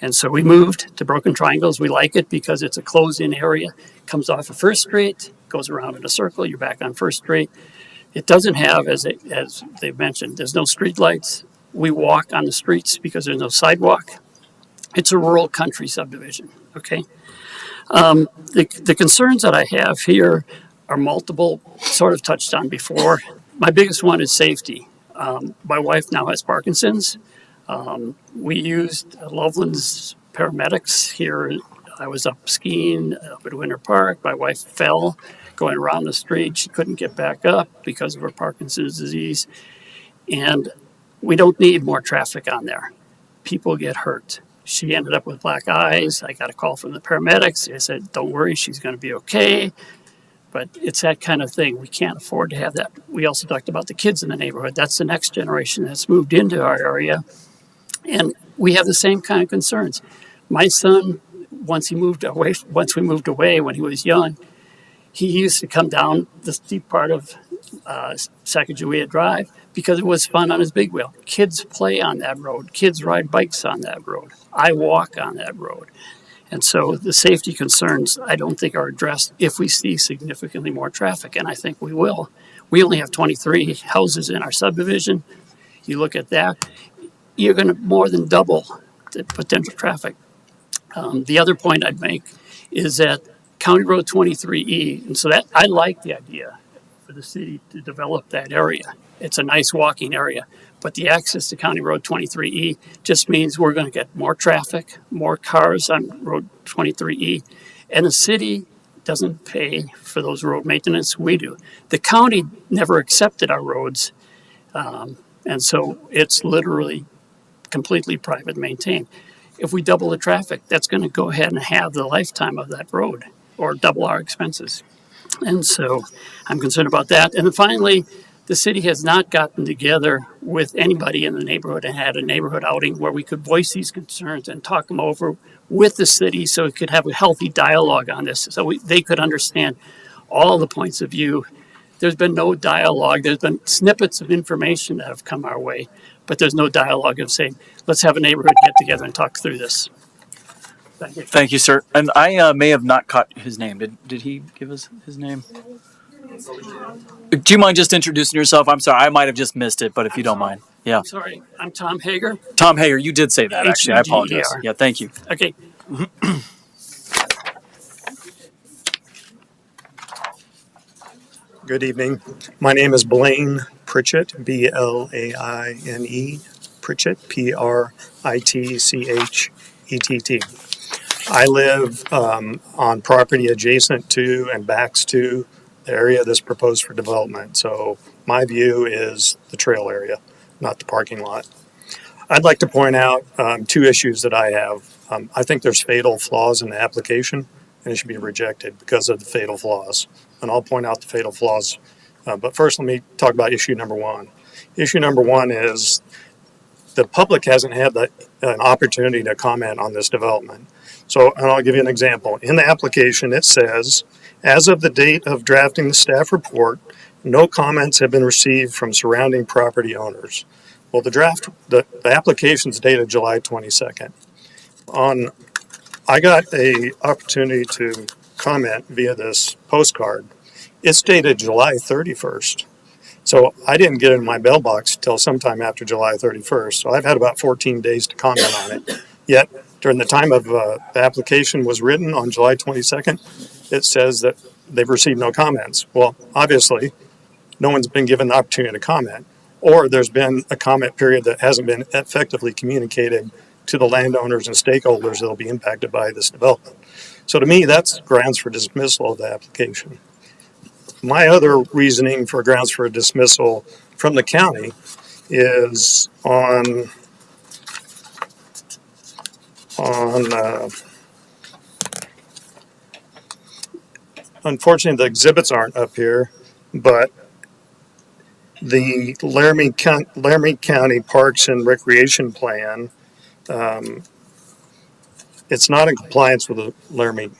Speaker 22: And so we moved to Broken Triangles. We like it because it's a closed-in area. Comes off of First Street, goes around in a circle, you're back on First Street. It doesn't have, as they've mentioned, there's no street lights. We walk on the streets because there's no sidewalk. It's a rural country subdivision, okay? The concerns that I have here are multiple, sort of touched on before. My biggest one is safety. My wife now has Parkinson's. We used Loveland's paramedics here. I was up skiing up at Winter Park. My wife fell going around the street. She couldn't get back up because of her Parkinson's disease. And we don't need more traffic on there. People get hurt. She ended up with black eyes. I got a call from the paramedics. They said, don't worry, she's going to be okay. But it's that kind of thing. We can't afford to have that. We also talked about the kids in the neighborhood. That's the next generation that's moved into our area. And we have the same kind of concerns. My son, once we moved away when he was young, he used to come down the steep part of Sacagawea Drive because it was fun on his big wheel. Kids play on that road. Kids ride bikes on that road. I walk on that road. And so the safety concerns, I don't think, are addressed if we see significantly more traffic, and I think we will. We only have 23 houses in our subdivision. You look at that, you're going to more than double the potential traffic. The other point I'd make is that County Road 23E, and so that I like the idea for the city to develop that area. It's a nice walking area, but the access to County Road 23E just means we're going to get more traffic, more cars on Road 23E, and the city doesn't pay for those road maintenance. We do. The county never accepted our roads, and so it's literally completely private maintained. If we double the traffic, that's going to go ahead and have the lifetime of that road or double our expenses. And so I'm concerned about that. And then finally, the city has not gotten together with anybody in the neighborhood and had a neighborhood outing where we could voice these concerns and talk them over with the city so we could have a healthy dialogue on this so they could understand all the points of view. There's been no dialogue. There's been snippets of information that have come our way, but there's no dialogue of saying, let's have a neighborhood get together and talk through this. Thank you.
Speaker 1: Thank you, sir. And I may have not caught his name. Did he give us his name? Do you mind just introducing yourself? I'm sorry, I might have just missed it, but if you don't mind. Yeah.
Speaker 22: Sorry, I'm Tom Hager.
Speaker 1: Tom Hager, you did say that, actually. I apologize.
Speaker 22: H-U-G-E-R.
Speaker 1: Yeah, thank you.
Speaker 22: Okay.
Speaker 12: Good evening. My name is Blaine Pritchett, B-L-A-I-N-E, Pritchett, P-R-I-T-C-H-E-T-T. I live on property adjacent to and backs to the area that's proposed for development. So my view is the trail area, not the parking lot. I'd like to point out two issues that I have. I think there's fatal flaws in the application, and it should be rejected because of the fatal flaws. And I'll point out the fatal flaws. But first, let me talk about issue number one. Issue number one is the public hasn't had an opportunity to comment on this development. So, and I'll give you an example. In the application, it says, as of the date of drafting the staff report, no comments have been received from surrounding property owners. Well, the application's dated July 22nd. I got a opportunity to comment via this postcard. It's dated July 31st. So I didn't get it in my mailbox till sometime after July 31st. So I've had about 14 days to comment on it. Yet during the time of the application was written on July 22nd, it says that they've received no comments. Well, obviously, no one's been given the opportunity to comment, or there's been a comment period that hasn't been effectively communicated to the landowners and stakeholders that will be impacted by this development. So to me, that's grounds for dismissal of the application. my other reasoning for grounds for dismissal from the county is on unfortunately the exhibits aren't up here, but the Laramie County Parks and Recreation Plan, it's not in compliance with the Laramie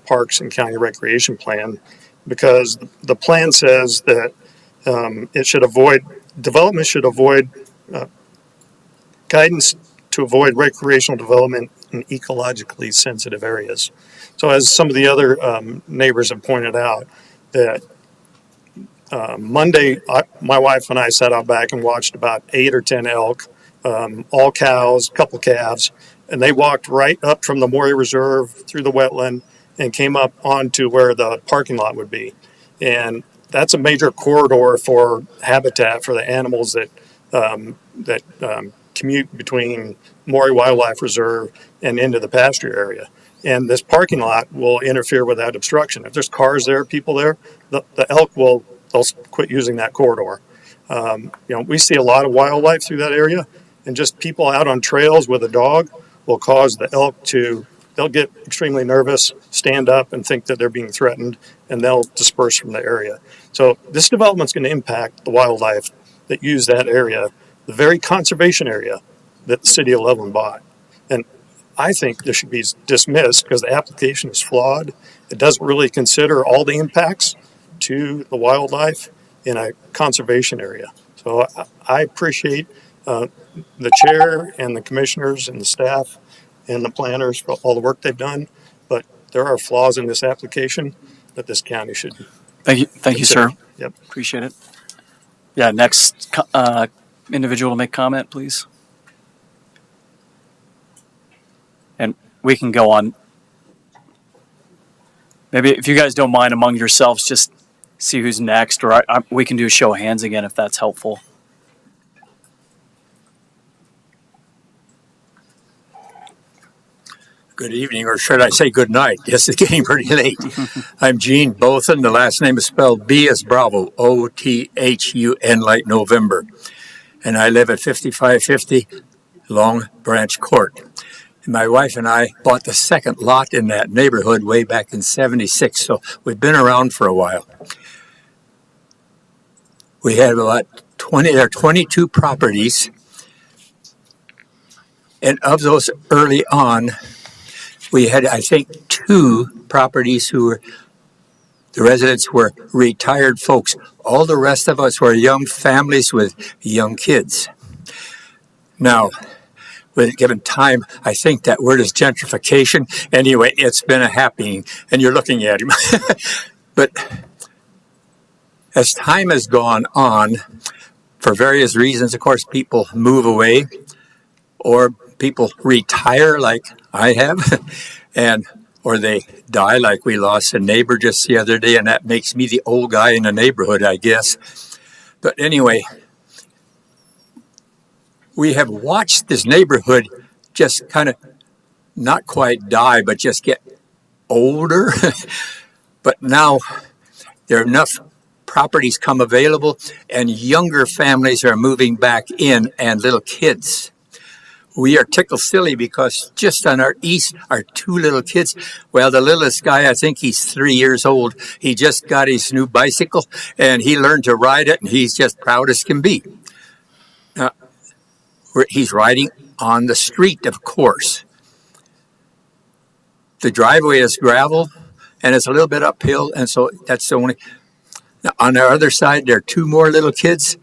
Speaker 12: Parks and County Recreation Plan because the plan says that development should avoid guidance to avoid recreational development in ecologically sensitive areas. So as some of the other neighbors have pointed out, that Monday, my wife and I sat out back and watched about 8 or 10 elk, all cows, a couple calves, and they walked right up from the Maury Reserve through the wetland and came up onto where the parking lot would be. And that's a major corridor for habitat for the animals that commute between Maury Wildlife Reserve and into the pasture area. And this parking lot will interfere with that obstruction. If there's cars there, people there, the elk they'll quit using that corridor. We see a lot of wildlife through that area, and just people out on trails with a dog will cause the elk they'll get extremely nervous, stand up and think that they're being threatened, and they'll disperse from the area. So this development's going to impact the wildlife that use that area, the very conservation area that the city of Loveland bought. And I think this should be dismissed because the application is flawed. It doesn't really consider all the impacts to the wildlife in a conservation area. So I appreciate the chair and the commissioners and the staff and the planners for all the work they've done, but there are flaws in this application that this county should.
Speaker 1: Thank you, sir.
Speaker 12: Yep.
Speaker 1: Appreciate it. Yeah, next individual to make comment, please. And we can go on. Maybe if you guys don't mind among yourselves, just see who's next, or we can do a show of hands again if that's helpful.
Speaker 11: Good evening, or should I say good night? Yes, it's getting pretty late. I'm Gene Bothan. The last name is spelled B as Bravo, O-T-H-U-N like November. And I live at 5550 Long Branch Court. And my wife and I bought the second lot in that neighborhood way back in '76, so we've been around for a while. We had about 22 properties, and of those early on, we had, I think, 2 properties the residents were retired folks. All the rest of us were young families with young kids. Now, with given time, I think that word is gentrification. Anyway, it's been a happening, and you're looking at him. But as time has gone on, for various reasons, of course, people move away, or people retire like I have, or they die like we lost a neighbor just the other day, and that makes me the old guy in the neighborhood, I guess. But anyway, we have watched this neighborhood just kind of not quite die, but just get older. But now there are enough properties come available, and younger families are moving back in, and little kids. We are tickled silly because just on our east are 2 little kids. Well, the littlest guy, I think he's 3 years old. He just got his new bicycle, and he learned to ride it, and he's just proud as can be. He's riding on the street, of course. The driveway is gravel, and it's a little bit uphill, and so that's the only. Now, on the other side, there are 2 more little kids.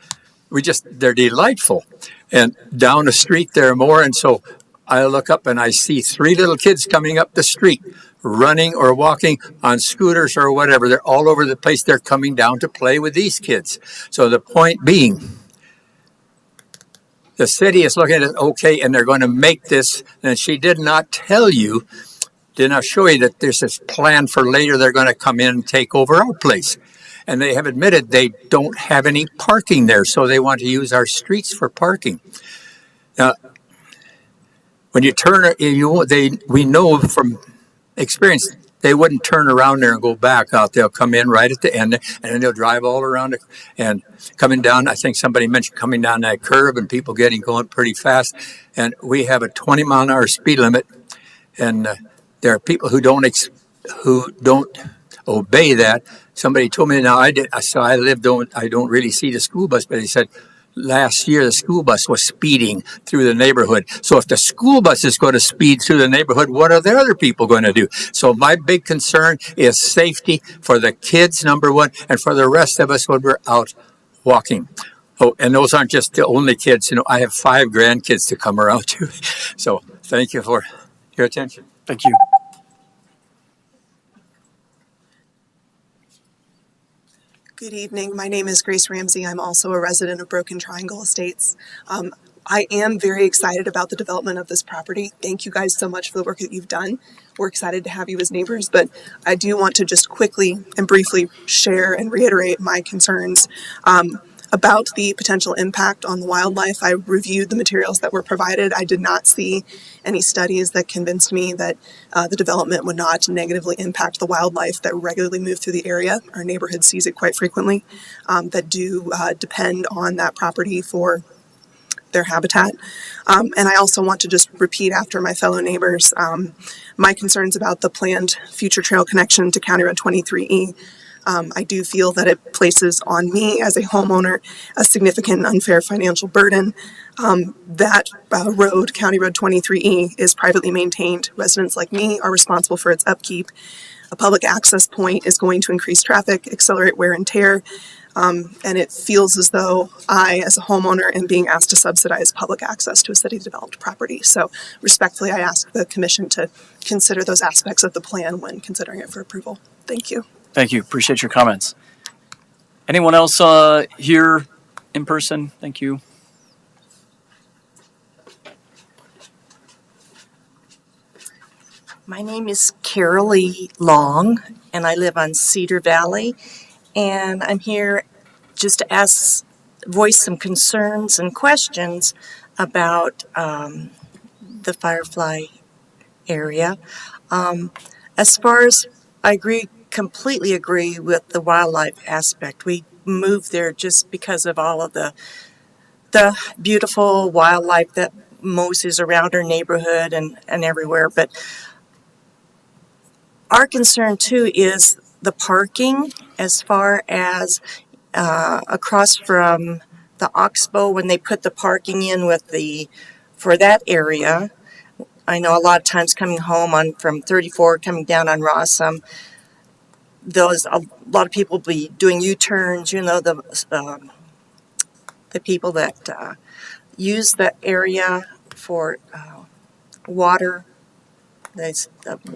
Speaker 11: They're delightful. And down the street, there are more, and so I look up and I see 3 little kids coming up the street, running or walking on scooters or whatever. They're all over the place. They're coming down to play with these kids. So the point being, the city is looking at it, okay, and they're going to make this, and she did not show you that there's this plan for later they're going to come in and take over our place. And they have admitted they don't have any parking there, so they want to use our streets for parking. Now, when you turn, we know from experience, they wouldn't turn around there and go back out. They'll come in right at the end, and then they'll drive all around it. And coming down, I think somebody mentioned coming down that curve and people going pretty fast. And we have a 20-mile-an-hour speed limit, and there are people who don't obey that. Somebody told me, now I don't really see the school bus, but he said last year the school bus was speeding through the neighborhood. So if the school bus is going to speed through the neighborhood, what are the other people going to do? So my big concern is safety for the kids, number one, and for the rest of us when we're out walking. Oh, and those aren't just the only kids. I have 5 grandkids to come around to. So thank you for your attention.
Speaker 1: Thank you.
Speaker 14: Good evening. My name is Grace Ramsey. I'm also a resident of Broken Triangle Estates. I am very excited about the development of this property. Thank you guys so much for the work that you've done. We're excited to have you as neighbors, but I do want to just quickly and briefly share and reiterate my concerns about the potential impact on the wildlife. I reviewed the materials that were provided. I did not see any studies that convinced me that the development would not negatively impact the wildlife that regularly move through the area. Our neighborhood sees it quite frequently, that do depend on that property for their habitat. And I also want to just repeat after my fellow neighbors my concerns about the planned future trail connection to County Road 23E. I do feel that it places on me as a homeowner a significant and unfair financial burden. That road, County Road 23E, is privately maintained. Residents like me are responsible for its upkeep. A public access point is going to increase traffic, accelerate wear and tear, and it feels as though I, as a homeowner, am being asked to subsidize public access to a city-developed property. So respectfully, I ask the Commission to consider those aspects of the plan when considering it for approval. Thank you.
Speaker 1: Thank you. Appreciate your comments. Anyone else here in person? Thank you.
Speaker 17: My name is Carol Lee Long, and I live on Cedar Valley. And I'm here just to voice some concerns and questions about the Firefly area. As far as I completely agree with the wildlife aspect. We moved there just because of all of the beautiful wildlife that moses around our neighborhood and everywhere. But our concern too is the parking, as far as across from the Oxbow when they put the parking in for that area. I know a lot of times coming home from 34, coming down on Rossum, a lot of people be doing U-turns, the people that use the area for water,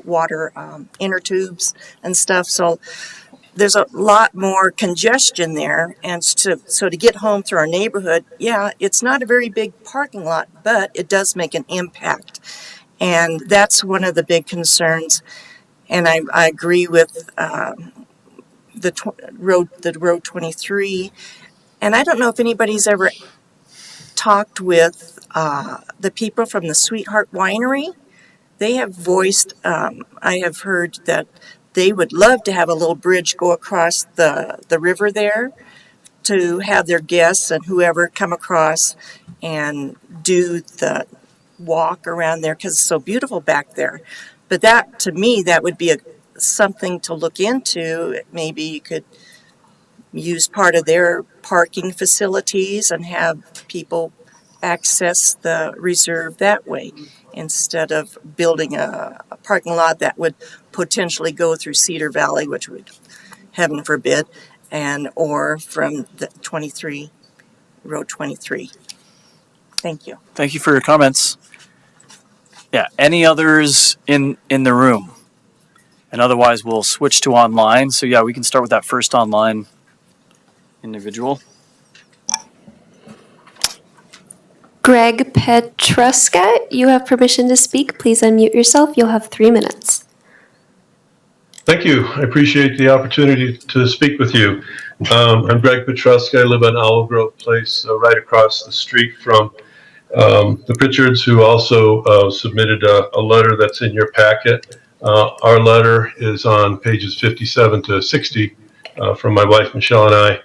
Speaker 17: water inner tubes and stuff. So there's a lot more congestion there. And so to get home through our neighborhood, yeah, it's not a very big parking lot, but it does make an impact. And that's one of the big concerns. And I agree with the road 23. And I don't know if anybody's ever talked with the people from the Sweetheart Winery. They have voiced, I have heard that they would love to have a little bridge go across the river there to have their guests and whoever come across and do the walk around there because it's so beautiful back there. But that, to me, that would be something to look into. Maybe you could use part of their parking facilities and have people access the reserve that way instead of building a parking lot that would potentially go through Cedar Valley, which would, heaven forbid, or from the Road 23. Thank you.
Speaker 1: Thank you for your comments. Yeah, any others in the room? And otherwise, we'll switch to online. So yeah, we can start with that first online individual.
Speaker 9: Greg Petruska, you have permission to speak. Please unmute yourself. You'll have 3 minutes.
Speaker 23: Thank you. I appreciate the opportunity to speak with you. I'm Greg Petruska. I live on Owl Grove Place, right across the street from the Pritchards, who also submitted a letter that's in your packet Our letter is on pages 57 to 60 from my wife Michelle and I.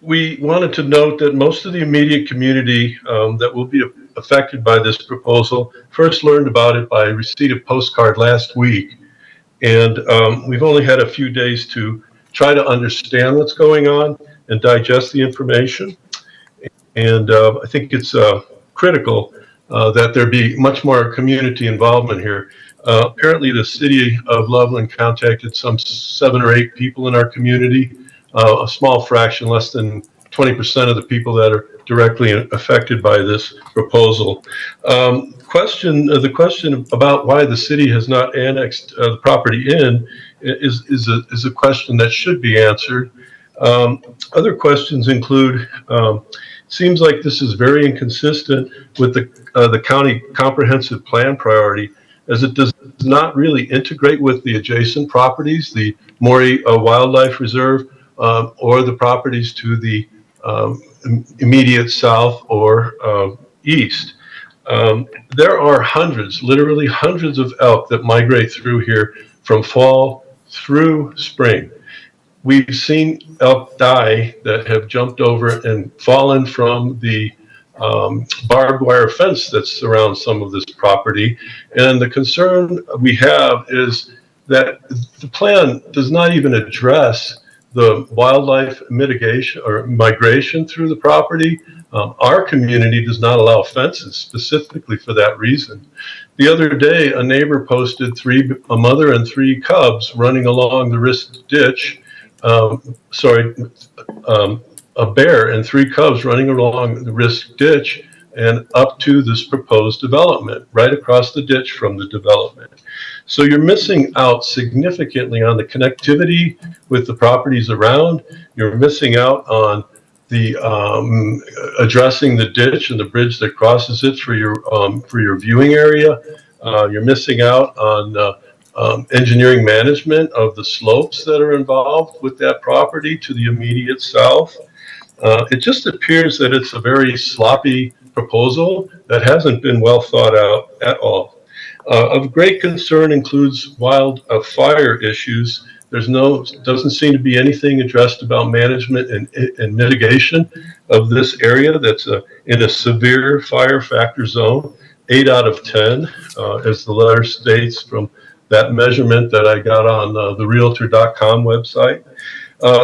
Speaker 23: We wanted to note that most of the immediate community that will be affected by this proposal first learned about it by receipt of postcard last week. And we've only had a few days to try to understand what's going on and digest the information. And I think it's critical that there be much more community involvement here. Apparently, the city of Loveland contacted some 7 or 8 people in our community, a small fraction, less than 20% of the people that are directly affected by this proposal. The question about why the city has not annexed the property in is a question that should be answered. Other questions include, seems like this is very inconsistent with the county comprehensive plan priority, as it does not really integrate with the adjacent properties, the Maury Wildlife Reserve, or the properties to the immediate south or east. There are hundreds, literally hundreds of elk that migrate through here from fall through spring. We've seen elk die that have jumped over and fallen from the barbed wire fence that surrounds some of this property. And the concern we have is that the plan does not even address the wildlife mitigation or migration through the property. Our community does not allow fences specifically for that reason. The other day, a neighbor posted a mother and 3 cubs running along the Risk Ditch. A bear and 3 cubs running along the Risk Ditch and up to this proposed development, right across the ditch from the development. So you're missing out significantly on the connectivity with the properties around. You're missing out on the addressing the ditch and the bridge that crosses it for your viewing area. You're missing out on engineering management of the slopes that are involved with that property to the immediate south. It just appears that it's a very sloppy proposal that hasn't been well thought out at all. Of great concern includes wildfire issues. Doesn't seem to be anything addressed about management and mitigation of this area that's in a severe fire factor zone, 8 out of 10, as the letter states from that measurement that I got on the Realtor.com website.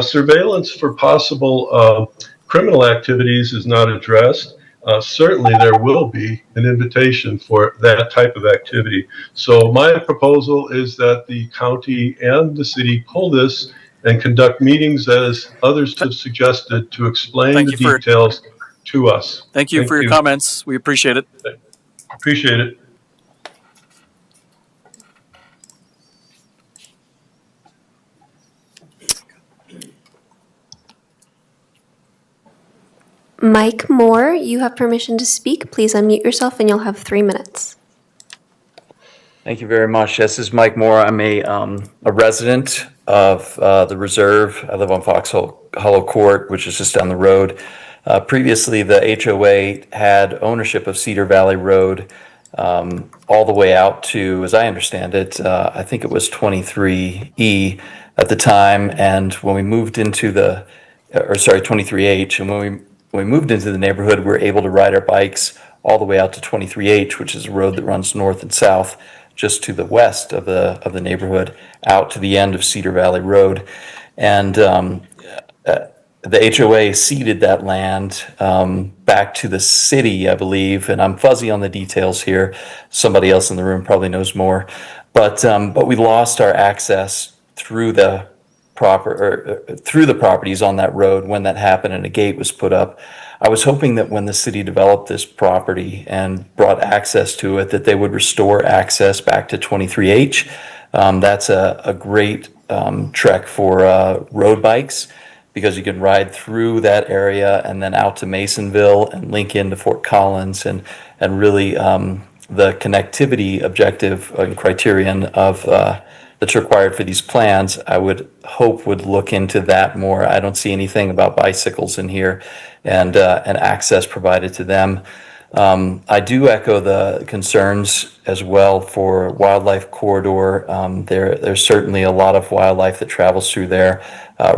Speaker 23: Surveillance for possible criminal activities is not addressed. Certainly there will be an invitation for that type of activity. So my proposal is that the county and the city pull this and conduct meetings, as others have suggested, to explain the details to us.
Speaker 1: Thank you for your comments. We appreciate it.
Speaker 23: Appreciate it.
Speaker 9: Mike Moore, you have permission to speak. Please unmute yourself and you'll have 3 minutes.
Speaker 4: Thank you very much. This is Mike Moore. I'm a resident of the Reserve. I live on Fox Hollow Court, which is just down the road. Previously, the HOA had ownership of Cedar Valley Road all the way out to, as I understand it, I think it was 23E at the time. And when we moved into 23H, and when we moved into the neighborhood, we were able to ride our bikes all the way out to 23H, which is a road that runs north and south, just to the west of the neighborhood, out to the end of Cedar Valley Road. And the HOA ceded that land back to the city, I believe, and I'm fuzzy on the details here. Somebody else in the room probably knows more. But we lost our access through the properties on that road when that happened and a gate was put up. I was hoping that when the city developed this property and brought access to it, that they would restore access back to 23H. That's a great trek for road bikes, because you can ride through that area and then out to Masonville and link into Fort Collins, and really the connectivity objective and criterion of that's required for these plans, I would hope would look into that more. I don't see anything about bicycles in here and access provided to them. I do echo the concerns as well for wildlife corridor. There's certainly a lot of wildlife that travels through there,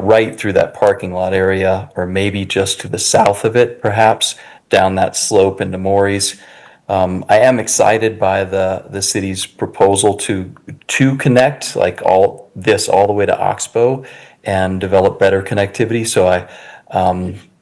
Speaker 4: right through that parking lot area, or maybe just to the south of it, perhaps down that slope into Maury's. I am excited by the city's proposal to connect like all the way to Oxbow and develop better connectivity. So I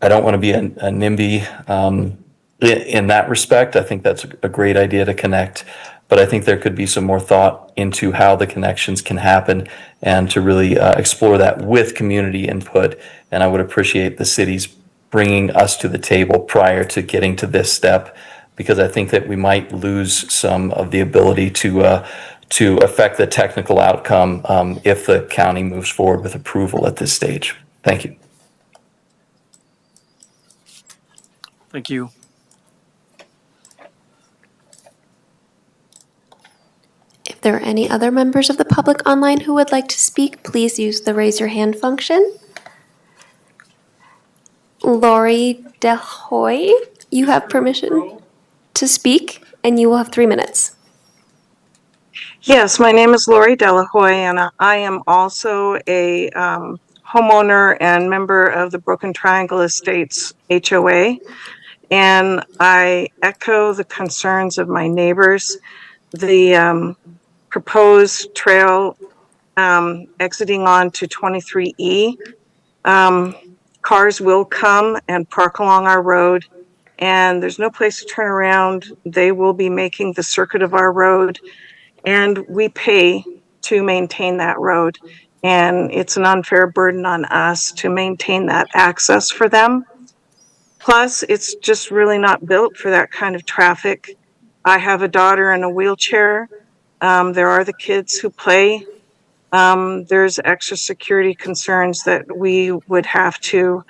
Speaker 4: don't want to be a NIMBY in that respect. I think that's a great idea to connect, but I think there could be some more thought into how the connections can happen and to really explore that with community input. And I would appreciate the city's bringing us to the table prior to getting to this step, because I think that we might lose some of the ability to affect the technical outcome if the county moves forward with approval at this stage. Thank you.
Speaker 1: Thank you.
Speaker 9: If there are any other members of the public online who would like to speak, please use the raise your hand function. Lori DeHoy, you have permission to speak, and you will have 3 minutes.
Speaker 5: Yes, my name is Lori Delahoy, and I am also a homeowner and member of the Broken Triangle Estates HOA. And I echo the concerns of my neighbors. The proposed trail exiting onto 23E, cars will come and park along our road, and there's no place to turn around. They will be making the circuit of our road, and we pay to maintain that road. And it's an unfair burden on us to maintain that access for them. Plus, it's just really not built for that kind of traffic. I have a daughter in a wheelchair. There are the kids who play. There's extra security concerns that we would have to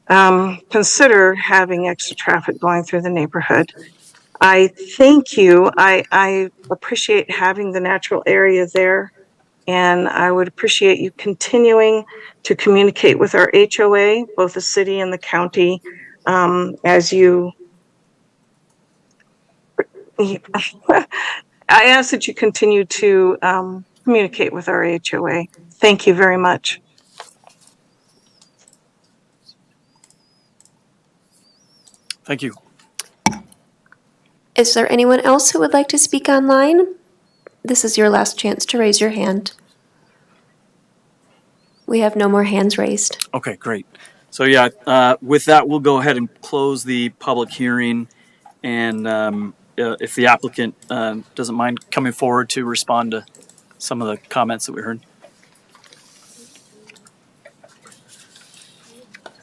Speaker 5: consider having extra traffic going through the neighborhood. I thank you. I appreciate having the natural area there, and I would appreciate you continuing to communicate with our HOA, both the city and the county, as you I ask that you continue to communicate with our HOA. Thank you very much.
Speaker 1: Thank you.
Speaker 9: Is there anyone else who would like to speak online? This is your last chance to raise your hand. We have no more hands raised.
Speaker 1: Okay, great. So yeah, with that, we'll go ahead and close the public hearing. And if the applicant doesn't mind coming forward to respond to some of the comments that we heard.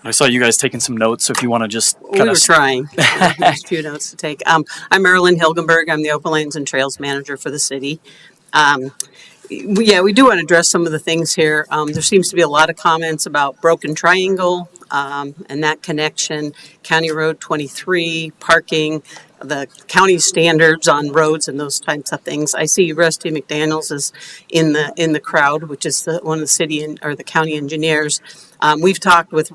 Speaker 1: I saw you guys taking some notes, so if you want to just
Speaker 21: We were trying. There's a few notes to take. I'm Marilyn Hilgenberg. I'm the Open Lanes and Trails Manager for the city. We do want to address some of the things here. There seems to be a lot of comments about Broken Triangle and that connection, County Road 23, parking, the county standards on roads and those types of things. I see Rusty McDaniels is in the crowd, which is one of the city or the county engineers. We've talked with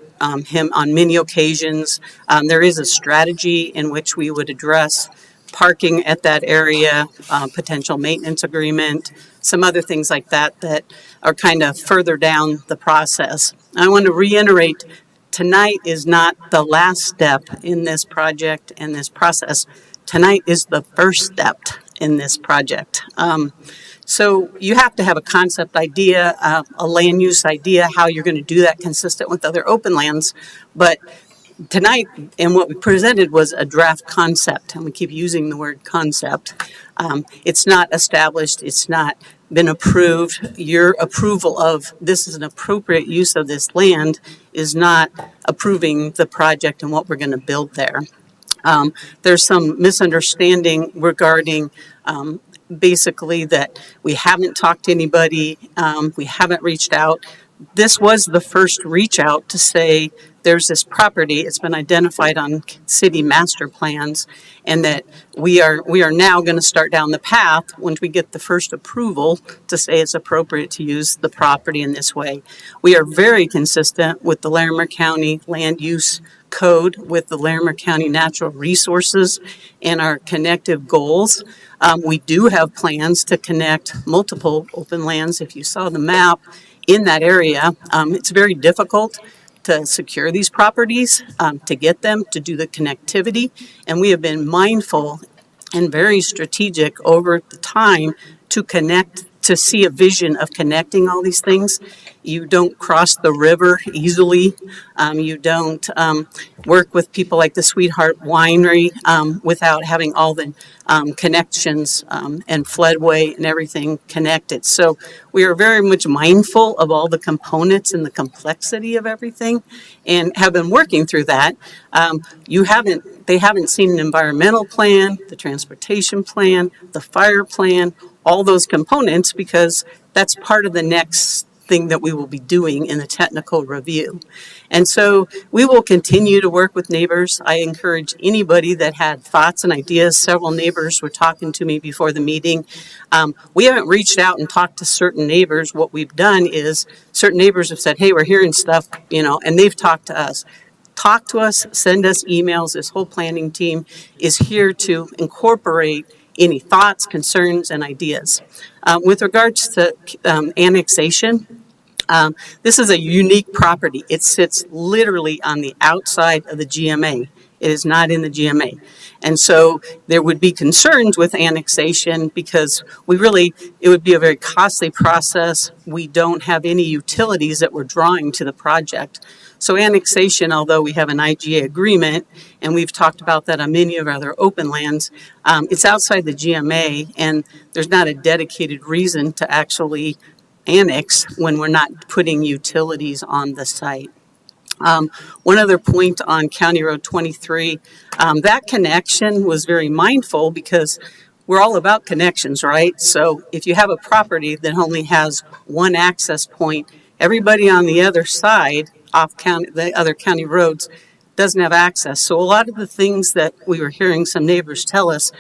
Speaker 21: him on many occasions. There is a strategy in which we would address parking at that area, potential maintenance agreement, some other things like that that are kind of further down the process. I want to reiterate, tonight is not the last step in this project and this process. Tonight is the first step in this project. So you have to have a concept idea, a land use idea, how you're going to do that consistent with other open lands. But tonight, and what we presented was a draft concept, and we keep using the word concept. It's not established. It's not been approved. Your approval of this is an appropriate use of this land is not approving the project and what we're going to build there. There's some misunderstanding regarding basically that we haven't talked to anybody, we haven't reached out. This was the first reach out to say there's this property, it's been identified on city master plans, and that we are now going to start down the path once we get the first approval to say it's appropriate to use the property in this way. We are very consistent with the Larimer County land use code with the Larimer County Natural Resources and our connective goals. We do have plans to connect multiple open lands. If you saw the map in that area, it's very difficult to secure these properties, to get them, to do the connectivity. And we have been mindful and very strategic over the time to connect, to see a vision of connecting all these things. You don't cross the river easily. You don't work with people like the Sweetheart Winery without having all the connections and floodway and everything connected. So we are very much mindful of all the components and the complexity of everything and have been working through that. They haven't seen an environmental plan, the transportation plan, the fire plan, all those components, because that's part of the next thing that we will be doing in the technical review. And so we will continue to work with neighbors. I encourage anybody that had thoughts and ideas. Several neighbors were talking to me before the meeting. We haven't reached out and talked to certain neighbors. What we've done is certain neighbors have said, hey, we're hearing stuff, and they've talked to us. Talk to us, send us emails. This whole planning team is here to incorporate any thoughts, concerns, and ideas. With regards to annexation, this is a unique property. It sits literally on the outside of the GMA. It is not in the GMA. And so there would be concerns with annexation because it would be a very costly process. We don't have any utilities that we're drawing to the project. So annexation, although we have an IGA agreement, and we've talked about that on many of our other open lands, it's outside the GMA, and there's not a dedicated reason to actually annex when we're not putting utilities on the site. One other point on County Road 23, that connection was very mindful because we're all about connections, right? So if you have a property that only has one access point, everybody on the other side the other county roads doesn't have access. So a lot of the things that we were hearing some neighbors tell us,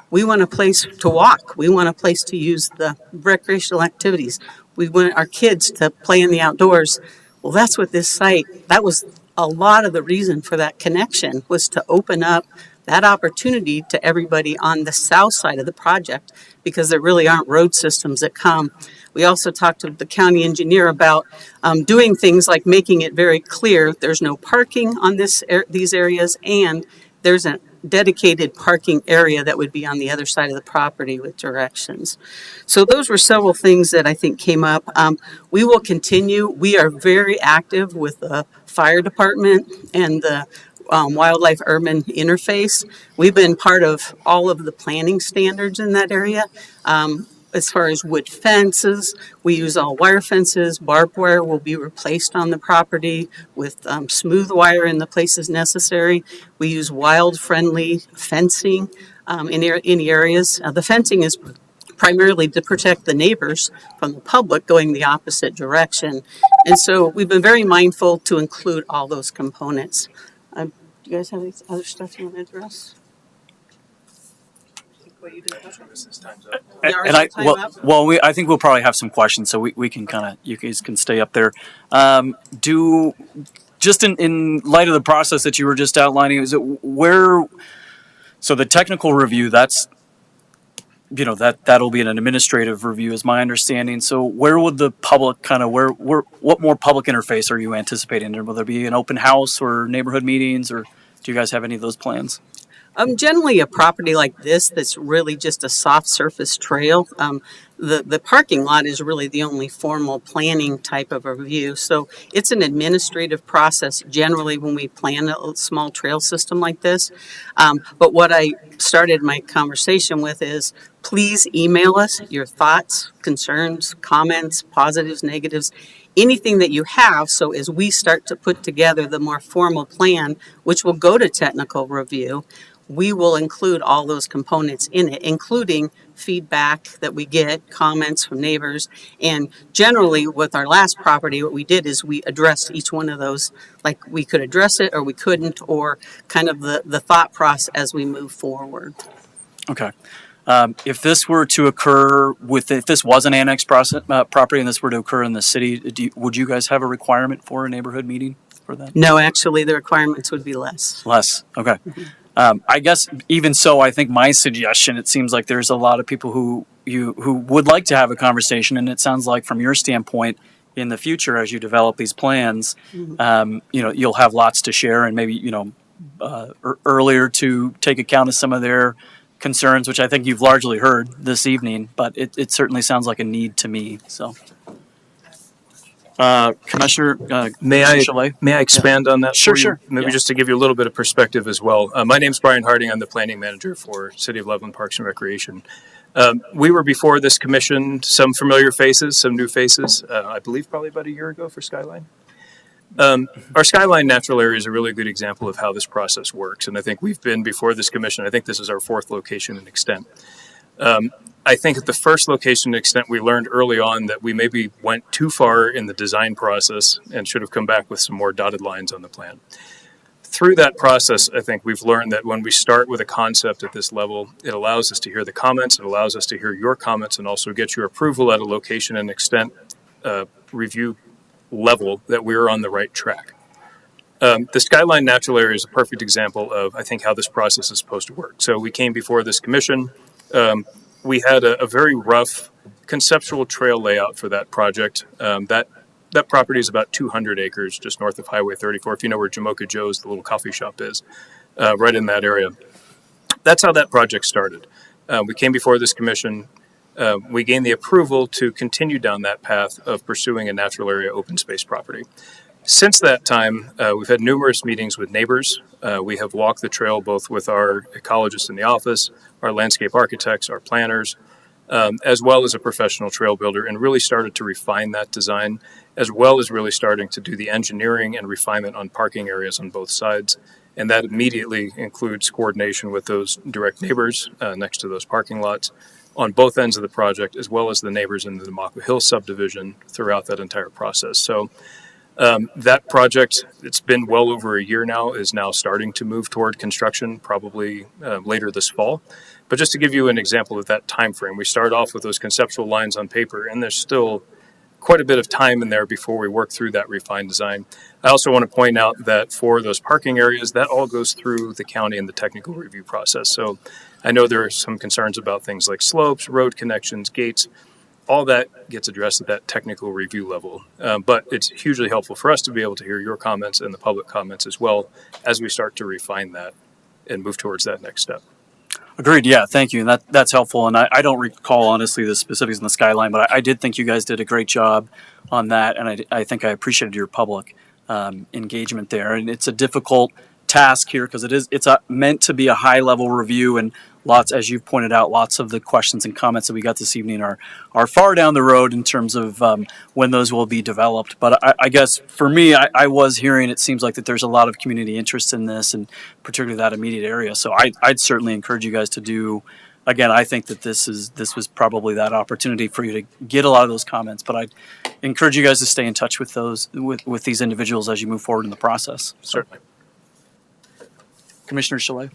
Speaker 21: we want a place to walk. We want a place to use the recreational activities. We want our kids to play in the outdoors. Well, that's what this site, that was a lot of the reason for that connection, was to open up that opportunity to everybody on the south side of the project, because there really aren't road systems that come. We also talked to the county engineer about doing things like making it very clear there's no parking on these areas, and there's a dedicated parking area that would be on the other side of the property with directions. So those were several things that I think came up. We will continue. We are very active with the fire department and the wildlife urban interface. We've been part of all of the planning standards in that area. As far as wood fences, we use all wire fences. Barbed wire will be replaced on the property with smooth wire in the places necessary. We use wild-friendly fencing in any areas. The fencing is primarily to protect the neighbors from the public going the opposite direction. And so we've been very mindful to include all those components. Do you guys have any other stuff you want to address?
Speaker 1: I think we'll probably have some questions, so we can you guys can stay up there. Just in light of the process that you were just outlining, is it so the technical review, that'll be an administrative review, is my understanding. So where would the public what more public interface are you anticipating? Will there be an open house or neighborhood meetings, or do you guys have any of those plans?
Speaker 21: Generally, a property like this that's really just a soft surface trail, the parking lot is really the only formal planning type of a review. So it's an administrative process generally when we plan a small trail system like this. But what I started my conversation with is, please email us your thoughts, concerns, comments, positives, negatives, anything that you have. So as we start to put together the more formal plan, which will go to technical review, we will include all those components in it, including feedback that we get, comments from neighbors. And generally with our last property, what we did is we addressed each one of those, like we could address it or we couldn't, or kind of the thought process as we move forward.
Speaker 1: Okay. If this were to occur if this was an annexed property and this were to occur in the city, would you guys have a requirement for a neighborhood meeting? for that?
Speaker 21: No, actually, the requirements would be less.
Speaker 1: Less. Okay. I guess even so, I think my suggestion, it seems like there's a lot of people who would like to have a conversation, and it sounds like from your standpoint, in the future, as you develop these plans, you'll have lots to share, and maybe earlier to take account of some of their concerns, which I think you've largely heard this evening. But it certainly sounds like a need to me. So, Commissioner,
Speaker 16: May I
Speaker 1: Chalet?
Speaker 16: may I expand on that?
Speaker 1: Sure,
Speaker 16: for you?
Speaker 1: sure.
Speaker 16: Maybe
Speaker 1: Yeah.
Speaker 16: just to give you a little bit of perspective as well. My name's Brian Harding. I'm the planning manager for City of Loveland Parks and Recreation. We were before this commission, some familiar faces, some new faces. I believe probably about a year ago for Skyline. Our Skyline natural area is a really good example of how this process works, and I think we've been before this commission. I think this is our fourth location in extent. I think at the first location extent, we learned early on that we maybe went too far in the design process and should have come back with some more dotted lines on the plan. Through that process, I think we've learned that when we start with a concept at this level, it allows us to hear the comments, it allows us to hear your comments, and also get your approval at a location and extent review level that we're on the right track. The Skyline Natural Area is a perfect example of, I think, how this process is supposed to work. So we came before this commission. We had a very rough conceptual trail layout for that project. That property is about 200 acres just north of Highway 34. If you know where Jamocha Joe's, the little coffee shop is, right in that area. That's how that project started. We came before this commission. We gained the approval to continue down that path of pursuing a natural area open space property. Since that time, we've had numerous meetings with neighbors. We have walked the trail both with our ecologists in the office, our landscape architects, our planners, as well as a professional trail builder, and really started to refine that design, as well as really starting to do the engineering and refinement on parking areas on both sides. And that immediately includes coordination with those direct neighbors next to those parking lots on both ends of the project, as well as the neighbors in the Demacqua Hills subdivision throughout that entire process. So that project, it's been well over a year now, is now starting to move toward construction, probably later this fall. But just to give you an example of that time frame, we start off with those conceptual lines on paper, and there's still quite a bit of time in there before we work through that refined design. I also want to point out that for those parking areas, that all goes through the county and the technical review process. So I know there are some concerns about things like slopes, road connections, gates. All that gets addressed at that technical review level. But it's hugely helpful for us to be able to hear your comments and the public comments as well as we start to refine that and move towards that next step.
Speaker 1: Agreed. Yeah, thank you. And that's helpful. And I don't recall, honestly, the specifics in the Skyline, but I did think you guys did a great job on that. And I think I appreciated your public engagement there. And it's a difficult task here because it's meant to be a high level review, and lots, as you've pointed out, lots of the questions and comments that we got this evening are far down the road in terms of when those will be developed. But I guess for me, I was hearing it seems like that there's a lot of community interest in this, and particularly that immediate area. So I'd certainly encourage you guys to do. Again, I think that this was probably that opportunity for you to get a lot of those comments. But I'd encourage you guys to stay in touch with those with these individuals as you move forward in the process. So.
Speaker 16: Certainly.
Speaker 1: Commissioner Chalet.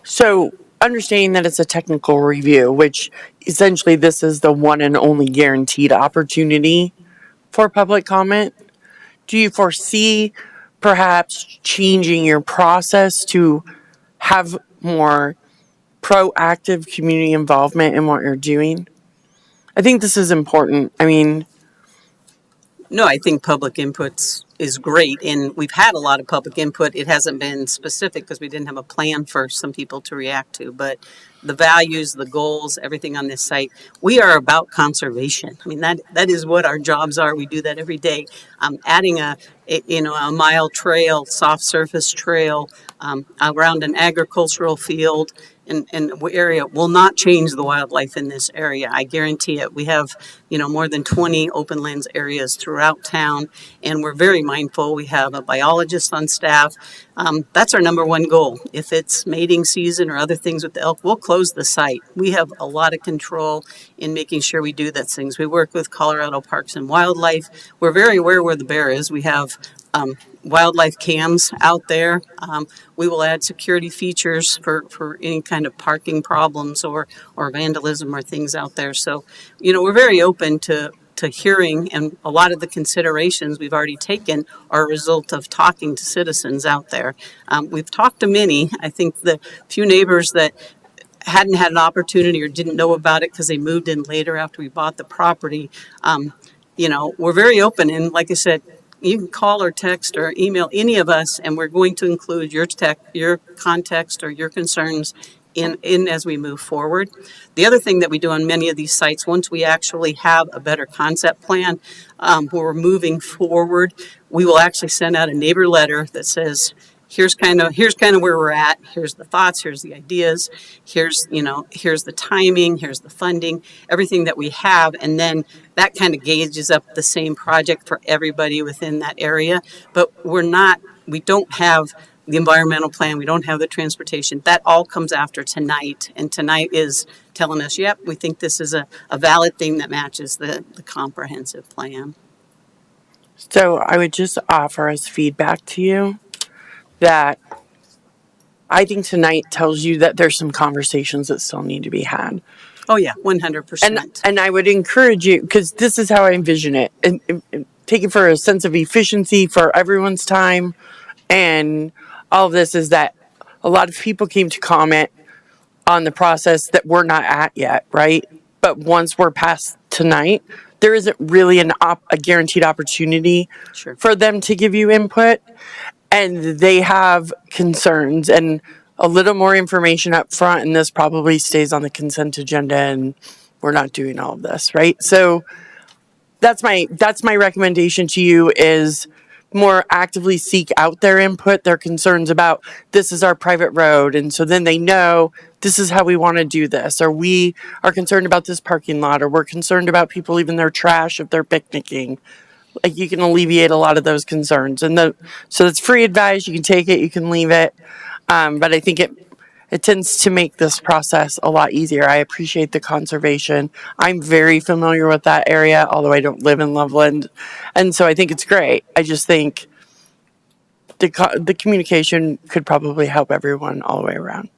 Speaker 7: So, understanding that it's a technical review, which essentially this is the one and only guaranteed opportunity for public comment, do you foresee perhaps changing your process to have more proactive community involvement in what you're doing? I think this is important. I mean,
Speaker 21: No, I think public input is great, and we've had a lot of public input. It hasn't been specific because we didn't have a plan for some people to react to, but the values, the goals, everything on this site, we are about conservation. I mean, that is what our jobs are. We do that every day. Adding a mile trail, soft surface trail around an agricultural field and area will not change the wildlife in this area. I guarantee it. We have, more than 20 open lands areas throughout town, and we're very mindful. We have a biologist on staff. That's our number one goal. If it's mating season or other things with the elk, we'll close the site. We have a lot of control in making sure we do those things. We work with Colorado Parks and Wildlife. We're very aware where the bear is. We have wildlife cams out there. We will add security features for any kind of parking problems or vandalism or things out there. So, we're very open to to hearing, and a lot of the considerations we've already taken are a result of talking to citizens out there. We've talked to many. I think the few neighbors that hadn't had an opportunity or didn't know about it because they moved in later after we bought the property, we're very open. And like I said, you can call or text or email any of us, and we're going to include your context or your concerns in as we move forward. The other thing that we do on many of these sites, once we actually have a better concept plan where we're moving forward, we will actually send out a neighbor letter that says, here's kind of where we're at. Here's the thoughts. Here's the ideas. Here's the timing. Here's the funding. Everything that we have, and then that kind of gauges up the same project for everybody within that area. But we don't have the environmental plan. We don't have the transportation. That all comes after tonight, and tonight is telling us, yep, we think this is a valid thing that matches the comprehensive plan.
Speaker 7: So I would just offer as feedback to you that I think tonight tells you that there's some conversations that still need to be had.
Speaker 21: Oh yeah, 100%.
Speaker 7: And I would encourage you, because this is how I envision it, and take it for a sense of efficiency for everyone's time, and all of this is that a lot of people came to comment on the process that we're not at yet, right? But once we're past tonight, there isn't really a guaranteed opportunity for them to give you input. And they have concerns, and a little more information up front, and this probably stays on the consent agenda, and we're not doing all of this, right? So that's my recommendation to you, is more actively seek out their input, their concerns about, this is our private road, and so then they know this is how we want to do this, or we are concerned about this parking lot, or we're concerned about people leaving their trash if they're picnicking. Like, you can alleviate a lot of those concerns, and so it's free advice. You can take it, you can leave it, but I think it tends to make this process a lot easier. I appreciate the conservation. I'm very familiar with that area, although I don't live in Loveland, and so I think it's great. I just think the communication could probably help everyone all the way around.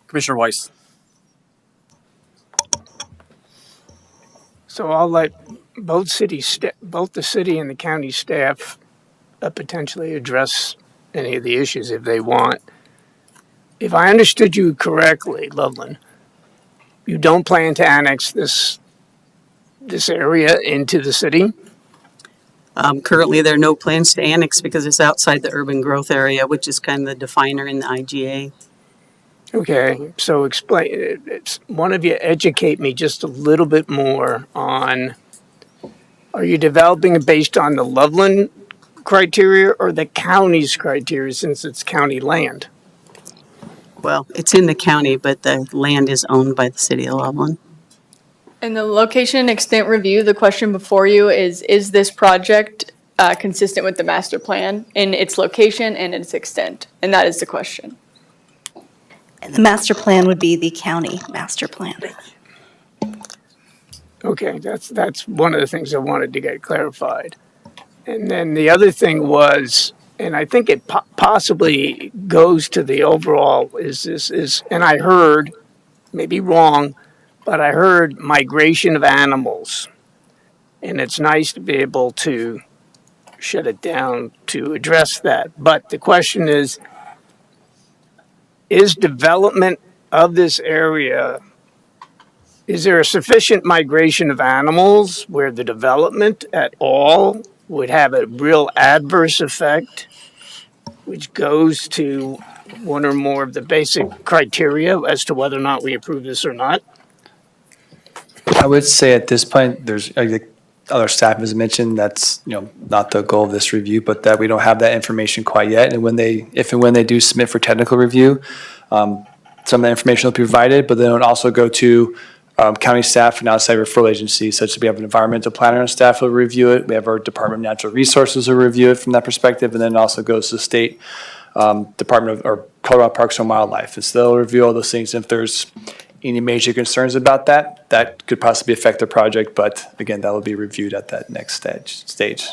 Speaker 1: Commissioner Weiss.
Speaker 3: So I'll let both the city and the county staff potentially address any of the issues if they want. If I understood you correctly, Loveland, you don't plan to annex this area into the city?
Speaker 21: Currently, there are no plans to annex because it's outside the urban growth area, which is kind of the definer in the IGA.
Speaker 3: Okay, so explain, one of you educate me just a little bit more on, are you developing it based on the Loveland criteria or the county's criteria, since it's county land?
Speaker 21: Well, it's in the county, but the land is owned by the city of Loveland.
Speaker 20: In the location extent review, the question before you is this project consistent with the master plan in its location and its extent? And that is the question.
Speaker 8: The master plan would be the county master plan.
Speaker 3: Okay, that's one of the things I wanted to get clarified. And then the other thing was, and I think it possibly goes to the overall, and I heard, maybe wrong, but I heard migration of animals. And it's nice to be able to shut it down to address that. But the question is development of this area, is there a sufficient migration of animals where the development at all would have a real adverse effect, which goes to one or more of the basic criteria as to whether or not we approve this or not?
Speaker 10: I would say at this point, there's other staff has mentioned that's not the goal of this review, but that we don't have that information quite yet. And if and when they do submit for technical review, some of that information will be provided, but then it would also go to county staff and outside referral agencies, such as we have an environmental planner on staff who will review it. We have our Department of Natural Resources who review it from that perspective, and then it also goes to the state Department of or Colorado Parks and Wildlife. And so they'll review all those things. If there's any major concerns about that, that could possibly affect the project, but again, that will be reviewed at that next stage.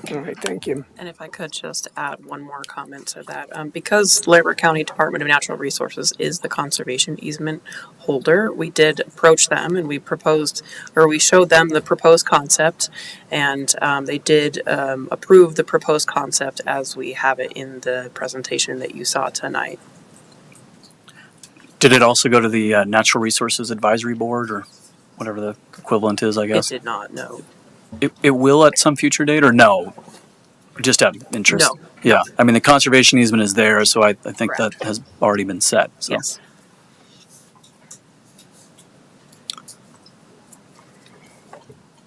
Speaker 3: All right, thank you.
Speaker 21: And if I could just add one more comment to that, because Larimer County Department of Natural Resources is the conservation easement holder, we did approach them and we proposed, or we showed them the proposed concept, and they did approve the proposed concept as we have it in the presentation that you saw tonight.
Speaker 1: Did it also go to the Natural Resources Advisory Board or whatever the equivalent is, I
Speaker 21: It
Speaker 1: guess?
Speaker 21: did not, no.
Speaker 1: It will at some future date or no? Just out of interest.
Speaker 21: No.
Speaker 1: Yeah. I mean, the conservation easement is there, so I think
Speaker 21: Correct.
Speaker 1: that has already been set. So.
Speaker 21: Yes.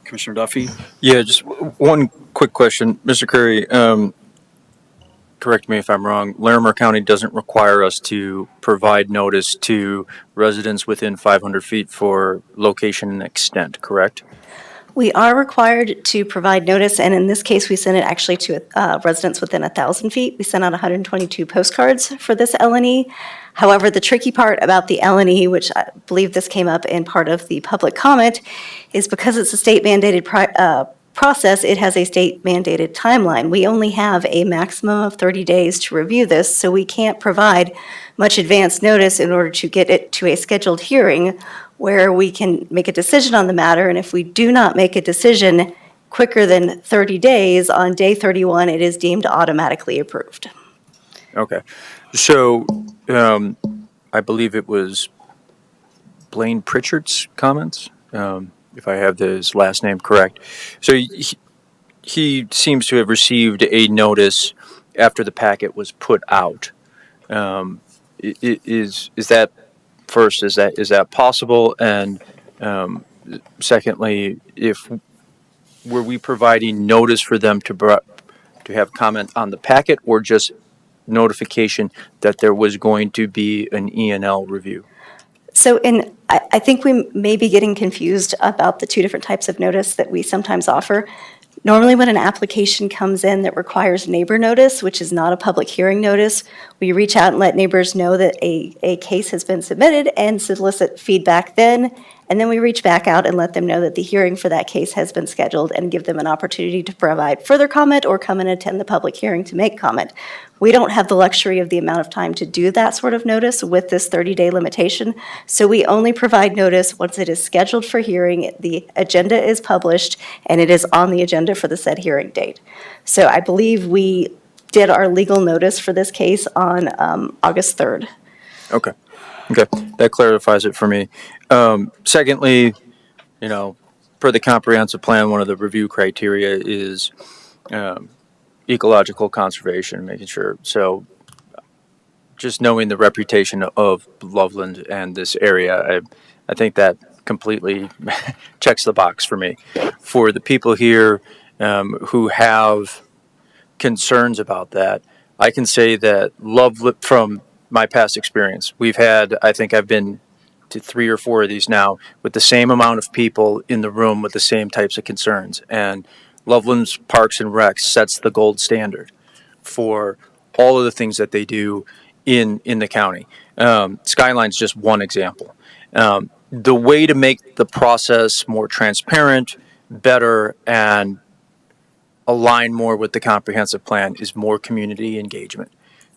Speaker 1: Commissioner Duffy?
Speaker 2: Yeah, just one quick question. Mr. Curry, correct me if I'm wrong, Larimer County doesn't require us to provide notice to residents within 500 feet for location and extent, correct?
Speaker 8: We are required to provide notice, and in this case, we sent it actually to residents within 1,000 feet. We sent out 122 postcards for this LNE. However, the tricky part about the LNE, which I believe this came up in part of the public comment, is because it's a state mandated process, it has a state mandated timeline. We only have a maximum of 30 days to review this, so we can't provide much advance notice in order to get it to a scheduled hearing where we can make a decision on the matter. And if we do not make a decision quicker than 30 days, on day 31, it is deemed automatically approved.
Speaker 2: Okay. So I believe it was Blaine Pritchard's comments, if I have his last name correct. So he seems to have received a notice after the packet was put out. Is that first? Is that possible? And secondly, were we providing notice for them to have comment on the packet, or just notification that there was going to be an E&L review?
Speaker 8: So I think we may be getting confused about the two different types of notice that we sometimes offer. Normally, when an application comes in that requires neighbor notice, which is not a public hearing notice, we reach out and let neighbors know that a case has been submitted and solicit feedback then. And then we reach back out and let them know that the hearing for that case has been scheduled and give them an opportunity to provide further comment or come and attend the public hearing to make comment. We don't have the luxury of the amount of time to do that sort of notice with this 30-day limitation. So we only provide notice once it is scheduled for hearing, the agenda is published, and it is on the agenda for the said hearing date. So I believe we did our legal notice for this case on August 3rd.
Speaker 2: Okay, that clarifies it for me. Secondly, per the comprehensive plan, one of the review criteria is ecological conservation, making sure. So just knowing the reputation of Loveland and this area, I think that completely checks the box for me. For the people here who have concerns about that, I can say that from my past experience, I think I've been to 3 or 4 of these now with the same amount of people in the room with the same types of concerns. And Loveland's Parks and Recs sets the gold standard for all of the things that they do in the county. Skyline's just one example. The way to make the process more transparent, better, and align more with the comprehensive plan is more community engagement.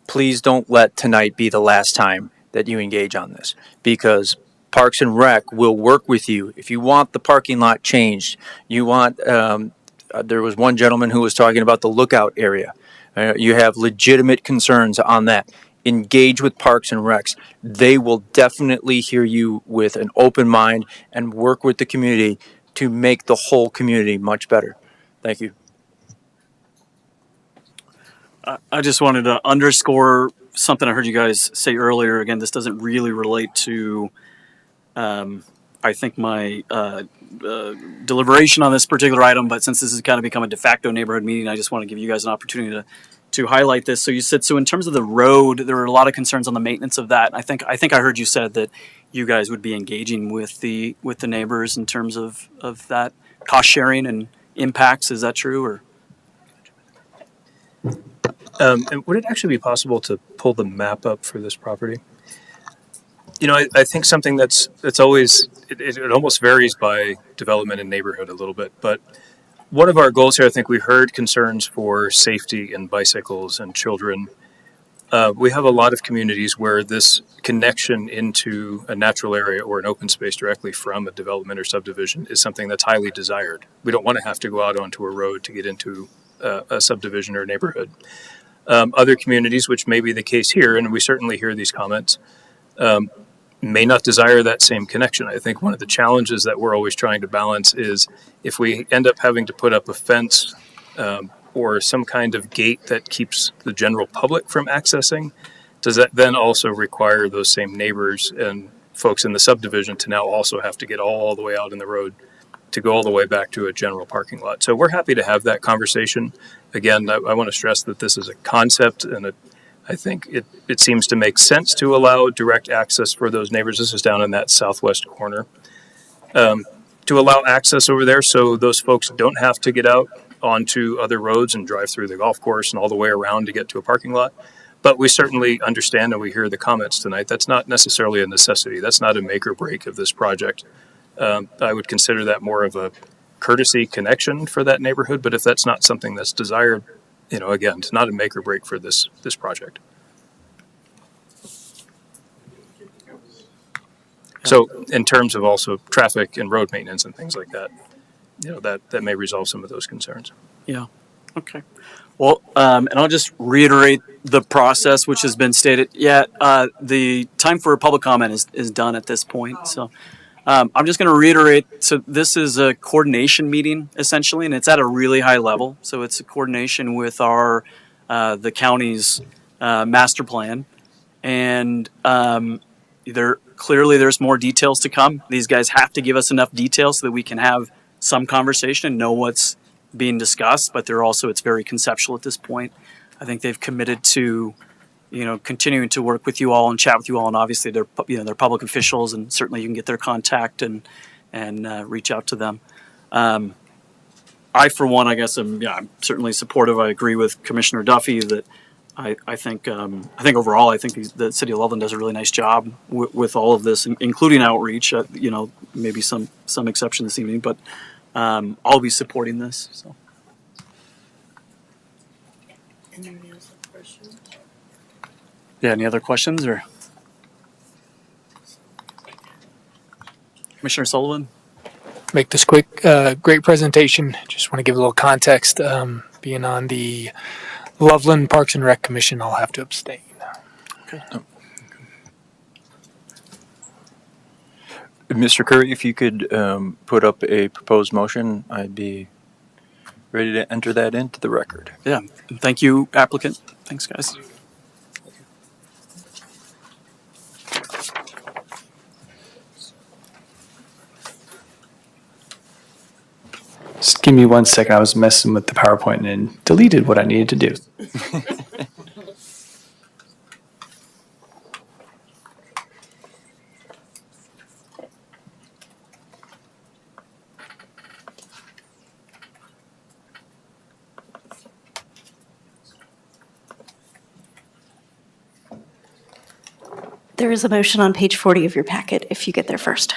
Speaker 2: Please don't let tonight be the last time that you engage on this, because Parks and Rec will work with you. If you want the parking lot changed, you want, there was one gentleman who was talking about the lookout area. You have legitimate concerns on that. Engage with Parks and Recs. They will definitely hear you with an open mind and work with the community to make the whole community much better. Thank you.
Speaker 1: I just wanted to underscore something I heard you guys say earlier. Again, this doesn't really relate to, I think, my deliberation on this particular item, but since this has kind of become a de facto neighborhood meeting, I just want to give you guys an opportunity to highlight this. So you said, so in terms of the road, there were a lot of concerns on the maintenance of that. I think I heard you said that you guys would be engaging with the neighbors in terms of that cost sharing and impacts. Is that true, or?
Speaker 16: And would it actually be possible to pull the map up for this property? I think something that's always, it almost varies by development and neighborhood a little bit, but One of our goals here, I think we heard concerns for safety and bicycles and children. We have a lot of communities where this connection into a natural area or an open space directly from a development or subdivision is something that's highly desired. We don't want to have to go out onto a road to get into a subdivision or a neighborhood. Other communities, which may be the case here, and we certainly hear these comments, may not desire that same connection. I think one of the challenges that we're always trying to balance is if we end up having to put up a fence or some kind of gate that keeps the general public from accessing, does that then also require those same neighbors and folks in the subdivision to now also have to get all the way out in the road to go all the way back to a general parking lot? So we're happy to have that conversation. Again, I want to stress that this is a concept, and I think it seems to make sense to allow direct access for those neighbors. This is down in that southwest corner. To allow access over there so those folks don't have to get out onto other roads and drive through the golf course and all the way around to get to a parking lot. But we certainly understand, and we hear the comments tonight, that's not necessarily a necessity. That's not a make or break of this project. I would consider that more of a courtesy connection for that neighborhood. But if that's not something that's desired, again, it's not a make or break for this project. So in terms of also traffic and road maintenance and things like that, that may resolve some of those concerns.
Speaker 1: Yeah. Okay. Well, and I'll just reiterate the process which has been stated. Yeah, the time for public comment is done at this point. So I'm just going to reiterate. So this is a coordination meeting essentially, and it's at a really high level. So it's a coordination with the county's master plan, and there's more details to come. These guys have to give us enough details so that we can have some conversation and know what's being discussed, but it's very conceptual at this point. I think they've committed to, continuing to work with you all and chat with you all, and obviously they're public officials, and certainly you can get their contact and reach out to them. I, for one, I guess I'm certainly supportive. I agree with Commissioner Duffy that I think overall, I think the City of Loveland does a really nice job with all of this, including outreach. Maybe some exception this evening, but I'll be supporting this. So. Yeah. Any other questions or Commissioner Sullivan?
Speaker 6: Make this quick. Great presentation. Just want to give a little context. Being on the Loveland Parks and Rec Commission, I'll have to abstain.
Speaker 1: Okay.
Speaker 2: Mr. Curry, if you could put up a proposed motion, I'd be ready to enter that into the record.
Speaker 1: Yeah. Thank you, applicant. Thanks, guys.
Speaker 10: Just give me 1 second. I was messing with the PowerPoint and deleted what I needed to do.
Speaker 8: There is a motion on page 40 of your packet if you get there first.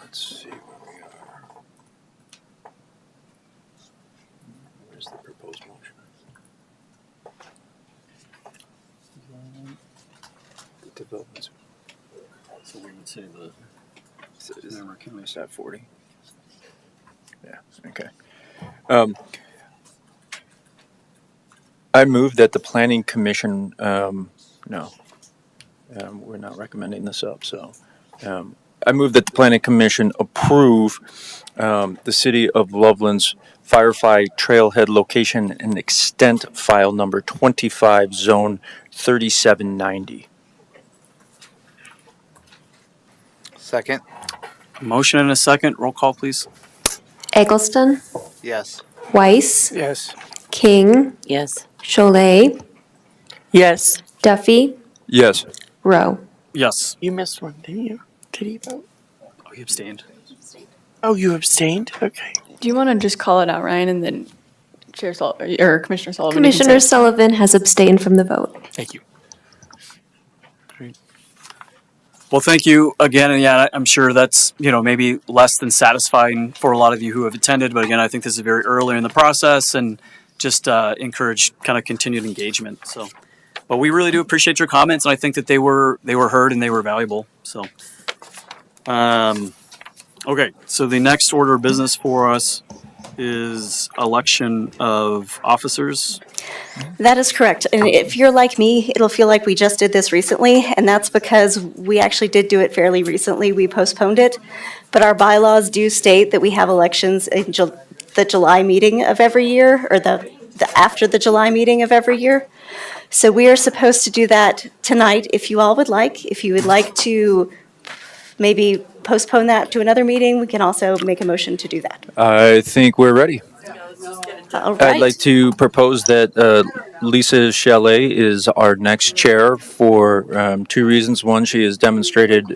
Speaker 2: Let's see where we are. Where's the proposed motion? The developments.
Speaker 1: So we would say the
Speaker 2: Larimer County is at 40. Yeah. Okay. I move that the Planning Commission. No, we're not recommending this up. So, I move that the Planning Commission approve the City of Loveland's Firefly Trailhead location and extent file number 25, zone 3790.
Speaker 18: Second.
Speaker 1: Motion and a second. Roll call, please.
Speaker 9: Eggleston,
Speaker 18: Yes.
Speaker 9: Weiss,
Speaker 6: Yes.
Speaker 9: King,
Speaker 7: Yes.
Speaker 9: Cholet,
Speaker 7: Yes.
Speaker 9: Duffy,
Speaker 2: Yes.
Speaker 9: Rowe.
Speaker 1: Yes.
Speaker 7: You missed one, didn't you? Did he vote?
Speaker 1: Oh, he abstained.
Speaker 7: Oh, you abstained? Okay.
Speaker 20: Do you want to just call it out, Ryan, and then or Commissioner Sullivan? You can
Speaker 9: Commissioner
Speaker 20: say-
Speaker 9: Sullivan has abstained from the vote.
Speaker 6: Thank you.
Speaker 1: Well, thank you again. And yeah, I'm sure that's, maybe less than satisfying for a lot of you who have attended. But again, I think this is very early in the process and just encourage kind of continued engagement. So, but we really do appreciate your comments. And I think that they were heard and they were valuable. So, okay. So the next order of business for us is election of officers.
Speaker 8: That is correct. And if you're like me, it'll feel like we just did this recently, and that's because we actually did do it fairly recently. We postponed it, but our bylaws do state that we have elections in the July meeting of every year, or the after the July meeting of every year. So we are supposed to do that tonight if you all would like. If you would like to maybe postpone that to another meeting, we can also make a motion to do that.
Speaker 2: I think we're ready.
Speaker 8: All
Speaker 2: I'd
Speaker 8: right.
Speaker 2: like to propose that Lisa Chalet is our next chair for two reasons. One, she has demonstrated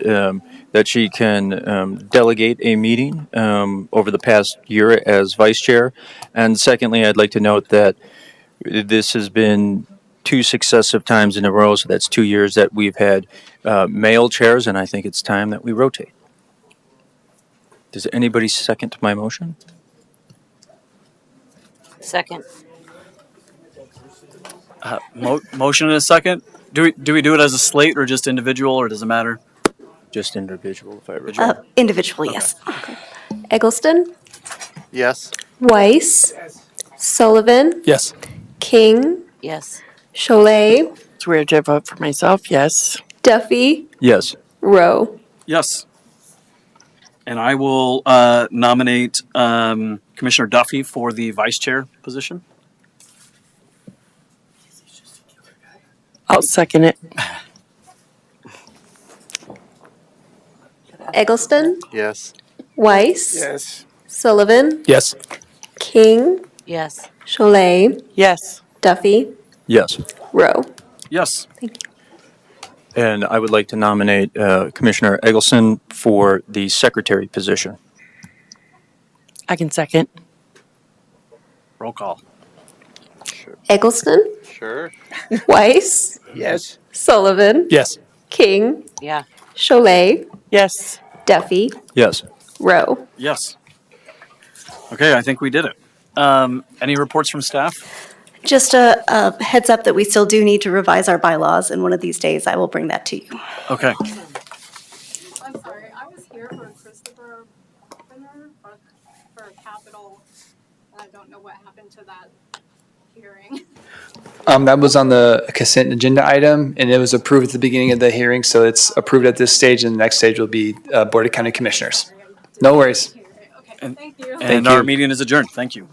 Speaker 2: that she can delegate a meeting over the past year as vice chair. And secondly, I'd like to note that this has been 2 successive times in a row, so that's 2 years that we've had male chairs, and I think it's time that we rotate. Does anybody second my motion?
Speaker 13: Second.
Speaker 1: Motion in a second. Do we do it as a slate or just individual, or does it matter?
Speaker 2: Just individual, if I recall.
Speaker 8: Individual, yes.
Speaker 9: Eggleston,
Speaker 18: Yes.
Speaker 9: Weiss, Sullivan,
Speaker 6: Yes.
Speaker 9: King,
Speaker 13: Yes.
Speaker 9: Cholet,
Speaker 7: It's weird to vote for myself. Yes.
Speaker 9: Duffy,
Speaker 2: Yes.
Speaker 9: Rowe.
Speaker 1: Yes. And I will nominate Commissioner Duffy for the vice chair position.
Speaker 7: I'll second it.
Speaker 9: Eggleston,
Speaker 18: Yes.
Speaker 9: Weiss,
Speaker 3: Yes.
Speaker 9: Sullivan,
Speaker 6: Yes.
Speaker 9: King,
Speaker 13: Yes.
Speaker 9: Cholet,
Speaker 7: Yes.
Speaker 9: Duffy,
Speaker 2: Yes.
Speaker 9: Rowe.
Speaker 1: Yes.
Speaker 2: And I would like to nominate Commissioner Eggleston for the secretary position.
Speaker 7: I can second.
Speaker 1: Roll call.
Speaker 9: Eggleston,
Speaker 18: Sure.
Speaker 9: Weiss,
Speaker 3: Yes.
Speaker 9: Sullivan,
Speaker 6: Yes.
Speaker 9: King,
Speaker 13: Yeah.
Speaker 9: Cholet,
Speaker 7: Yes.
Speaker 9: Duffy,
Speaker 2: Yes.
Speaker 9: Rowe.
Speaker 1: Yes. Okay, I think we did it. Any reports from staff?
Speaker 8: Just a heads up that we still do need to revise our bylaws, and one of these days I will bring that to you.
Speaker 1: Okay.
Speaker 15: I'm sorry, I was here for Christopher Hoffner, but for capital, I don't know what happened to that hearing.
Speaker 10: That was on the consent agenda item, and it was approved at the beginning of the hearing, so it's approved at this stage, and the next stage will be Board of County Commissioners. No worries.
Speaker 15: Okay, thank you.
Speaker 1: And our meeting is adjourned. Thank you.